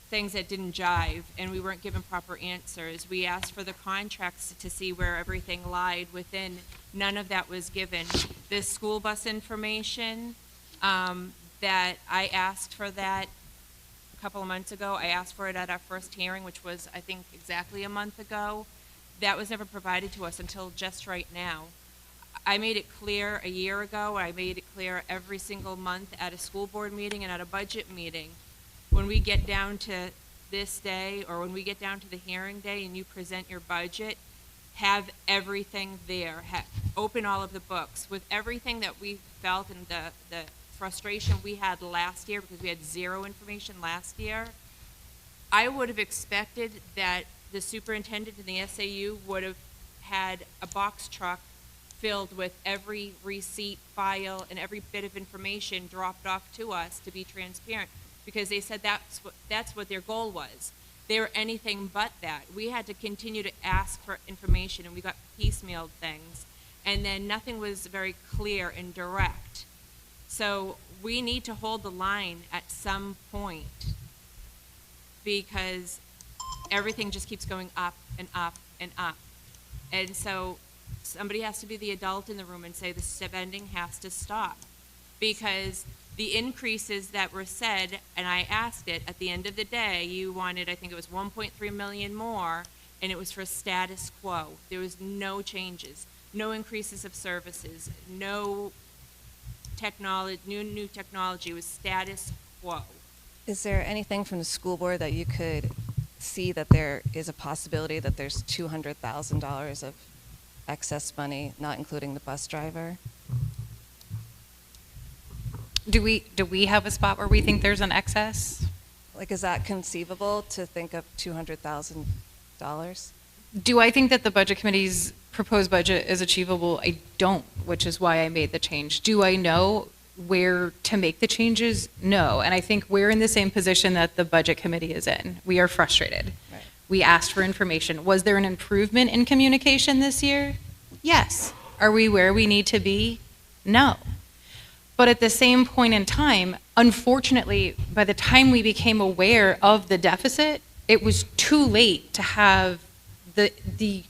things that didn't jive, and we weren't given proper answers. We asked for the contracts to see where everything lied within. None of that was given. This school bus information, that I asked for that a couple of months ago. I asked for it at our first hearing, which was, I think, exactly a month ago. That was never provided to us until just right now. I made it clear a year ago. I made it clear every single month at a school board meeting and at a budget meeting. When we get down to this day, or when we get down to the hearing day and you present your budget, have everything there. Open all of the books. With everything that we felt and the frustration we had last year, because we had 0 information last year, I would have expected that the superintendent and the SAU would have had a box truck filled with every receipt, file, and every bit of information dropped off to us to be transparent, because they said that's what their goal was. They were anything but that. We had to continue to ask for information, and we got piecemealed things, and then nothing was very clear and direct. So we need to hold the line at some point, because everything just keeps going up and up and up. And so somebody has to be the adult in the room and say the spending has to stop, because the increases that were said, and I asked it, at the end of the day, you wanted, I think it was 1.3 million more, and it was for status quo. There was no changes, no increases of services, no technology, new technology. It was status quo. Is there anything from the school board that you could see that there is a possibility that there's $200,000 of excess money, not including the bus driver? Do we have a spot where we think there's an excess? Like, is that conceivable to think of $200,000? Do I think that the budget committee's proposed budget is achievable? I don't, which is why I made the change. Do I know where to make the changes? No. And I think we're in the same position that the budget committee is in. We are frustrated. Right. We asked for information. Was there an improvement in communication this year? Yes. Are we where we need to be? No. But at the same point in time, unfortunately, by the time we became aware of the deficit, it was too late to have the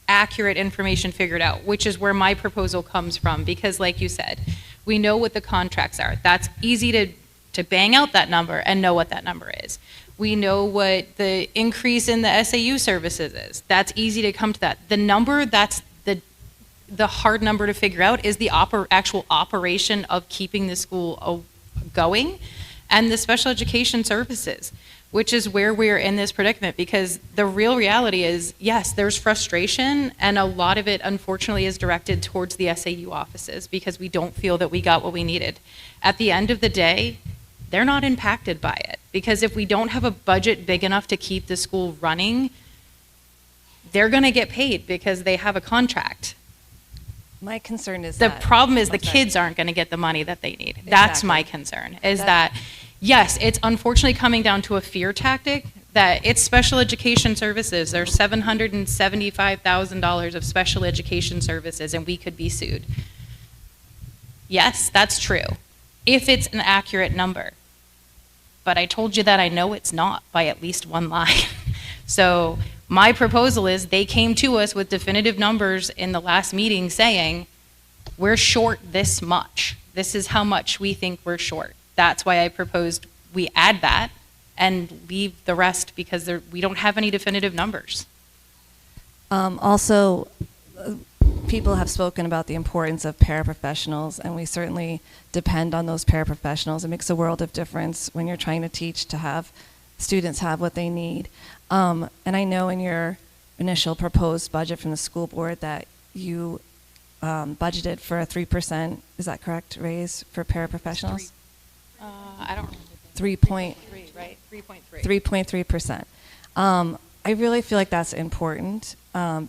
accurate information figured out, which is where my proposal comes from. Because like you said, we know what the contracts are. That's easy to bang out that number and know what that number is. We know what the increase in the SAU services is. That's easy to come to that. The number that's the hard number to figure out is the actual operation of keeping the school going and the special education services, which is where we're in this predicament. Because the real reality is, yes, there's frustration, and a lot of it, unfortunately, is directed towards the SAU offices because we don't feel that we got what we needed. At the end of the day, they're not impacted by it, because if we don't have a budget big enough to keep the school running, they're going to get paid because they have a contract. My concern is the problem is the kids aren't going to get the money that they need. That's my concern, is that, yes, it's unfortunately coming down to a fear tactic, that it's special education services. There's $775,000 of special education services, and we could be sued. Yes, that's true, if it's an accurate number. But I told you that I know it's not by at least one line. So my proposal is they came to us with definitive numbers in the last meeting saying, we're short this much. This is how much we think we're short. That's why I proposed we add that and leave the rest, because we don't have any definitive numbers. Also, people have spoken about the importance of paraprofessionals, and we certainly depend on those paraprofessionals. It makes a world of difference when you're trying to teach to have students have what they need. And I know in your initial proposed budget from the school board that you budgeted for a 3%, is that correct, raise for paraprofessionals? I don't remember. 3.3, right? 3.3. 3.3%. I really feel like that's important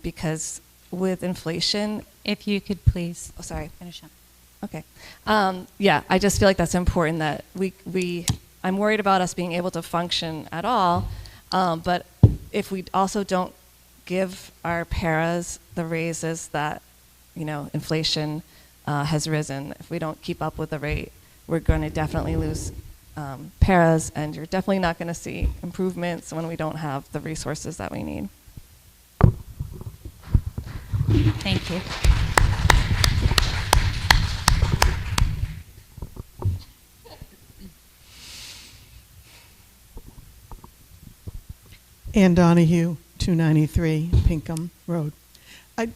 because with inflation. If you could please. Oh, sorry. Finish up. Okay. Yeah, I just feel like that's important that I'm worried about us being able to function at all, but if we also don't give our paras the raises that, inflation has risen, if we don't keep up with the rate, we're going to definitely lose paras, and you're definitely not going to see improvements when we don't have the resources that we need. Thank you. Ann Donahue, 293 Pinkham Road. I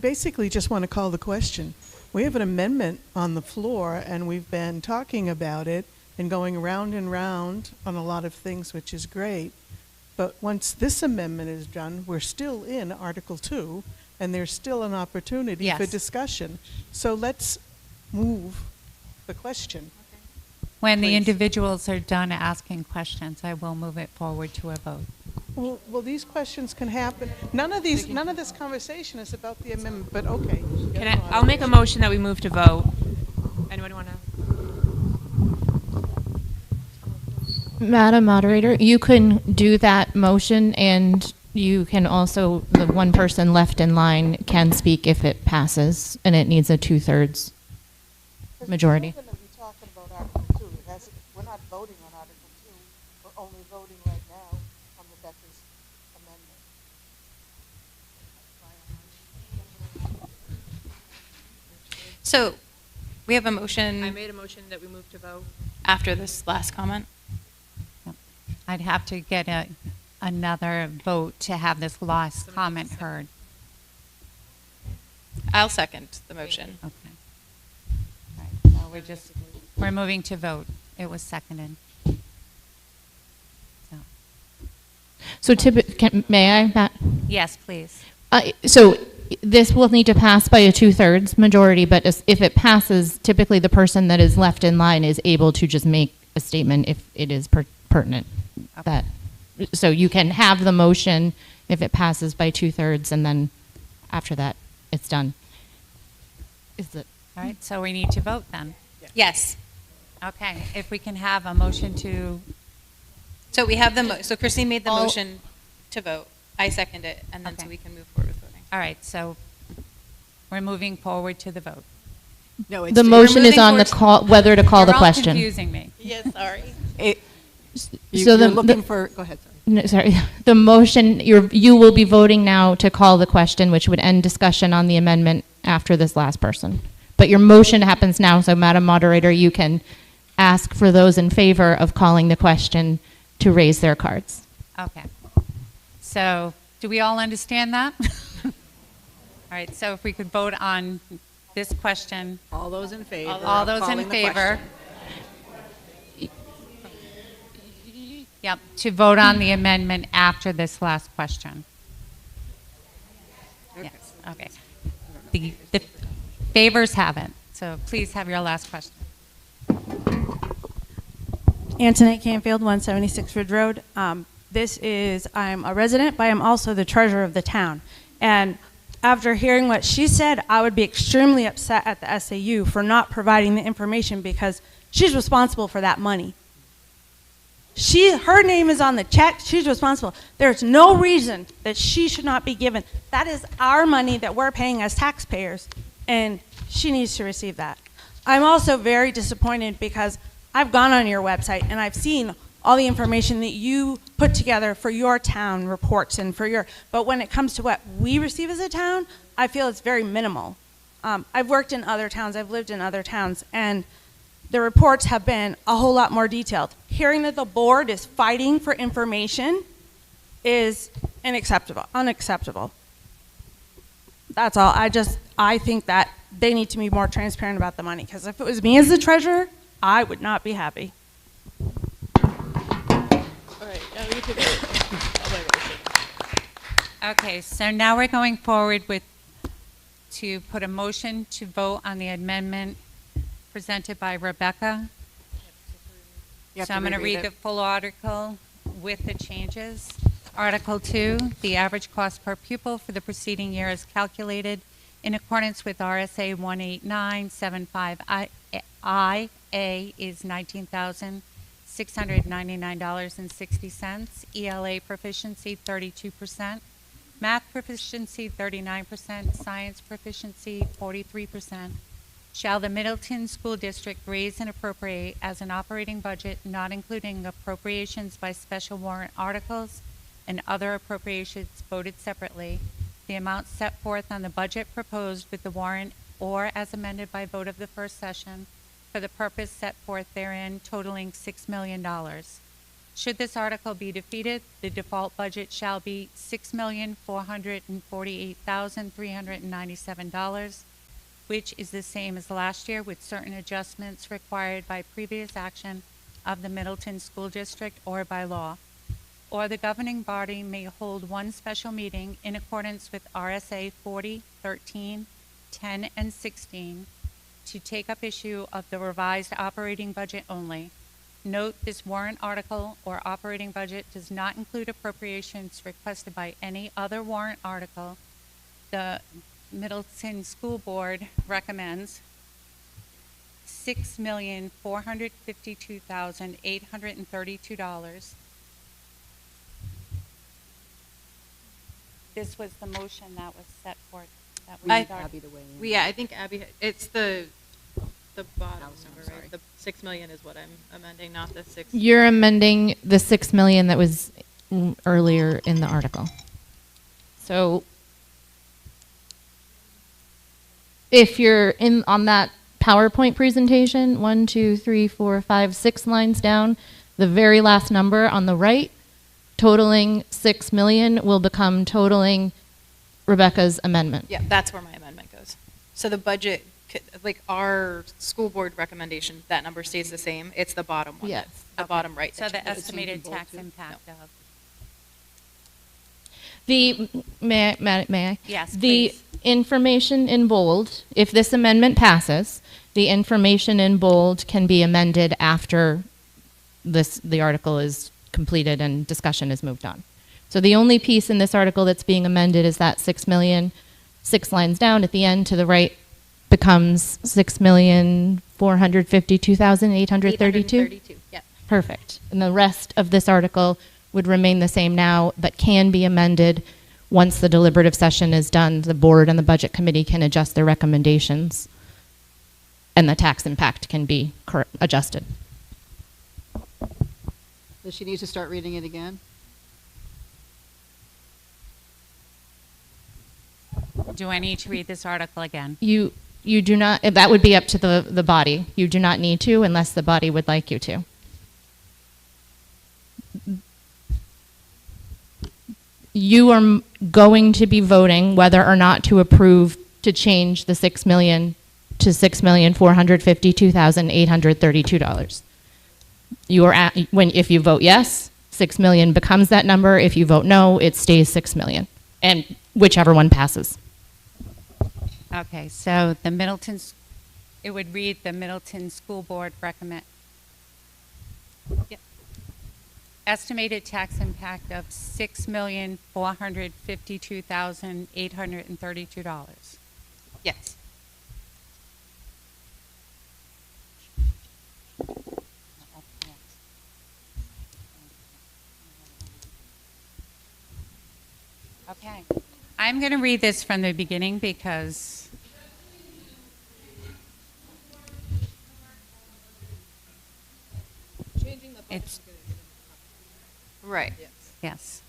basically just want to call the question. We have an amendment on the floor, and we've been talking about it and going round and round on a lot of things, which is great. But once this amendment is done, we're still in Article 2, and there's still an opportunity for discussion. So let's move the question. When the Please. Individuals are done asking questions, I will move it forward to a vote. Well, these questions can happen. None of this conversation is about the amendment, but okay. I'll make a motion that we move to vote. Anybody want to? Madam Moderator, you can do that motion, and you can also, the one person left in line can speak if it passes, and it needs a 2/3 majority. We're going to be talking about Article 2. We're not voting on Article 2. We're only voting right now on Rebecca's amendment. So we have a motion. I made a motion that we move to vote. After this last comment? I'd have to get another vote to have this last comment heard. I'll second the motion. Okay. All right, so we're moving to vote. it was seconded. So may I, Matt? Yes, please. So this will need to pass by a 2/3 majority, but if it passes, typically the person that is left in line is able to just make a statement if it is pertinent. Okay. So you can have the motion if it passes by 2/3, and then after that, it's done. Is it? All right, so we need to vote then. Yes. Okay, if we can have a motion to, So we have so Christine made the All- motion to vote. I second it, and then so we can move forward with voting. all right, so we're moving forward to the vote. No, The motion is on the call, whether to call the You're all question. confusing me. Yes, sorry. So You're looking for, go ahead, sorry. No, sorry. The motion, you will be voting now to call the question, which would end discussion on the amendment after this last person. But your motion happens now, so Madam Moderator, you can ask for those in favor of calling the question to raise their cards. Okay. So, do we all understand that? All right, so if we could vote on this question. All those in favor. All of those in calling the favor. question. Yep, to vote on the amendment after this last question. Yes, okay. The favors have it, so please have your last question. Antoinette Canfield, 176 Ridge Road. I'm a resident, but I'm also the treasurer of the town. And after hearing what she said, I would be extremely upset at the SAU for not providing the information because she's responsible for that money. Her name is on the check, she's responsible. There's no reason that she should not be given. That is our money that we're paying as taxpayers, and she needs to receive that. I'm also very disappointed because I've gone on your website and I've seen all the information that you put together for your town reports and but when it comes to what we receive as a town, I feel it's very minimal. I've worked in other towns, I've lived in other towns, and the reports have been a whole lot more detailed. Hearing that the board is fighting for information is unacceptable. That's all. I think that they need to be more transparent about the money, because if it was me as the treasurer, I would not be happy. Okay, so now we're going forward to put a motion to vote on the amendment presented by Rebecca. So I'm going to read the full article with the changes. Article 2, the average cost per pupil for the preceding year is calculated in accordance with RSA 18975I. A is $19,699.60. ELA proficiency 32%. Math proficiency 39%. Science proficiency 43%. Shall the Middleton School District raise and appropriate as an operating budget, not including appropriations by special warrant articles and other appropriations voted separately, the amount set forth on the budget proposed with the warrant or as amended by vote of the first session for the purpose set forth therein, totaling $6 million. Should this article be defeated, the default budget shall be $6,448,397, which is the same as last year with certain adjustments required by previous action of the Middleton School District or by law. Or the governing body may hold one special meeting in accordance with RSA 40, 13, 10, and 16 to take up issue of the revised operating budget only. Note, this warrant article or operating budget does not include appropriations requested by any other warrant article. The Middleton School Board recommends $6,452,832. This was the motion that was set forth. That we started. I think Abby, it's the bottom number, right? The 6 million is what I'm amending, not the 6. You're amending the 6 million that was earlier in the article. So if you're in on that PowerPoint presentation, 1, 2, 3, 4, 5, 6 lines down, the very last number on the right, totaling 6 million, will become totaling Rebecca's amendment. Yeah, that's where my amendment goes. So the budget like our school board recommendation, that number stays the same. It's the bottom one. Yes. The bottom right. So that the changes. estimated tax impact of, May I? Yes, The please. information in bold, if this amendment passes, the information in bold can be amended after the article is completed and discussion is moved on. So the only piece in this article that's being amended is that 6 million, 6 lines down at the end to the right becomes 6,452,832. 832, yeah. Perfect. And the rest of this article would remain the same now, but can be amended once the deliberative session is done. The board and the budget committee can adjust their recommendations, and the tax impact can be adjusted. Does she need to start reading it again? Do I need to read this article again? You do not, that would be up to the body. You do not need to unless the body would like you to. You are going to be voting whether or not to approve to change the 6 million to $6,452,832. You are at, if you vote yes, 6 million becomes that number. If you vote no, it stays 6 million, and whichever one passes. Okay, so the Middleton, it would read the Middleton School Board recommend. Yep. Estimated tax impact of $6,452,832. Yes. Okay. I'm going to read this from the beginning because it's right. Yes.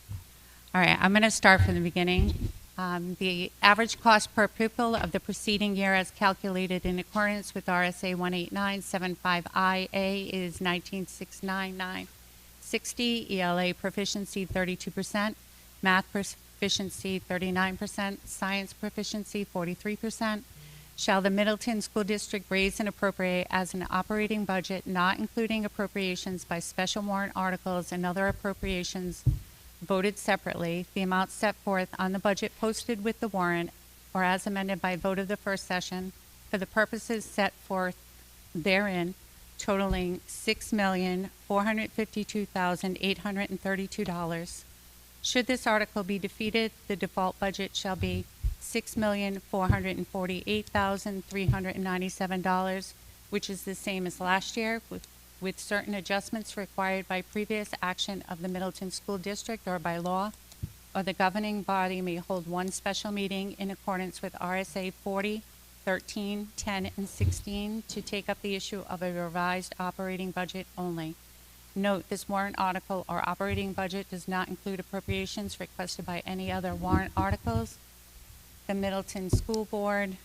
All right. I'm going to start from the beginning. The average cost per pupil of the preceding year as calculated in accordance with RSA 18975IA is 19,699.60, ELA proficiency 32%, math proficiency 39%, science proficiency 43%. Shall the Middleton School District raise and appropriate as an operating budget, not including appropriations by special warrant articles and other appropriations voted separately, the amount set forth on the budget posted with the warrant or as amended by vote of the first session for the purposes set forth therein, totaling $6,452,832. Should this article be defeated, the default budget shall be $6,448,397, which is the same as last year, with certain adjustments required by previous action of the Middleton School District or by law, or the governing body may hold one special meeting in accordance with RSA 40, 13, 10, and 16 to take up the issue of a revised operating budget only. Note, this warrant article or operating budget does not include appropriations requested by any other warrant articles. The Middleton School Board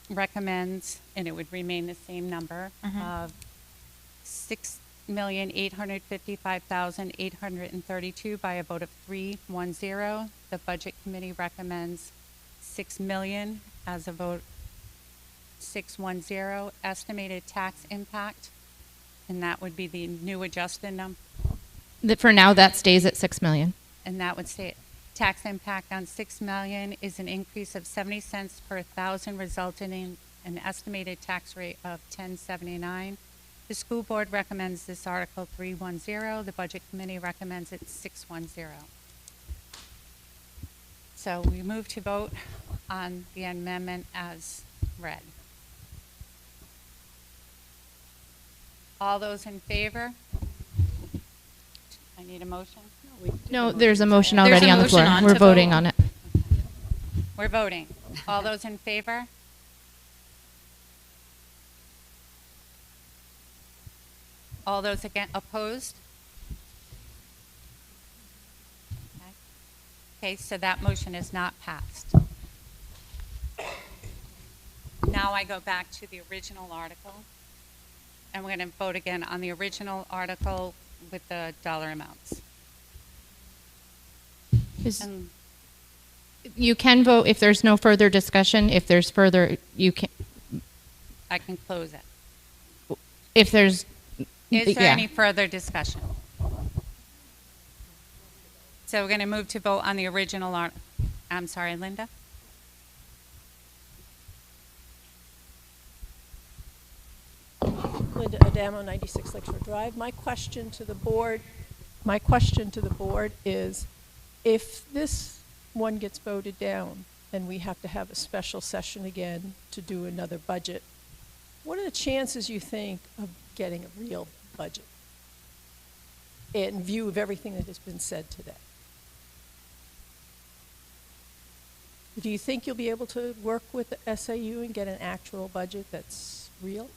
recommends, and it would remain the same number, of $6,855,832 by a vote of 3-1-0. The Budget Committee recommends $6 million as a vote 6-1-0. Estimated tax impact, and that would be the new adjusted number. For now, that stays at 6 million. And that would say tax impact on 6 million is an increase of 70 cents per thousand, resulting in an estimated tax rate of 10.79. The school board recommends this article 3-1-0. The budget committee recommends it 6-1-0. So we move to vote on the amendment as read. All those in favor? I need a motion. No, there's a motion already on the floor. We're voting on it. We're voting. All those in favor? All those against, opposed? Okay, so that motion is not passed. Now I go back to the original article, and we're going to vote again on the original article with the dollar amounts. You can vote if there's no further discussion. If there's further, you can. I can close it. If there's, Is there yeah. any further discussion? So we're going to move to vote on the original I'm sorry, Linda? Linda Adamo, 96 Lakeshore Drive. My question to the board is, if this one gets voted down and we have to have a special session again to do another budget, what are the chances you think of getting a real budget in view of everything that has been said today? Do you think you'll be able to work with the SAU and get an actual budget that's real?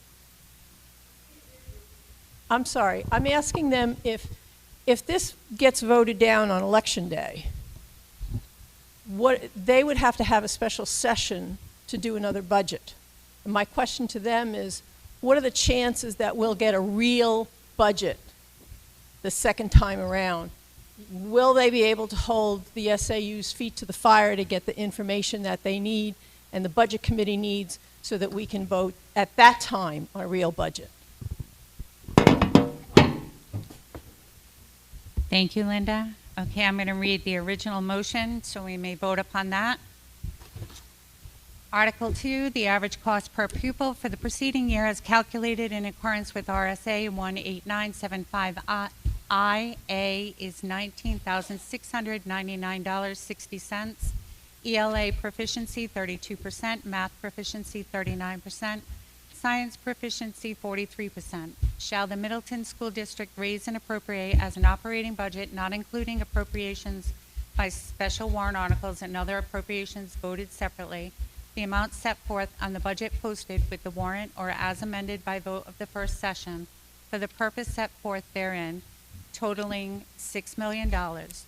I'm sorry, I'm asking them if this gets voted down on election day, they would have to have a special session to do another budget. And my question to them is, what are the chances that we'll get a real budget the second time around? Will they be able to hold the SAU's feet to the fire to get the information that they need and the budget committee needs so that we can vote at that time on a real budget? Thank you, Linda. Okay, I'm going to read the original motion so we may vote upon that. Article 2, the average cost per pupil for the preceding year as calculated in accordance with RSA 18975I is $19,699.60. ELA proficiency 32%, math proficiency 39%, science proficiency 43%. Shall the Middleton School District raise and appropriate as an operating budget, not including appropriations by special warrant articles and other appropriations voted separately, the amount set forth on the budget posted with the warrant or as amended by vote of the first session for the purpose set forth therein, totaling $6 million.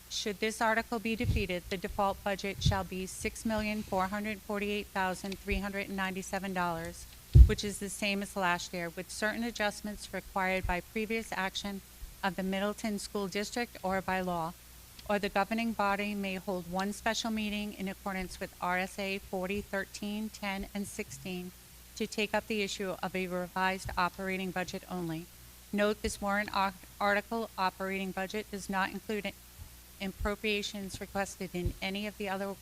Should this article be defeated, the default budget shall be $6,448,397, which is the same as last year, with certain adjustments required by previous action of the Middleton School District or by law, or the governing body may hold one special meeting in accordance with RSA 4013, 10, and 16 to take up the issue of a revised operating budget only. Note this warrant article operating budget does not include appropriations requested in any of the other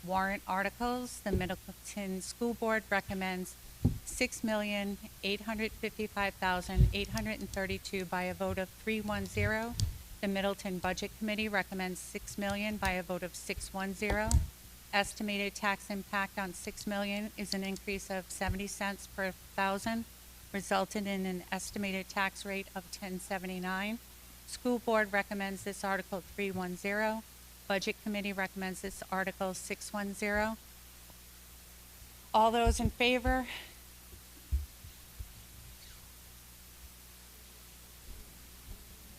warrant articles. The Middleton School Board recommends $6,855,832 by a vote of 310. The Middleton Budget Committee recommends $6 million by a vote of 610. Estimated tax impact on $6 million is an increase of 70 cents per thousand, resulting in an estimated tax rate of 1079. School Board recommends this Article 310. Budget Committee recommends this Article 610. All those in favor?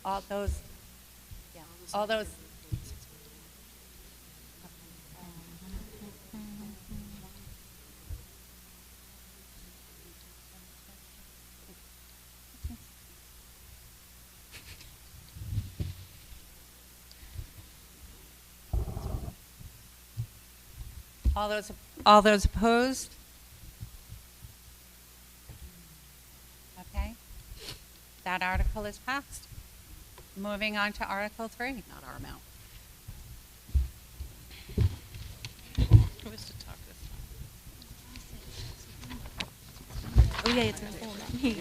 All those? All those? All those opposed? Okay. That article is passed. Moving on to Article 3. Not our amount. Who was to talk this time? Oh, yeah, it's going to fall on me.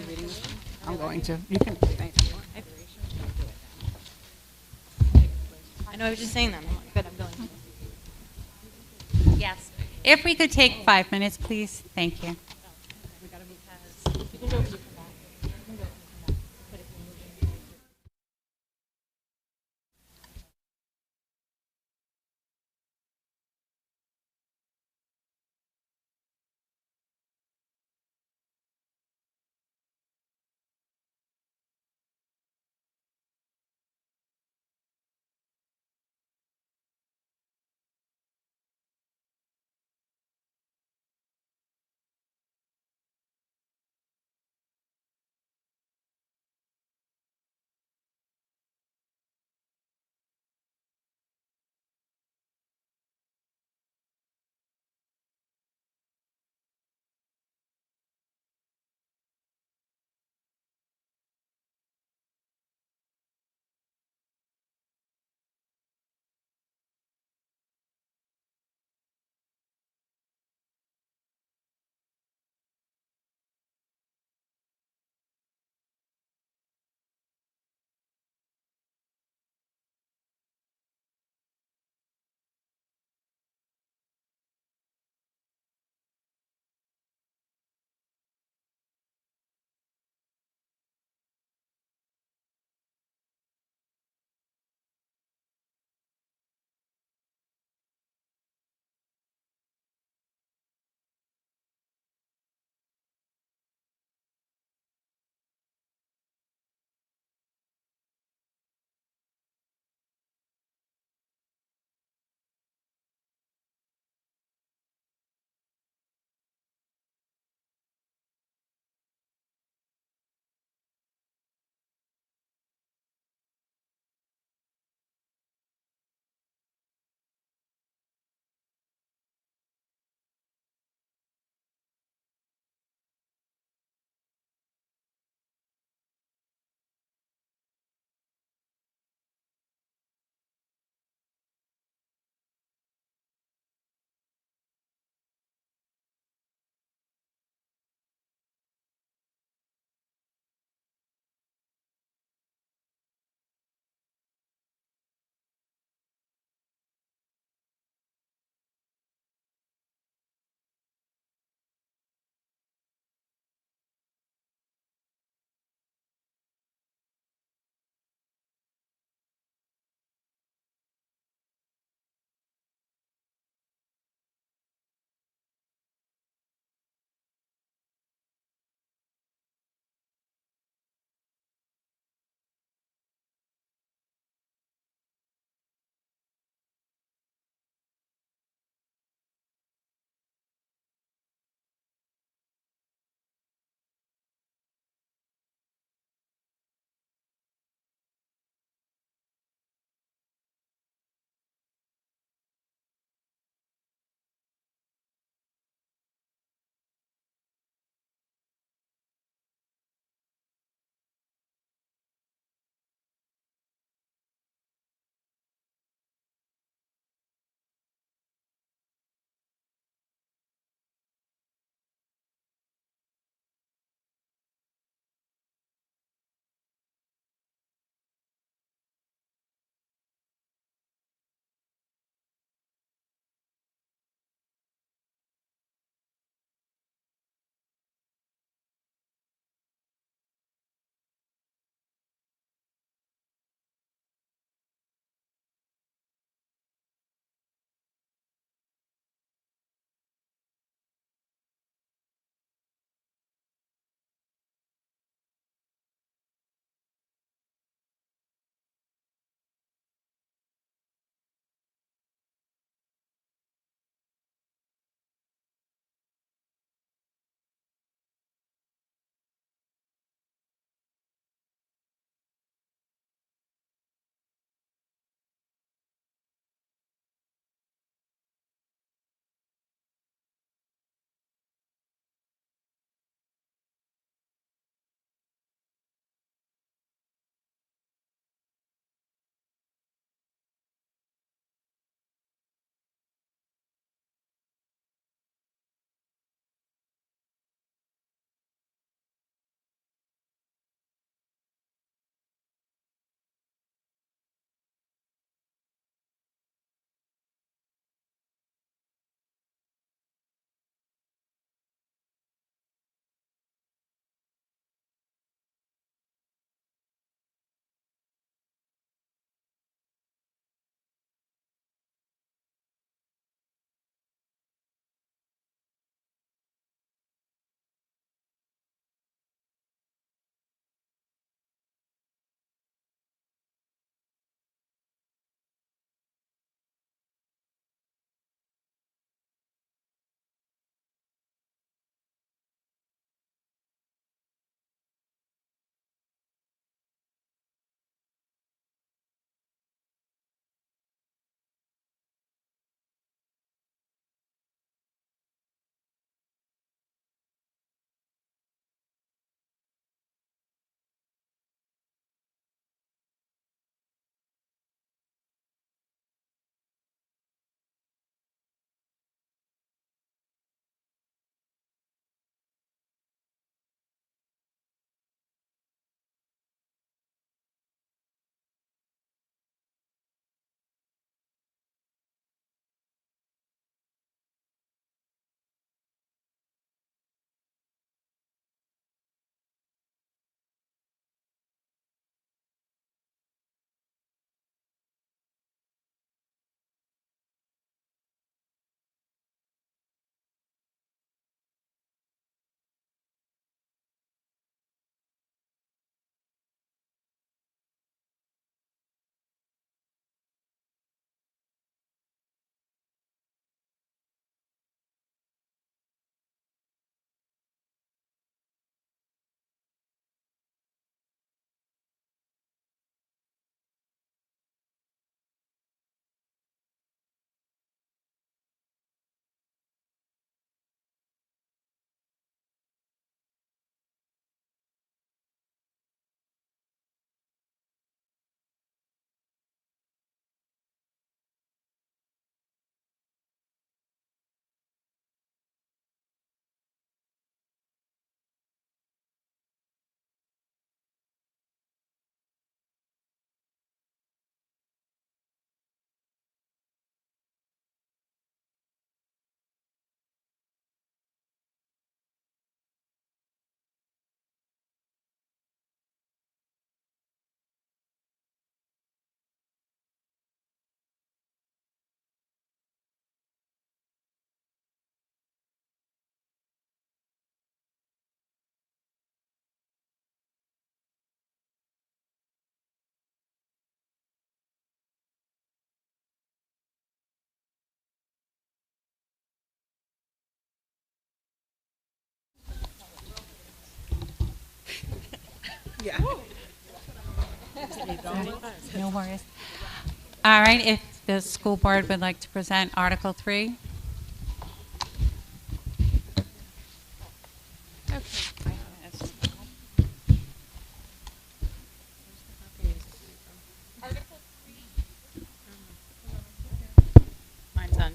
I'm going to. You can. I know I was just saying that. I'm like, good, I'm going. Yes. If we could take 5 minutes, please. Thank you. Yeah. No worries. All right, if the school board would like to present Article 3. Mine's on.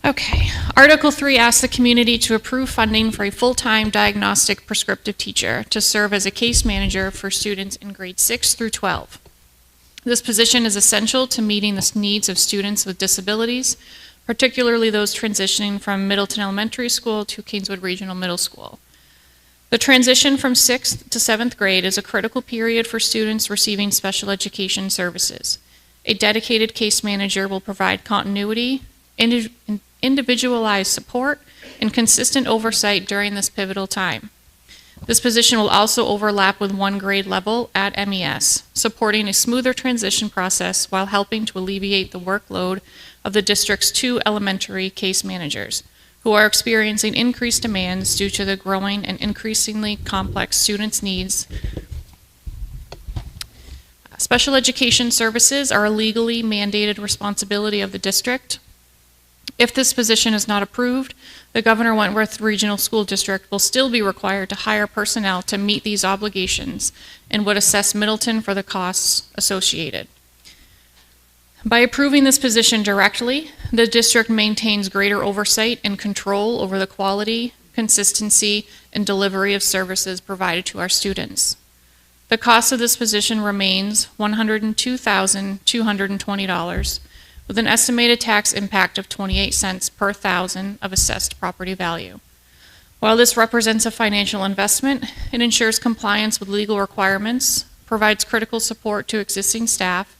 Okay. Article 3 asks the community to approve funding for a full-time diagnostic prescriptive teacher to serve as a case manager for students in grades 6 through 12. This position is essential to meeting the needs of students with disabilities, particularly those transitioning from Middleton Elementary School to Kingswood Regional Middle School. The transition from 6th to 7th grade is a critical period for students receiving special education services. A dedicated case manager will provide continuity, individualized support, and consistent oversight during this pivotal time. This position will also overlap with one grade level at MES, supporting a smoother transition process while helping to alleviate the workload of the district's 2 elementary case managers, who are experiencing increased demands due to the growing and increasingly complex students' needs. Special education services are a legally mandated responsibility of the district. If this position is not approved, the Governor Wentworth Regional School District will still be required to hire personnel to meet these obligations and would assess Middleton for the costs associated. By approving this position directly, the district maintains greater oversight and control over the quality, consistency, and delivery of services provided to our students. The cost of this position remains $102,220, with an estimated tax impact of 28 cents per thousand of assessed property value. While this represents a financial investment, it ensures compliance with legal requirements, provides critical support to existing staff,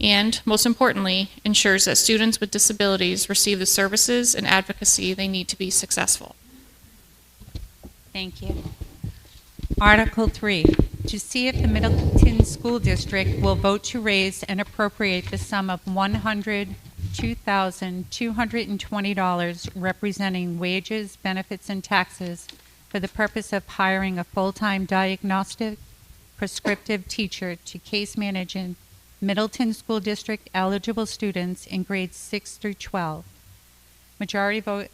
and, most importantly, ensures that students with disabilities receive the services and advocacy they need to be successful. Thank you. Article 3, to see if the Middleton School District will vote to raise and appropriate the sum of $102,220 representing wages, benefits, and taxes for the purpose of hiring a full-time diagnostic prescriptive teacher to case manage in Middleton School District eligible students in grades 6 through 12. Majority vote,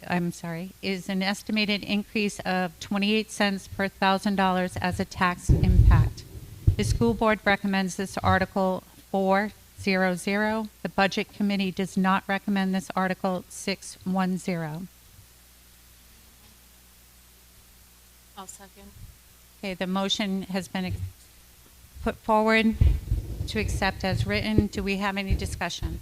is an estimated increase of 28 cents per $1,000 as a tax impact. The school board recommends this article 400. The budget committee does not recommend this article 610. I'll second. Okay, the motion has been put forward to accept as written. Do we have any discussion?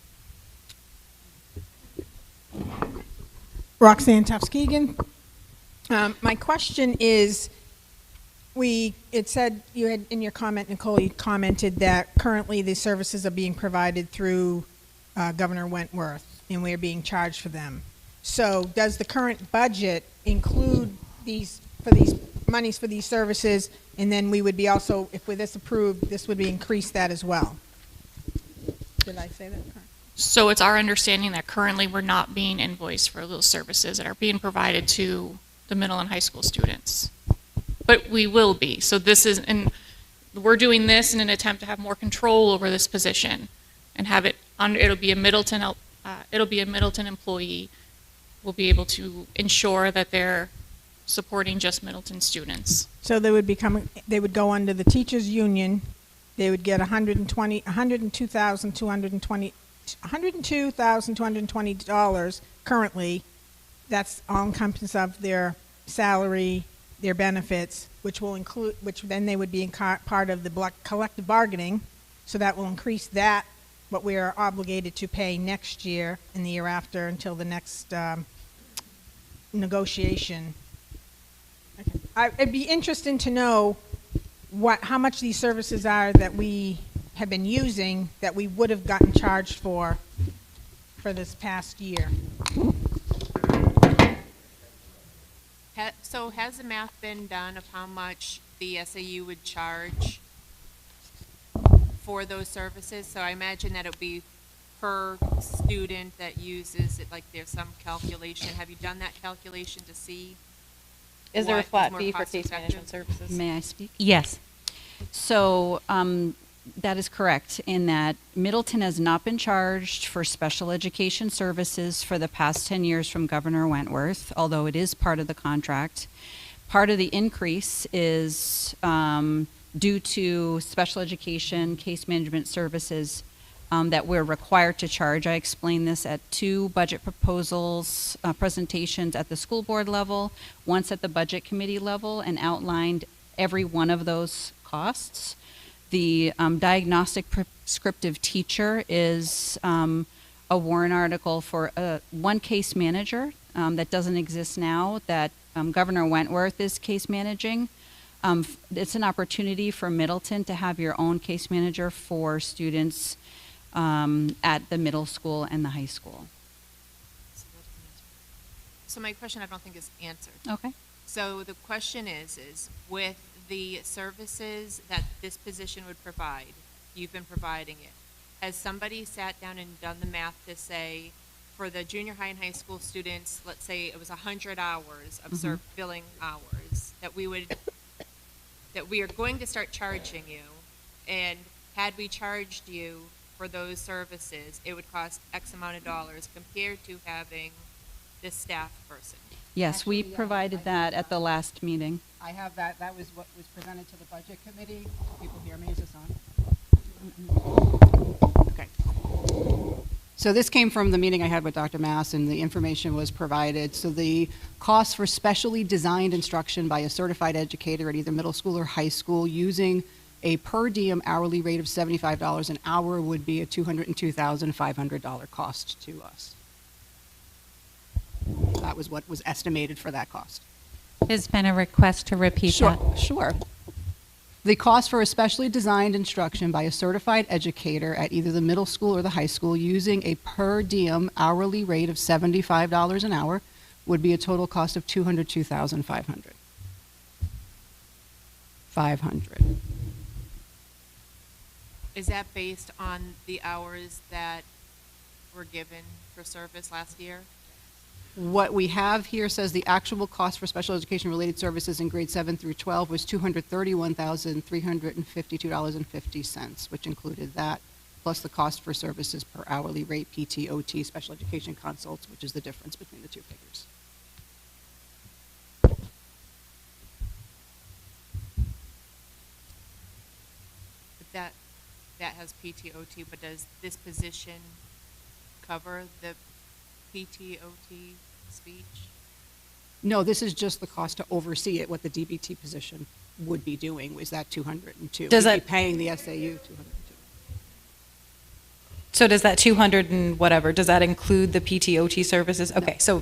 Roxanne Tuskegee. My question is, it said you had in your comment, Nicole, you commented that currently the services are being provided through Governor Wentworth and we're being charged for them. So does the current budget include these monies for these services, and then we would be also, if with this approved, this would be increase that as well? Did I say that correct? So it's our understanding that currently we're not being invoiced for those services that are being provided to the middle and high school students. But we will be. So this is, and we're doing this in an attempt to have more control over this position and have it under, it'll be a Middleton employee. We'll be able to ensure that they're supporting just Middleton students. So they would go under the teachers union. They would get $102,220 currently. That's all encompassing of their salary, their benefits, which then they would be in part of the collective bargaining. So that will increase that, what we are obligated to pay next year and the year after until the next negotiation. It'd be interesting to know how much these services are that we have been using that we would have gotten charged for this past year. So has the math been done of how much the SAU would charge for those services? So I imagine that it would be per student that uses it, like there's some calculation. Have you done that calculation to see Is there a what flat more fee for cost case effective? management services? May I speak? Yes. So that is correct in that Middleton has not been charged for special education services for the past 10 years from Governor Wentworth, although it is part of the contract. Part of the increase is due to special education case management services that we're required to charge. I explained this at 2 budget proposals presentations at the school board level, once at the budget committee level, and outlined every one of those costs. The diagnostic prescriptive teacher is a warrant article for one case manager that doesn't exist now, that Governor Wentworth is case managing. It's an opportunity for Middleton to have your own case manager for students at the middle school and the high school. So my question I don't think is answered. Okay. So the question is with the services that this position would provide, you've been providing it. Has somebody sat down and done the math to say, for the junior high and high school students, let's say it was 100 hours of billing hours that we are going to start charging you, and had we charged you for those services, it would cost X amount of dollars compared to having this staff person? Yes, we provided that at the last meeting. I have that. That was what was presented to the budget committee. People hear me? Is this on? Okay. So this came from the meeting I had with Dr. Mass, and the information was provided. So the cost for specially designed instruction by a certified educator at either middle school or high school using a per diem hourly rate of $75 an hour would be a $202,500 cost to us. That was what was estimated for that cost. There's been a request to repeat that. Sure. The cost for a specially designed instruction by a certified educator at either the middle school or the high school using a per diem hourly rate of $75 an hour would be a total cost of $202,500. Is that based on the hours that were given for service last year? What we have here says the actual cost for special education related services in grades 7 through 12 was $231,352.50, which included that, plus the cost for services per hourly rate, PT, OT, special education consults, which is the difference between the two figures. But that has PT, OT, but does this position cover the PT, OT speech? No, this is just the cost to oversee it. What the DBT position would be doing was that 202. Does We'd that be paying the SAU 202? So does that 200 and whatever, does that include the PTOT services? Okay, so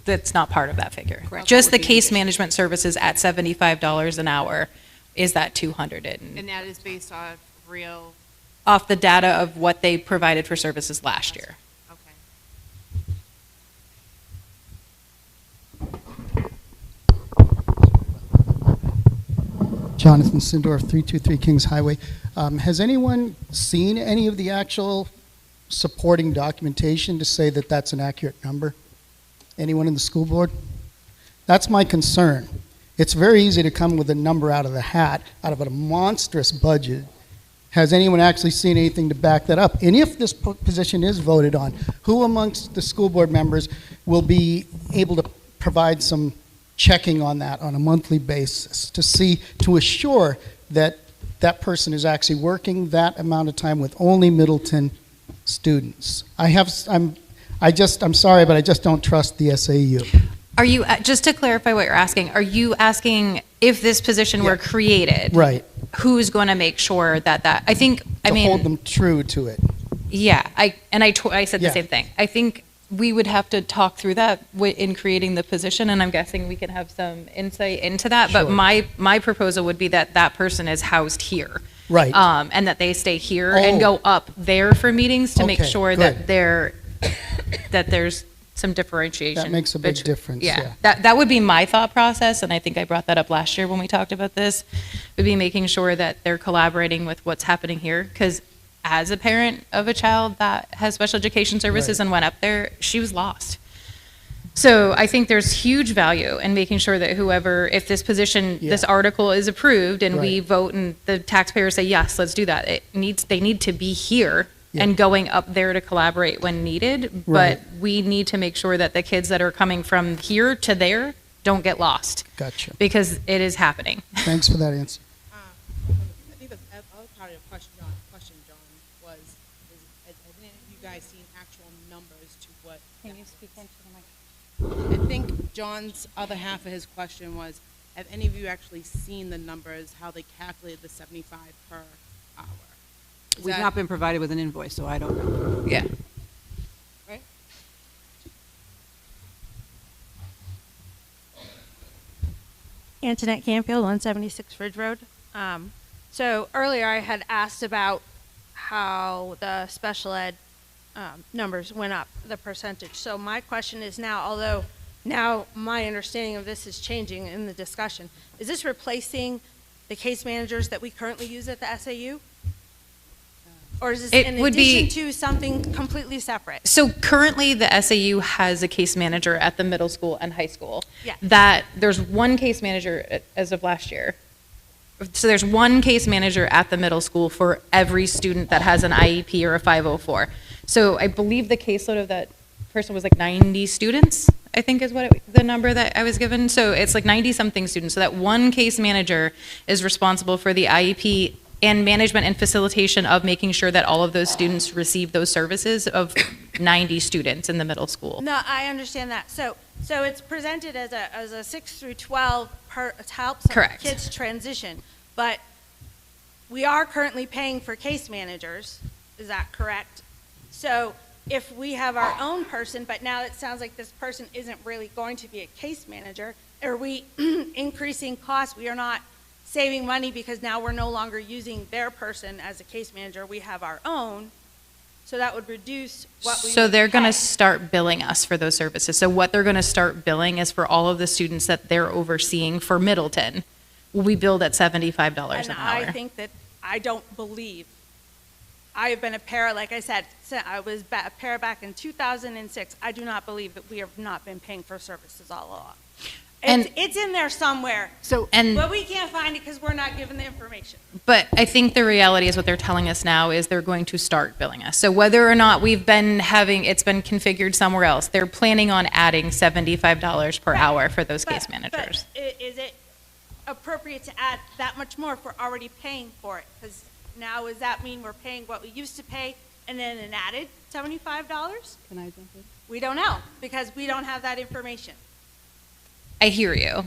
that's not part of that figure. Correct. Just That the would be case additional. management services at $75 an hour is that 200 And that is based off real. off the data of what they provided for services last year. Jonathan Sindorf, 323 Kings Highway. Has anyone seen any of the actual supporting documentation to say that that's an accurate number? Anyone in the school board? That's my concern. It's very easy to come with a number out of the hat, out of a monstrous budget. Has anyone actually seen anything to back that up? And if this position is voted on, who amongst the school board members will be able to provide some checking on that on a monthly basis to assure that that person is actually working that amount of time with only Middleton students? I'm sorry, but I just don't trust the SAU. Are you, just to clarify what you're asking, are you asking if this position were created? Right. Who's going to make sure that I hold them true to it. Yeah, I said Yeah. the same thing. I think we would have to talk through that in creating the position, and I'm guessing we can have some insight into that. Sure. But my proposal would be that that person is housed here. Right. And that they stay here and go up there for meetings to make Okay, sure good. that there's some differentiation. That makes a big difference, yeah. That would be my thought process, and I think I brought that up last year when we talked about this, would be making sure that they're collaborating with what's happening here, because as a parent of a child that has special education services Right. and went up there, she was lost. So I think there's huge value in making sure that whoever, if this position, this article is approved and we vote and the taxpayers say, yes, let's do that, they need to be here and going up there to collaborate when needed. But we need to make sure that the kids that are coming from here to there don't get lost. Gotcha. Because it is happening. Thanks for that answer. I think the other part of your question, John, was, has any of you guys seen actual numbers to what? Can you speak into the mic? I think John's other half of his question was, have any of you actually seen the numbers, how they calculated the 75 per hour? We've not been provided with an invoice, so I don't know. Yeah. Right? Antoinette Canfield, 176 Ridge Road. So earlier I had asked about how the special ed numbers went up, the percentage. So my question is now, although now my understanding of this is changing in the discussion, is this replacing the case managers that we currently use at the SAU? Or is this in addition to something completely separate? So currently the SAU has a case manager at the middle school and high school. Yeah. That there's one case manager as of last year. So there's one case manager at the middle school for every student that has an IEP or a 504. So I believe the caseload of that person was like 90 students, I think is what the number that I was given. So it's like 90 something students. So that one case manager is responsible for the IEP and management and facilitation of making sure that all of those students receive those services of 90 students in the middle school. No, I understand that. So it's presented as a 6 through 12 to help some Correct. kids transition, but we are currently paying for case managers. Is that correct? So if we have our own person, but now it sounds like this person isn't really going to be a case manager, are we increasing costs? We are not saving money because now we're no longer using their person as a case manager. We have our own. So that would reduce what we So would they're going to pay. start billing us for those services. So what they're going to start billing is for all of the students that they're overseeing for Middleton. Will be billed at $75 And an I hour. think that I don't believe. I have been a para, like I said, I was a para back in 2006. I do not believe that we have not been paying for services all along. It's in there somewhere, but we can't find it because we're not given the information. But I think the reality is what they're telling us now is they're going to start billing us. So whether or not we've been having, it's been configured somewhere else, they're planning on adding $75 per hour for those case managers. But is it appropriate to add that much more if we're already paying for it? Because now, does that mean we're paying what we used to pay and then an added $75? Can I jump in? We don't know because we don't have that information. I hear you,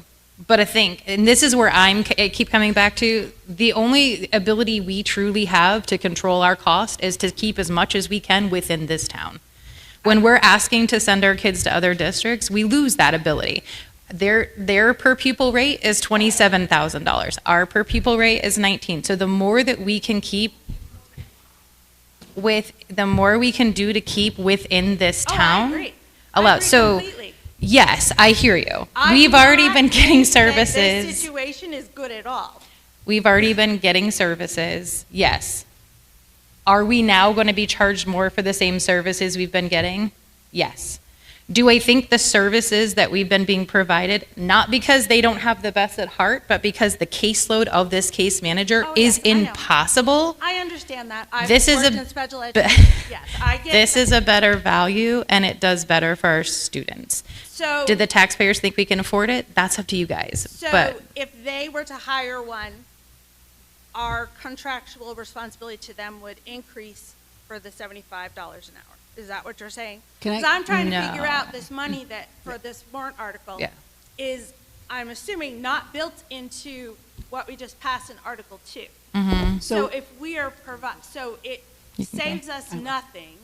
but I think, and this is where I keep coming back to, the only ability we truly have to control our cost is to keep as much as we can within this town. When we're asking to send our kids to other districts, we lose that ability. Their per pupil rate is $27,000. Our per pupil rate is 19. So the more that we can keep the more we can do to keep within this town. I agree. Allowed. So Completely. yes, I hear you. I We've do already not been getting think that services. This situation is good at all. We've already been getting services. Yes. Are we now going to be charged more for the same services we've been getting? Yes. Do I think the services that we've been being provided, not because they don't have the best at heart, but because the caseload of this case manager is impossible? I understand that. I've This is worked a in special education. Yes, I get This that. is a better value, and it does better for our students. So- Did the taxpayers think we can afford it? That's up to you guys. So But if they were to hire one, our contractual responsibility to them would increase for the $75 an hour. Is that what you're saying? Can I- Because I'm trying to No. figure out this money that, for this warrant article, Yeah. is, I'm assuming, not built into what we just passed in Article 2. Mhm. So So- if we are so it You can go. saves us nothing.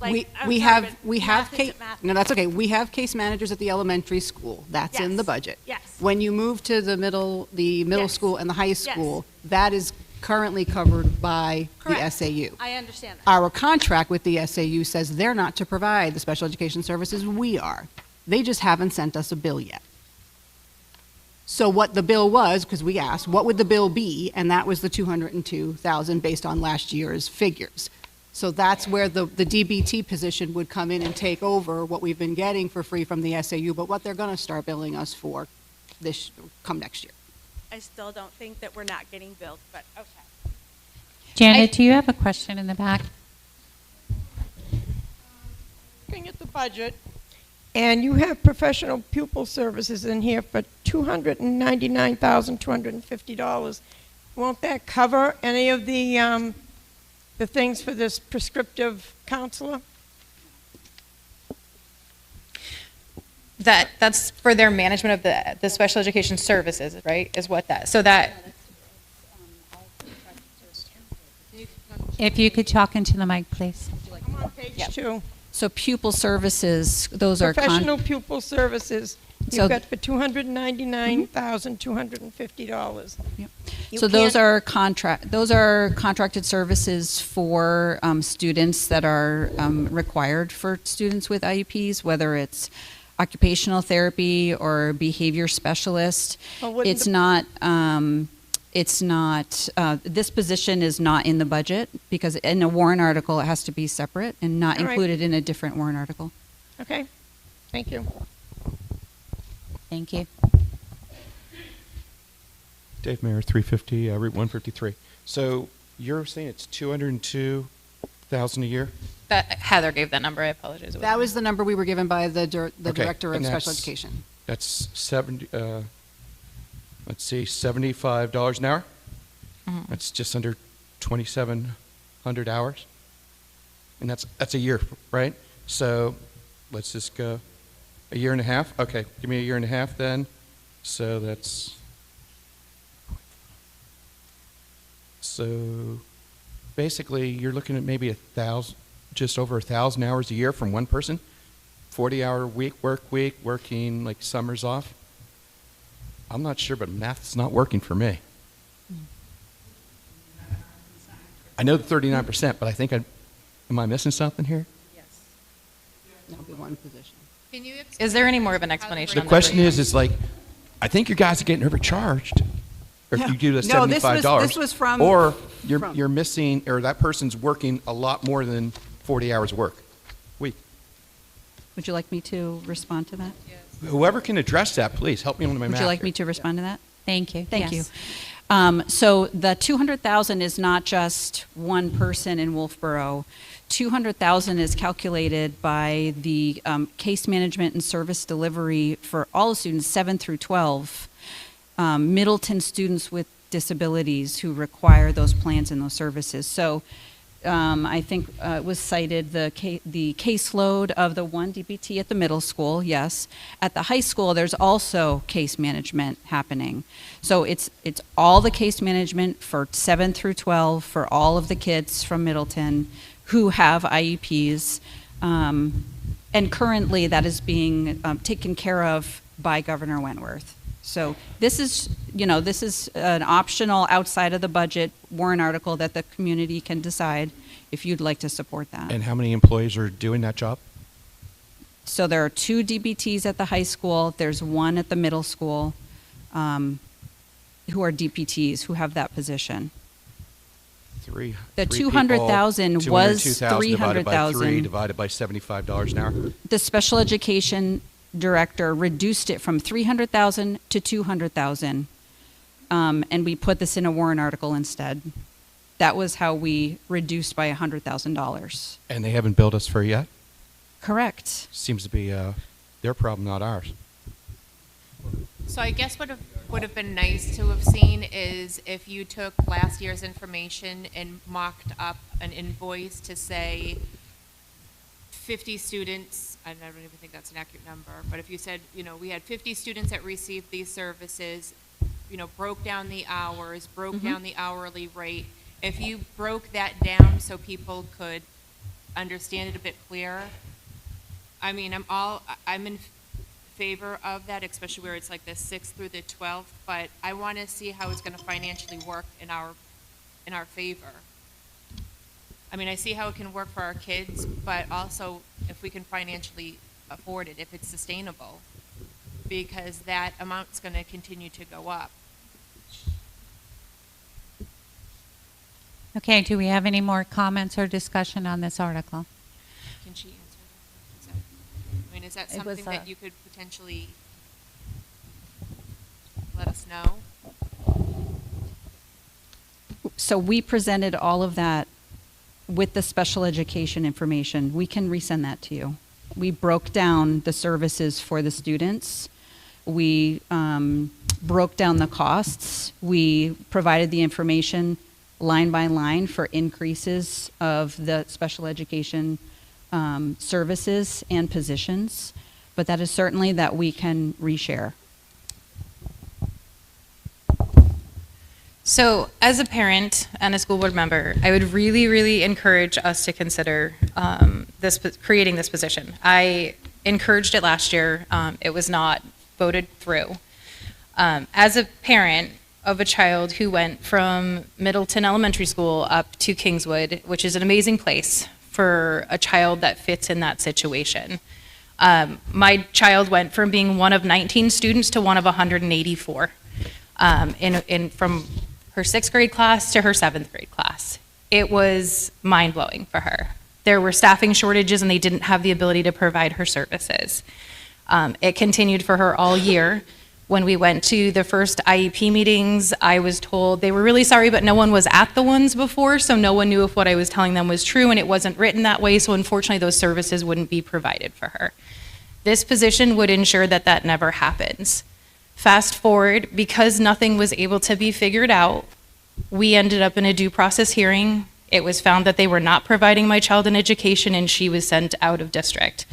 Like, We I'm we sorry, have but we have math case isn't math. no, that's okay. We have case managers at the elementary school. That's in the Yes. budget. Yes. When you move to the middle Yes. school and the high school, that is currently covered by Correct. the SAU. I understand that. Our contract with the SAU says they're not to provide the special education services, we are. They just haven't sent us a bill yet. So what the bill was, because we asked, what would the bill be? And that was the 202,000 based on last year's figures. So that's where the DBT position would come in and take over what we've been getting for free from the SAU, but what they're going to start billing us for come next year. I still don't think that we're not getting billed, but okay. Janet, do you have a question in the back? Looking at the budget, and you have professional pupil services in here for $299,250. Won't that cover any of the things for this prescriptive counselor? That's for their management of the special education services, right? Is what that, so that. If you could talk into the mic, please. I'm on page 2. So pupil services, those are Professional pupil services, So you've got for $299,250. Yep. You So those can't- are contracted services for students that are required for students with IEPs, whether it's occupational therapy or behavior specialist. Well, wouldn't It's the- not. This position is not in the budget because in a warrant article it has to be separate and not All right. included in a different warrant article. Okay, thank you. Thank you. Dave Mayer, 350 Route 153. So you're saying it's 202,000 a year? That Heather gave that number. I apologize. It That was the number we were given by the Okay, Director of and Special that's- Education. That's 70. Let's see, $75 an hour. That's just under 2,700 hours, and that's a year, right? So let's just go a year and a half. Okay, give me a year and a half then. So that's basically you're looking at maybe 1,000, just over 1,000 hours a year from one person. 40-hour work week, working like summers off. I'm not sure, but math's not working for me. I know the 39%, but I think am I missing something here? That would be one position. Can you Is there any more of an explanation? The on question is like, I think you guys are getting overcharged. Or if you do the No, this $75. this was from- Or you're missing, or that person's working a lot more than 40 hours work week. Would you like me to respond to that? Whoever can address that, please help me on my math. Would you like here. me to respond to that? Thank you. Thank Yes. you. So the 200,000 is not just one person in Wolfboro. 200,000 is calculated by the case management and service delivery for all students 7 through 12. Middleton students with disabilities who require those plans and those services. So I think it was cited the caseload of the one DBT at the middle school, yes. At the high school, there's also case management happening. So it's all the case management for 7 through 12 for all of the kids from Middleton who have IEPs. And currently that is being taken care of by Governor Wentworth. So this is an optional outside of the budget warrant article that the community can decide if you'd like to support that. And how many employees are doing that job? So there are 2 DBTs at the high school. There's 1 at the middle school who are DPTs who have that position. The 200,000 was 300,000 divided by $75 an hour. The special education director reduced it from 300,000 to 200,000, and we put this in a warrant article instead. That was how we reduced by $100,000. And they haven't billed us for it yet? Correct. Seems to be their problem, not ours. So I guess what would have been nice to have seen is if you took last year's information and mocked up an invoice to say 50 students, I don't even think that's an accurate number, but if you said, we had 50 students that received these services, broke down the hours, broke down the hourly rate. If you broke that down so people could understand it a bit clearer, I mean, I'm in favor of that, especially where it's like the 6th through the 12th, but I want to see how it's going to financially work in our favor. I mean, I see how it can work for our kids, but also if we can financially afford it, if it's sustainable, because that amount's going to continue to go up. Okay, do we have any more comments or discussion on this article? Can she answer that? Is that, I mean, is that It was, something that you could potentially let us know? So we presented all of that with the special education information. We can resend that to you. We broke down the services for the students. We broke down the costs. We provided the information line by line for increases of the special education services and positions. But that is certainly that we can reshare. So, as a parent and a school board member, I would really, really encourage us to consider creating this position. I encouraged it last year. It was not voted through. As a parent of a child who went from Middleton Elementary School up to Kingswood, which is an amazing place for a child that fits in that situation. My child went from being one of 19 students to one of 184 from her 6th grade class to her 7th grade class. It was mind-blowing for her. There were staffing shortages and they didn't have the ability to provide her services. It continued for her all year. When we went to the first IEP meetings, I was told they were really sorry, but no one was at the ones before, so no one knew if what I was telling them was true, and it wasn't written that way, so unfortunately those services wouldn't be provided for her. This position would ensure that that never happens. Fast forward, because nothing was able to be figured out, we ended up in a due process hearing. It was found that they were not providing my child an education and she was sent out of district.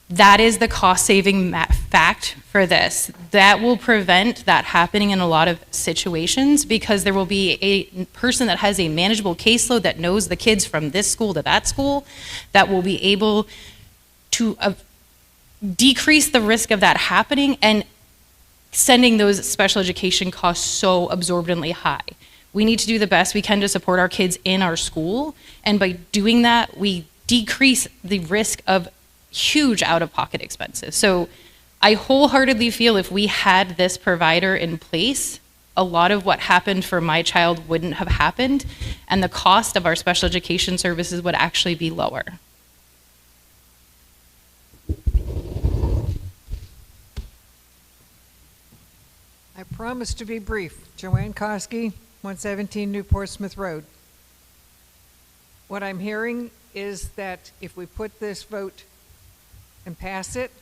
That is the cost-saving fact for this. That will prevent that happening in a lot of situations because there will be a person that has a manageable caseload that knows the kids from this school to that school that will be able to decrease the risk of that happening and sending those special education costs so absorbently high. We need to do the best we can to support our kids in our school, and by doing that, we decrease the risk of huge out-of-pocket expenses. So I wholeheartedly feel if we had this provider in place, a lot of what happened for my child wouldn't have happened, and the cost of our special education services would actually be lower. I promise to be brief. Joanne Koski, 117 New Portsmouth Road. What I'm hearing is that if we put this vote and pass it,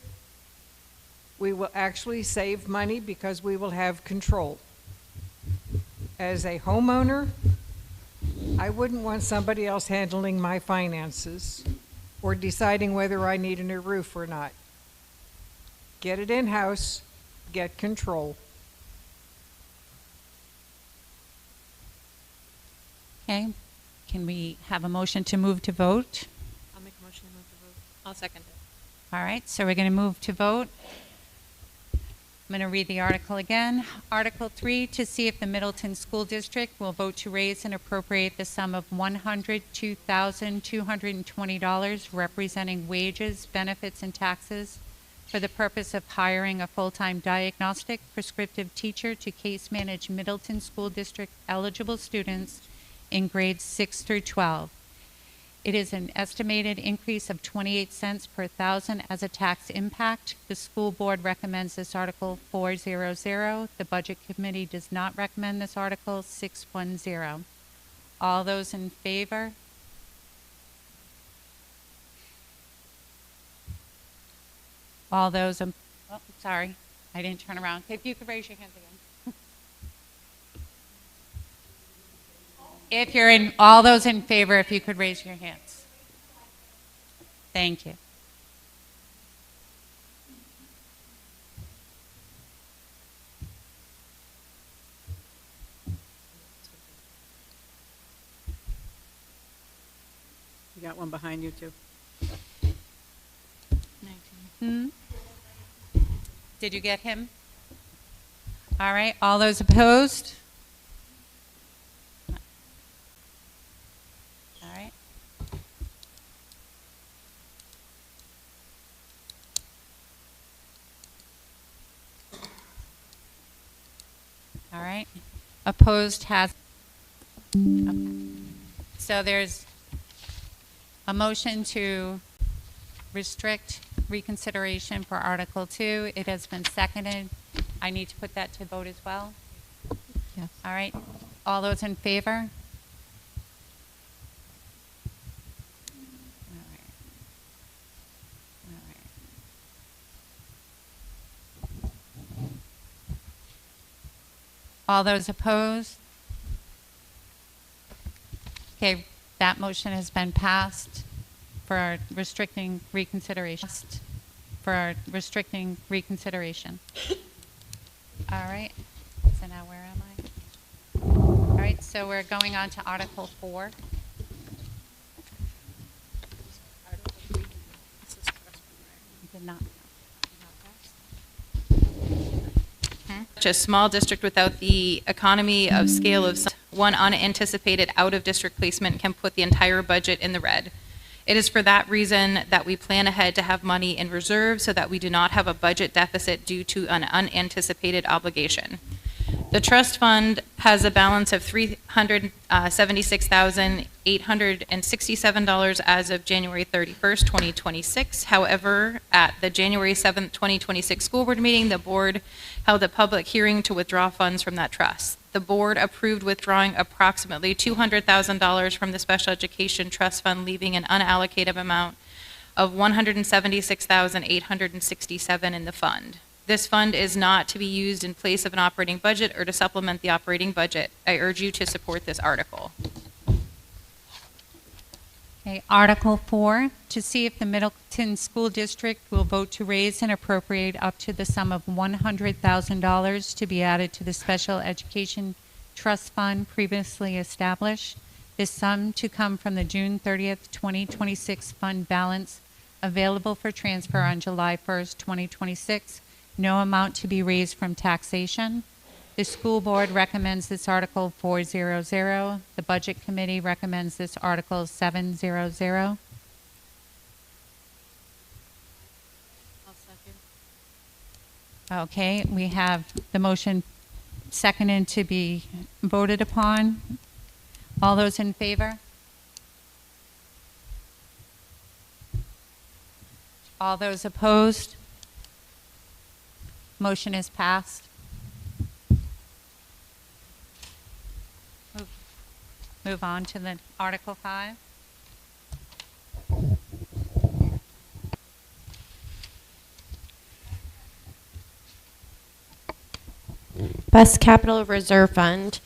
we will actually save money because we will have control. As a homeowner, I wouldn't want somebody else handling my finances or deciding whether I need a new roof or not. Get it in-house, get control. Okay, can we have a motion to move to vote? I'll make a motion to move to vote. I'll second it. All right, so we're going to move to vote. I'm going to read the article again. Article 3, to see if the Middleton School District will vote to raise and appropriate the sum of $102,220 representing wages, benefits, and taxes for the purpose of hiring a full-time diagnostic prescriptive teacher to case manage Middleton School District eligible students in grades 6 through 12. It is an estimated increase of 28 cents per thousand as a tax impact. The school board recommends this article 400. The budget committee does not recommend this article 610. All those in favor? All those, sorry, I didn't turn around. If you could raise your hands again. If you're in, all those in favor, if you could raise your hands. Thank you. You got one behind you, too. 19. Did you get him? All right, all those opposed? All right. All right. Opposed has So there's a motion to restrict reconsideration for Article 2. It has been seconded. I need to put that to vote as well? Yes. All right. All those in favor? All those opposed? Okay, that motion has been passed for restricting reconsideration. For restricting reconsideration. All right, so now where am I? All right, so we're going on to Article 4. Did not. A small district without the economy of scale of one unanticipated out-of-district placement can put the entire budget in the red. It is for that reason that we plan ahead to have money in reserve so that we do not have a budget deficit due to an unanticipated obligation. The trust fund has a balance of $376,867 as of January 31st, 2026. However, at the January 7th, 2026 school board meeting, the board held a public hearing to withdraw funds from that trust. The board approved withdrawing approximately $200,000 from the special education trust fund, leaving an unallocated amount of $176,867 in the fund. This fund is not to be used in place of an operating budget or to supplement the operating budget. I urge you to support this article. Okay, Article 4, to see if the Middleton School District will vote to raise and appropriate up to the sum of $100,000 to be added to the Special Education Trust Fund previously established. This sum to come from the June 30th, 2026 fund balance available for transfer on July 1st, 2026. No amount to be raised from taxation. The school board recommends this Article 400. The Budget Committee recommends this Article 700. Okay, we have the motion seconded to be voted upon. All those in favor? All those opposed? Motion is passed. Move on to the Article 5. Bus Capital Reserve Fund.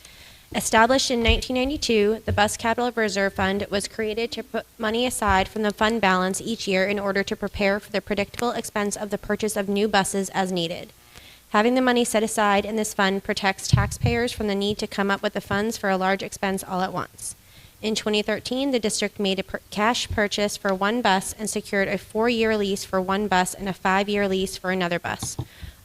Established in 1992, the Bus Capital Reserve Fund was created to put money aside from the fund balance each year in order to prepare for the predictable expense of the purchase of new buses as needed. Having the money set aside in this fund protects taxpayers from the need to come up with the funds for a large expense all at once. In 2013, the district made a cash purchase for one bus and secured a 4-year lease for one bus and a 5-year lease for another bus,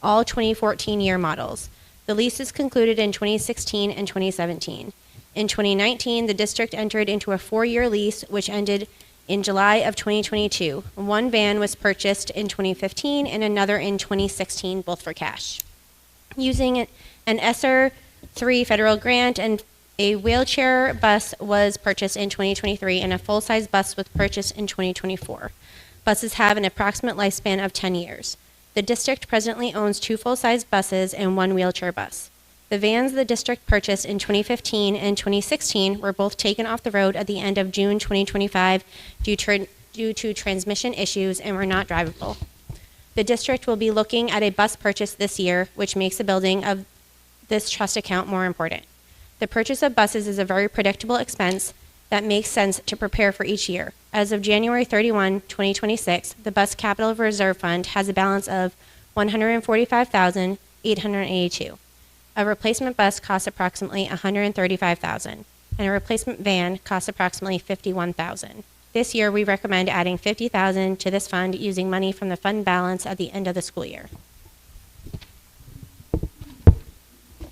all 2014 year models. The leases concluded in 2016 and 2017. In 2019, the district entered into a 4-year lease, which ended in July of 2022. One van was purchased in 2015 and another in 2016, both for cash. Using an ESSER 3 federal grant, and a wheelchair bus was purchased in 2023 and a full-size bus was purchased in 2024. Buses have an approximate lifespan of 10 years. The district presently owns 2 full-size buses and 1 wheelchair bus. The vans the district purchased in 2015 and 2016 were both taken off the road at the end of June 2025 due to transmission issues and were not drivable. The district will be looking at a bus purchase this year, which makes the building of this trust account more important. The purchase of buses is a very predictable expense that makes sense to prepare for each year. As of January 31, 2026, the Bus Capital Reserve Fund has a balance of $145,882. A replacement bus costs approximately $135,000, and a replacement van costs approximately $51,000. This year, we recommend adding $50,000 to this fund using money from the fund balance at the end of the school year.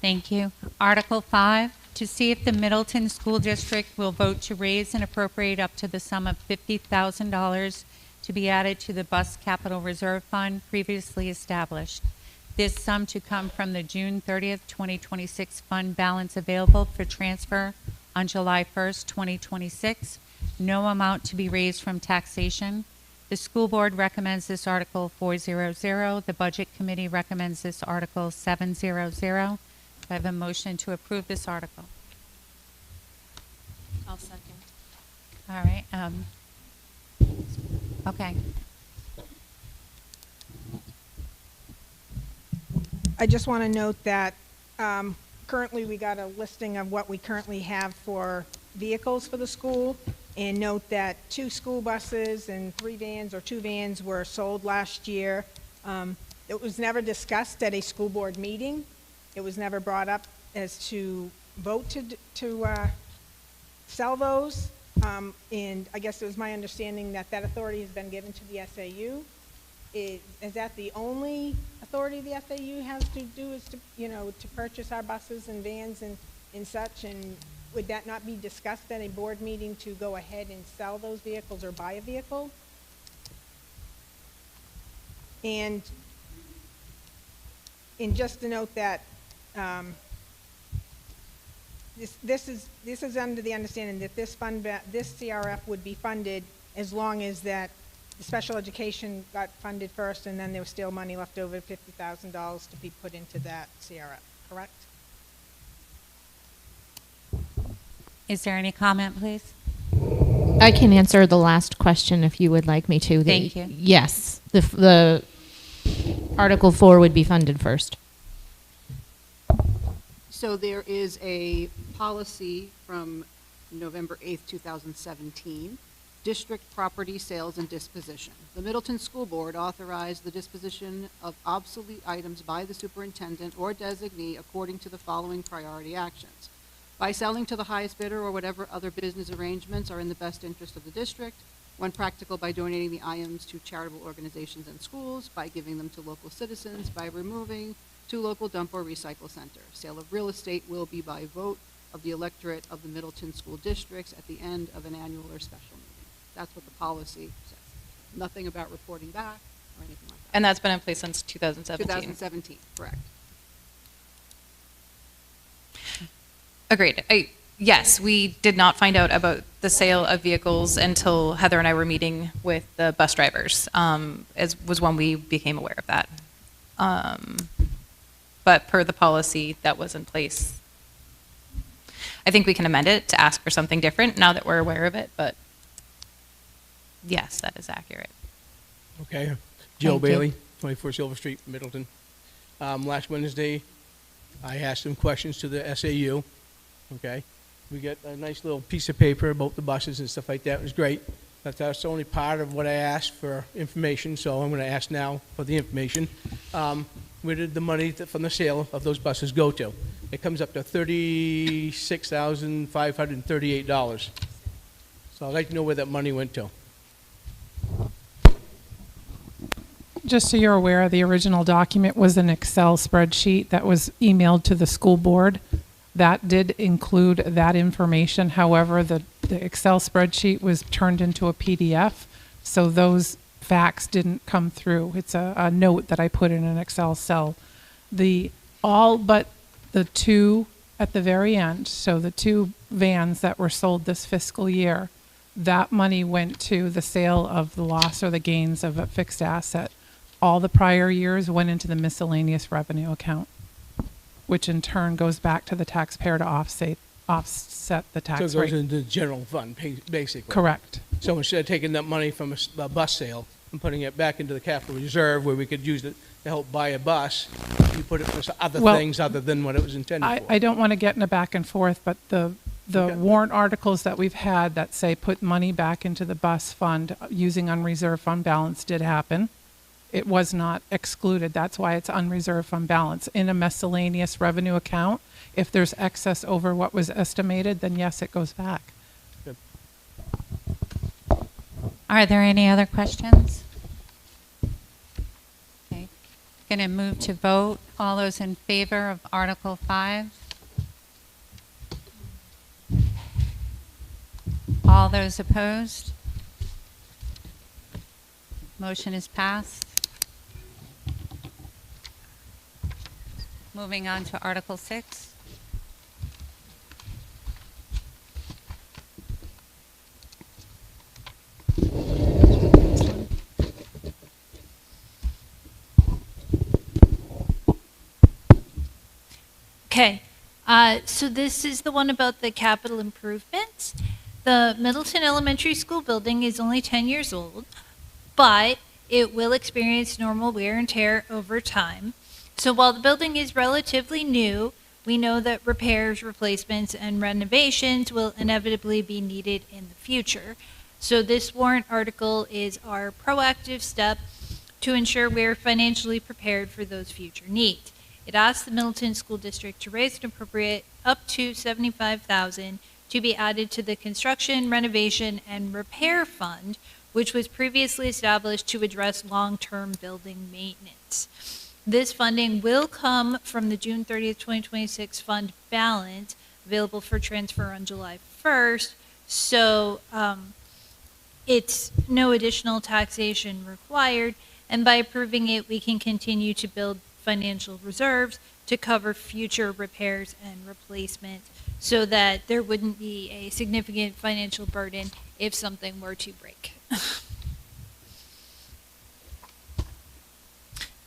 Thank you. Article 5, to see if the Middleton School District will vote to raise and appropriate up to the sum of $50,000 to be added to the Bus Capital Reserve Fund previously established. This sum to come from the June 30th, 2026 fund balance available for transfer on July 1st, 2026. No amount to be raised from taxation. The school board recommends this article 400. The budget committee recommends this article 700. Do I have a motion to approve this article? I'll second. All right. Okay. I just want to note that currently we got a listing of what we currently have for vehicles for the school, and note that 2 school buses and 3 vans or 2 vans were sold last year. It was never discussed at a school board meeting. It was never brought up as to vote to sell those. And I guess it was my understanding that that authority has been given to the SAU. Is that the only authority the FAU has to do, is to, to purchase our buses and vans and such? And would that not be discussed at a board meeting to go ahead and sell those vehicles or buy a vehicle? And just to note that this is under the understanding that this CRF would be funded as long as that the special education got funded first, and then there was still money left over, $50,000 to be put into that CRF, correct? Is there any comment, please? I can answer the last question if you would like me to. Thank you. Yes, the Article 4 would be funded first. So there is a policy from November 8th, 2017, district property sales and disposition. The Middleton School Board authorized the disposition of obsolete items by the superintendent or designee according to the following priority actions: by selling to the highest bidder or whatever other business arrangements are in the best interest of the district; when practical, by donating the items to charitable organizations and schools; by giving them to local citizens; by removing to local dump or recycle center. Sale of real estate will be by vote of the electorate of the Middleton school districts at the end of an annual or special meeting. That's what the policy says. Nothing about reporting back or anything like that. And that's been in place since 2017. 2017, correct. Agreed. Yes, we did not find out about the sale of vehicles until Heather and I were meeting with the bus drivers, was when we became aware of that. But per the policy that was in place, I think we can amend it to ask for something different now that we're aware of it, but yes, that is accurate. Okay. Joe Bailey, 24 Silver Street, Middleton. Last Wednesday, I asked some questions to the SAU. Okay. We got a nice little piece of paper about the buses and stuff like that. It was great. But that's only part of what I asked for information, so I'm going to ask now for the information. Where did the money from the sale of those buses go to? It comes up to $36,538. So I'd like to know where that money went to. Just so you're aware, the original document was an Excel spreadsheet that was emailed to the school board. That did include that information. However, the Excel spreadsheet was turned into a PDF, so those facts didn't come through. It's a note that I put in an Excel cell. All but the 2 at the very end, so the 2 vans that were sold this fiscal year, that money went to the sale of the loss or the gains of a fixed asset. All the prior years went into the miscellaneous revenue account, which in turn goes back to the taxpayer to offset the tax rate. So it goes into the general fund, basically. Correct. So instead of taking that money from a bus sale and putting it back into the capital reserve where we could use it to help buy a bus, you put it for other things other than what it was intended for. I don't want to get in a back and forth, but the warrant articles that we've had that say put money back into the bus fund using unreserved fund balance did happen. It was not excluded. That's why it's unreserved fund balance. In a miscellaneous revenue account, if there's excess over what was estimated, then yes, it goes back. Good. Are there any other questions? Okay. Going to move to vote. All those in favor of Article 5? All those opposed? Motion is passed. Moving on to Article 6. Okay, so this is the one about the capital improvements. The Middleton Elementary School building is only 10 years old, but it will experience normal wear and tear over time. So while the building is relatively new, we know that repairs, replacements, and renovations will inevitably be needed in the future. So this warrant article is our proactive step to ensure we're financially prepared for those future needs. It asks the Middleton School District to raise and appropriate up to $75,000 to be added to the construction, renovation, and repair fund, which was previously established to address long-term building maintenance. This funding will come from the June 30th, 2026 fund balance available for transfer on July 1st. So it's no additional taxation required. And by approving it, we can continue to build financial reserves to cover future repairs and replacement so that there wouldn't be a significant financial burden if something were to break.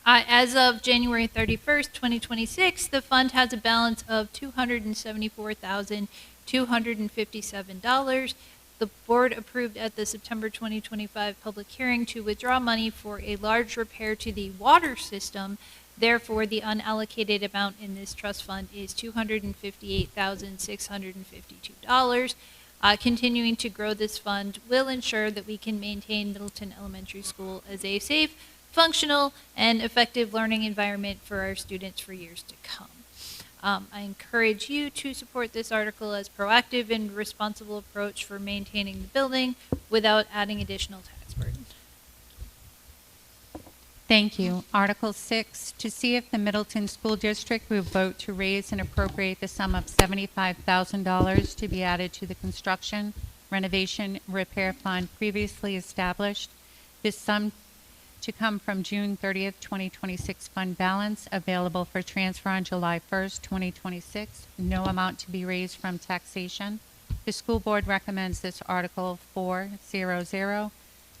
As of January 31st, 2026, the fund has a balance of $274,257. The board approved at the September 2025 public hearing to withdraw money for a large repair to the water system. Therefore, the unallocated amount in this trust fund is $258,652. Continuing to grow this fund will ensure that we can maintain Middleton Elementary School as a safe, functional, and effective learning environment for our students for years to come. I encourage you to support this article as proactive and responsible approach for maintaining the building without adding additional tax burden. Thank you. Article 6, to see if the Middleton School District will vote to raise and appropriate the sum of $75,000 to be added to the construction, renovation, repair fund previously established. This sum to come from June 30th, 2026 fund balance available for transfer on July 1st, 2026. No amount to be raised from taxation. The school board recommends this article 400.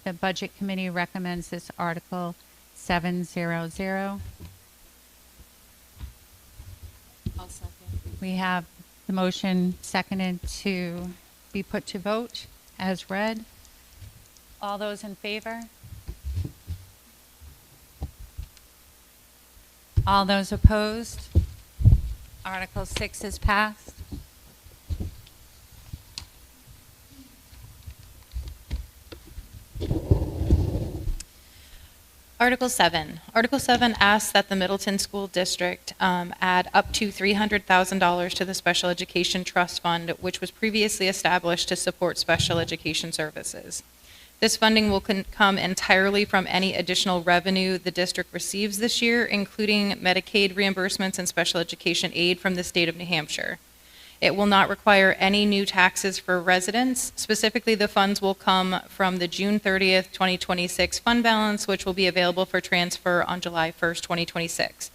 The budget committee recommends this article 700. I'll second. We have the motion seconded to be put to vote as read. All those in favor? All those opposed? Article 6 is passed. Article 7. Article 7 asks that the Middleton School District add up to $300,000 to the Special Education Trust Fund, which was previously established to support special education services. This funding will come entirely from any additional revenue the district receives this year, including Medicaid reimbursements and special education aid from the state of New Hampshire. It will not require any new taxes for residents. Specifically, the funds will come from the June 30th, 2026 fund balance, which will be available for transfer on July 1st, 2026.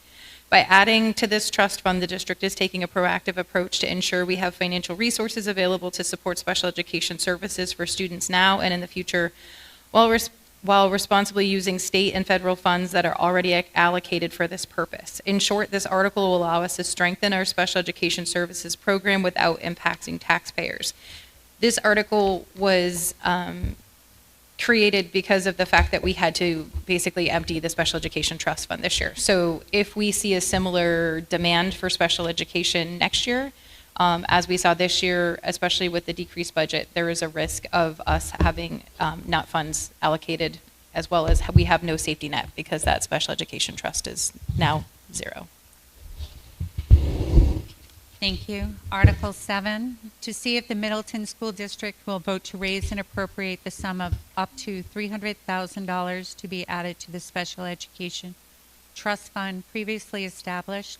By adding to this trust fund, the district is taking a proactive approach to ensure we have financial resources available to support special education services for students now and in the future, while responsibly using state and federal funds that are already allocated for this purpose. In short, this article will allow us to strengthen our special education services program without impacting taxpayers. This article was created because of the fact that we had to basically empty the Special Education Trust Fund this year. So if we see a similar demand for special education next year, as we saw this year, especially with the decreased budget, there is a risk of us having not funds allocated, as well as we have no safety net because that special education trust is now zero. Thank you. Article 7, to see if the Middleton School District will vote to raise and appropriate the sum of up to $300,000 to be added to the Special Education Trust Fund previously established.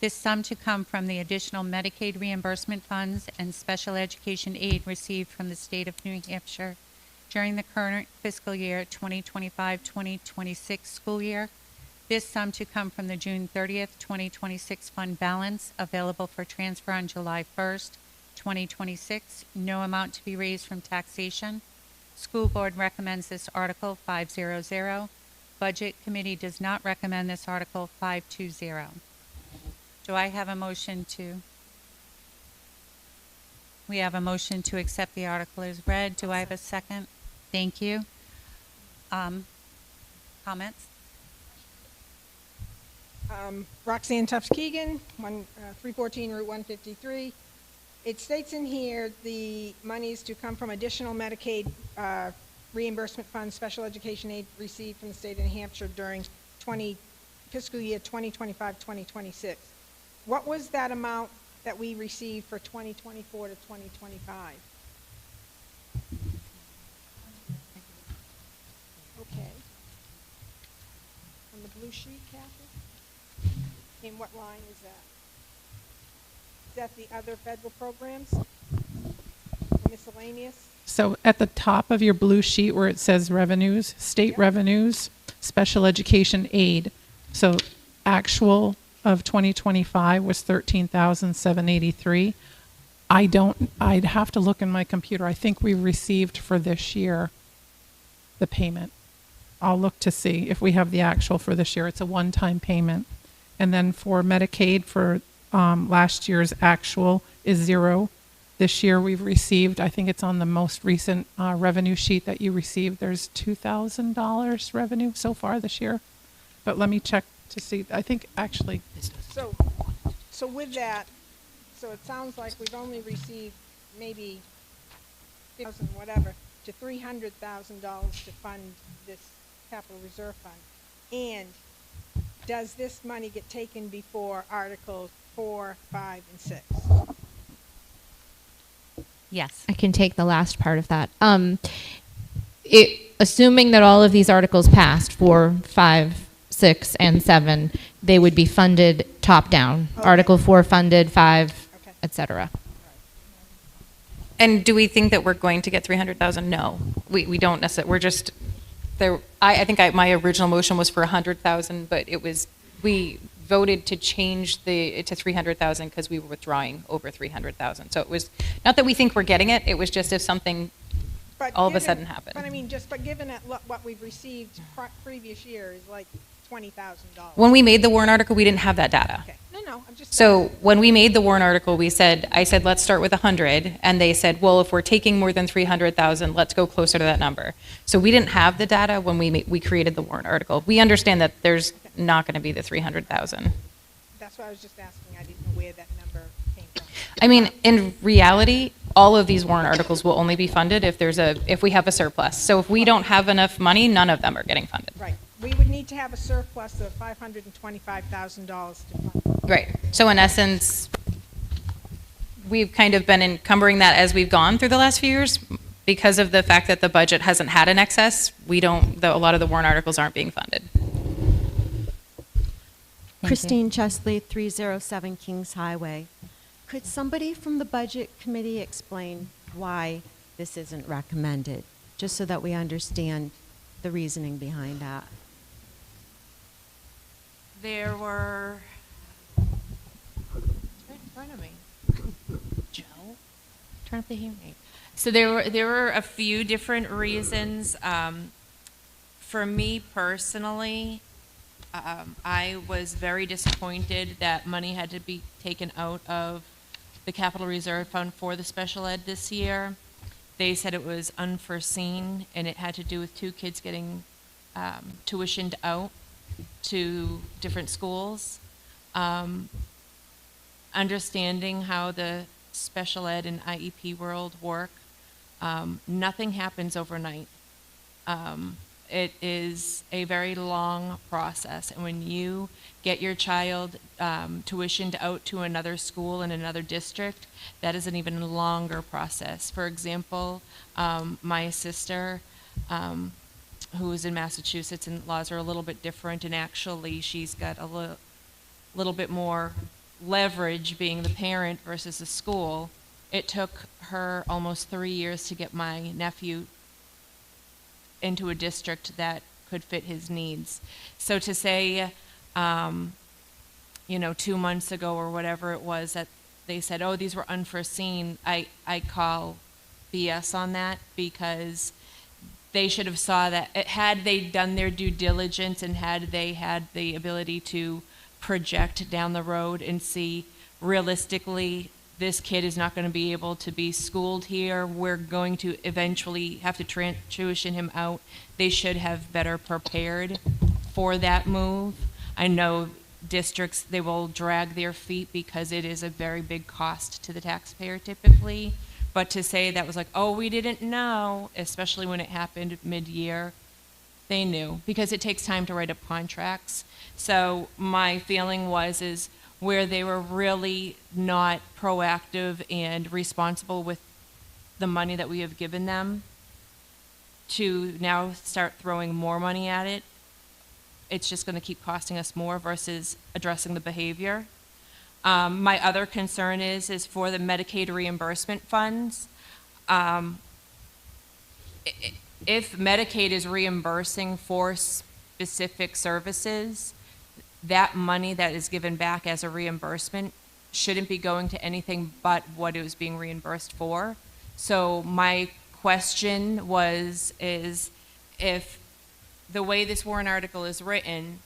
This sum to come from the additional Medicaid reimbursement funds and special education aid received from the state of New Hampshire during the current fiscal year 2025-2026 school year. This sum to come from the June 30th, 2026 fund balance available for transfer on July 1st, 2026. No amount to be raised from taxation. School board recommends this article 500. Budget committee does not recommend this article 520. Do I have a motion to? We have a motion to accept the article as read. Do I have a second? Thank you. Comments? Roxanne Tufts Keegan, 314 Route 153. It states in here the monies to come from additional Medicaid reimbursement funds, special education aid received from the state of New Hampshire during fiscal year 2025-2026. What was that amount that we received for 2024 to 2025? Okay. On the blue sheet, Kathy? In what line is that? Is that the other federal programs? Miscellaneous? So at the top of your blue sheet where it says revenues, state revenues, special education aid. So actual of 2025 was 13,783. I'd have to look in my computer. I think we received for this year the payment. I'll look to see if we have the actual for this year. It's a one-time payment. And then for Medicaid for last year's actual is 0. This year we've received, I think it's on the most recent revenue sheet that you received, there's $2,000 revenue so far this year. But let me check to see. I think actually. So with that, so it sounds like we've only received maybe 50,000 whatever to $300,000 to fund this capital reserve fund. And does this money get taken before Articles 4, 5, and 6? Yes. I can take the last part of that. Assuming that all of these articles passed, 4, 5, 6, and 7, they would be funded top down. Okay. Article 4 funded, 5, okay, etc. And do we think that we're going to get 300,000? No, we don't necessarily. We're just there. I think my original motion was for 100,000, but we voted to change it to 300,000 because we were withdrawing over 300,000. So it was not that we think we're getting it. It was just if something all of a sudden happened. But I mean, but given that what we've received previous year is like $20,000. When we made the warrant article, we didn't have that data. Okay. No, I'm just. So when we made the warrant article, I said, let's start with 100. And they said, well, if we're taking more than 300,000, let's go closer to that number. So we didn't have the data when we created the warrant article. We understand that there's not going to be the 300,000. That's why I was just asking. I didn't know where that number came from. I mean, in reality, all of these warrant articles will only be funded if we have a surplus. So if we don't have enough money, none of them are getting funded. Right. We would need to have a surplus of $525,000 to fund. Right. So in essence, we've kind of been encumbering that as we've gone through the last few years because of the fact that the budget hasn't had an excess. A lot of the warrant articles aren't being funded. Christine Chesley, 307 Kings Highway. Could somebody from the Budget Committee explain why this isn't recommended, just so that we understand the reasoning behind that? There were. Right in front of me. Joe? Turn up the hearing aid. So there were a few different reasons. For me personally, I was very disappointed that money had to be taken out of the Capital Reserve Fund for the special ed this year. They said it was unforeseen, and it had to do with 2 kids getting tuitioned out to different schools. Understanding how the special ed and IEP world work, nothing happens overnight. It is a very long process, and when you get your child tuitioned out to another school in another district, that is an even longer process. For example, my sister, who is in Massachusetts, and laws are a little bit different, and actually she's got a little bit more leverage being the parent versus the school. It took her almost 3 years to get my nephew into a district that could fit his needs. So to say, 2 months ago or whatever it was that they said, oh, these were unforeseen, I call BS on that, because they should have saw that. Had they done their due diligence and had they had the ability to project down the road and see realistically this kid is not going to be able to be schooled here. We're going to eventually have to tuition him out. They should have better prepared for that move. I know districts, they will drag their feet because it is a very big cost to the taxpayer typically. But to say that was like, oh, we didn't know, especially when it happened mid-year, they knew because it takes time to write up contracts. So my feeling is where they were really not proactive and responsible with the money that we have given them to now start throwing more money at it, it's just going to keep costing us more versus addressing the behavior. My other concern is for the Medicaid reimbursement funds. If Medicaid is reimbursing for specific services, that money that is given back as a reimbursement shouldn't be going to anything but what it was being reimbursed for. So my question is if the way this warrant article is written,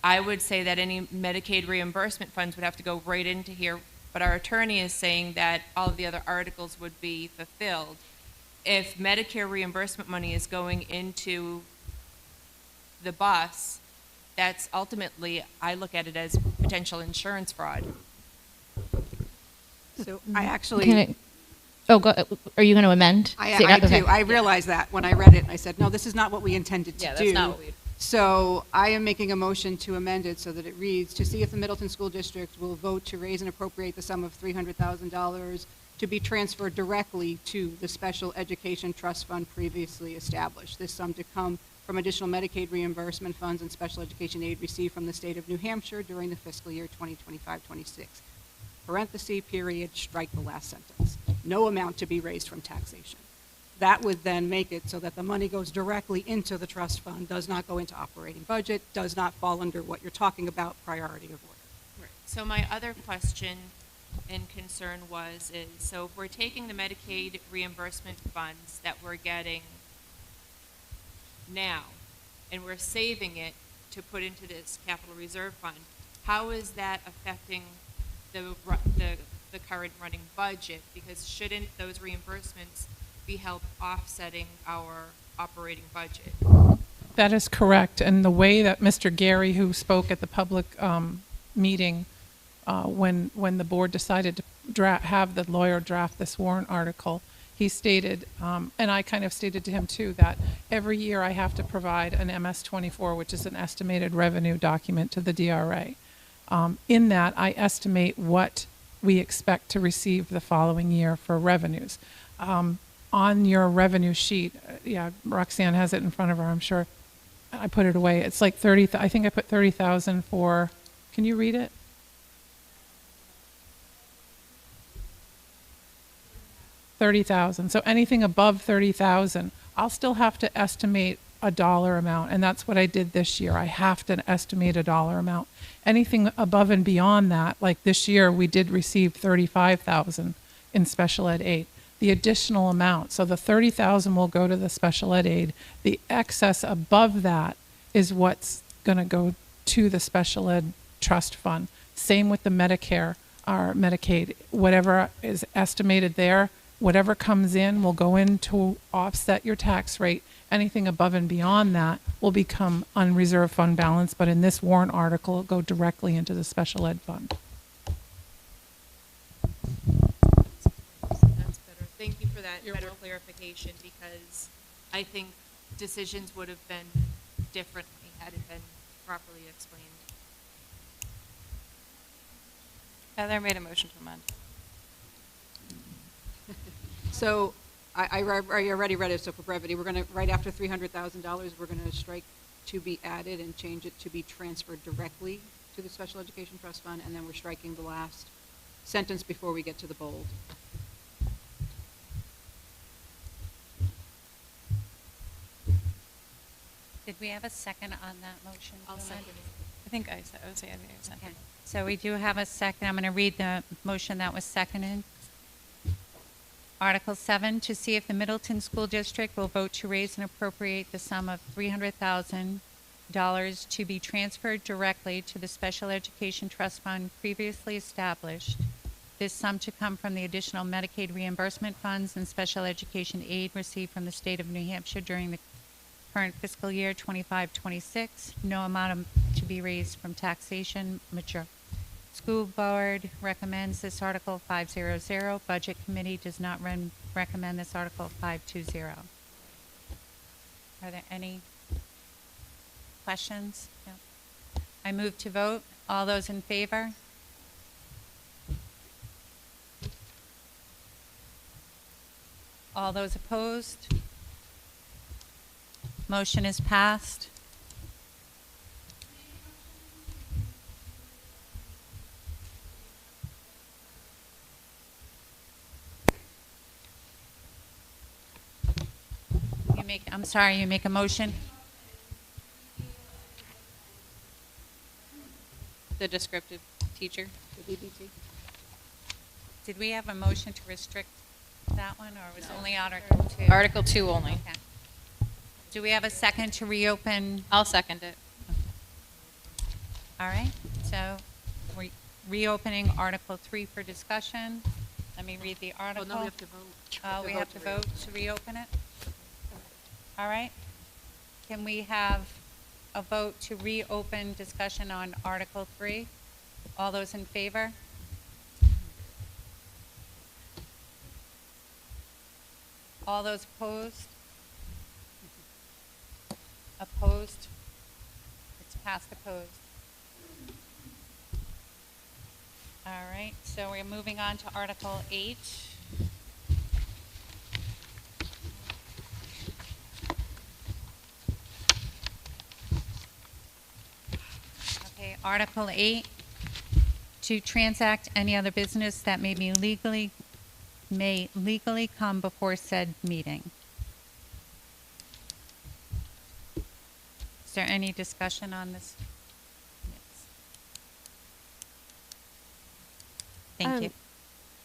I would say that any Medicaid reimbursement funds would have to go right into here, but our attorney is saying that all of the other articles would be fulfilled. If Medicare reimbursement money is going into the bus, that's ultimately, I look at it as potential insurance fraud. So I actually... Are you going to amend? I do. I realized that when I read it. I said, no, this is not what we intended to do. that's not what we... So I am making a motion to amend it so that it reads, to see if the Middleton School District will vote to raise and appropriate the sum of $300,000 to be transferred directly to the Special Education Trust Fund previously established. This sum to come from additional Medicaid reimbursement funds and special education aid received from the state of New Hampshire during the fiscal year 2025-26. Parenthesis, period, strike the last sentence. No amount to be raised from taxation. That would then make it so that the money goes directly into the trust fund, does not go into operating budget, does not fall under what you're talking about, priority of order. Right. So my other question and concern so if we're taking the Medicaid reimbursement funds that we're getting now, and we're saving it to put into this capital reserve fund, how is that affecting the current running budget? Because shouldn't those reimbursements be help offsetting our operating budget? That is correct. And the way that Mr. Gary, who spoke at the public meeting when the board decided to have the lawyer draft this warrant article, he stated, and I kind of stated to him too, that every year I have to provide an MS-24, which is an estimated revenue document to the DRA. In that, I estimate what we expect to receive the following year for revenues. On your revenue sheet, Roxanne has it in front of her, I'm sure. I put it away. It's like 30, I think I put 30,000 for, can you read it? $30,000. So anything above 30,000, I'll still have to estimate a dollar amount, and that's what I did this year. I have to estimate a dollar amount. Anything above and beyond that, like this year, we did receive 35,000 in special ed aid. The additional amount, so the 30,000 will go to the special ed aid. The excess above that is what's going to go to the special ed trust fund. Same with the Medicare or Medicaid. Whatever is estimated there, whatever comes in will go in to offset your tax rate. Anything above and beyond that will become unreserved fund balance, but in this warrant article, it'll go directly into the special ed fund. That's better. Thank you for that better clarification, because I think decisions would have been differently had it been properly explained. Heather made a motion to amend. So I already read it, so for brevity, we're going to, right after $300,000, we're going to strike to be added and change it to be transferred directly to the Special Education Trust Fund, and then we're striking the last sentence before we get to the bold. Did we have a second on that motion? I'll second it. I think I said, Okay. So we do have a second. I'm going to read the motion that was seconded. Article 7, to see if the Middleton School District will vote to raise and appropriate the sum of $300,000 to be transferred directly to the Special Education Trust Fund previously established. This sum to come from the additional Medicaid reimbursement funds and special education aid received from the state of New Hampshire during the current fiscal year 25-26. No amount to be raised from taxation. School Board recommends this Article 500. Budget Committee does not recommend this Article 520. Are there any questions? No. I move to vote. All those in favor? All those opposed? Motion is passed. You make a motion? The descriptive teacher. The DBT. Did we have a motion to restrict that one, or was it only Article 2? Article 2 only. Okay. Do we have a second to reopen? I'll second it. All right, so we're reopening Article 3 for discussion. Let me read the article. no, we have to vote. We have to vote to reopen it? All right. Can we have a vote to reopen discussion on Article 3? All those in favor? All those opposed? Opposed? It's passed opposed. All right, so we're moving on to Article 8. Okay, Article 8, to transact any other business that may legally come before said meeting. Is there any discussion on this? Yes. Thank you.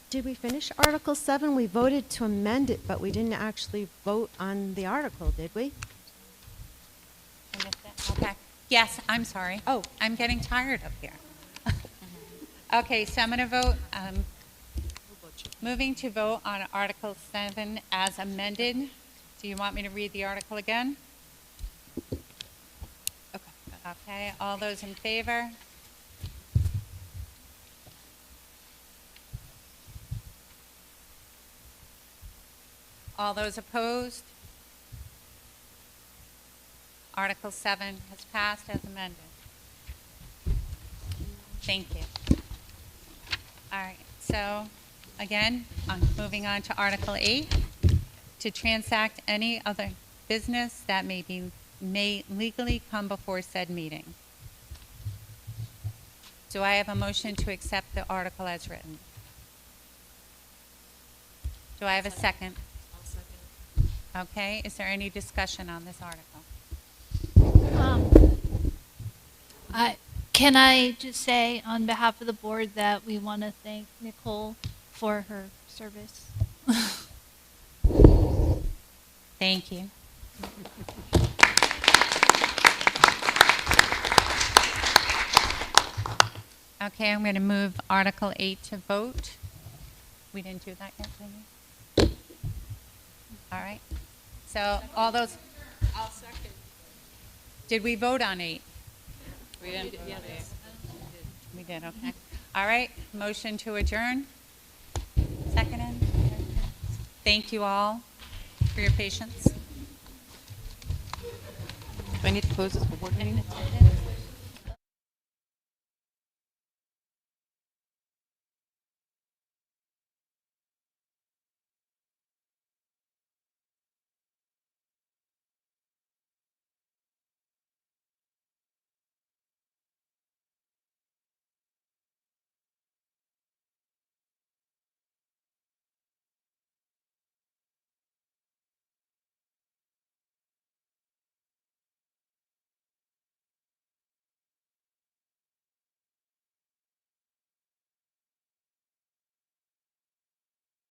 Did we finish Article 7? We voted to amend it, but we didn't actually vote on the article, did we? Okay. Yes, I'm sorry. Oh, I'm getting tired up here. Okay, so I'm going to vote, moving to vote on Article 7 as amended. Do you want me to read the article again? Okay, all those in favor? All those opposed? Article 7 has passed as amended. Thank you. All right, so again, moving on to Article 8, to transact any other business that may legally come before said meeting. Do I have a motion to accept the article as written? Do I have a second? I'll second. Okay, is there any discussion on this article? Can I just say on behalf of the board that we want to thank Nicole for her service? Thank you. Okay, I'm going to move Article 8 to vote. We didn't do that yet, did we? All right. So all those. I'll second. Did we vote on 8? We didn't. We did, okay. All right, motion to adjourn. Seconded. Thank you all for your patience. Do I need to close this board meeting?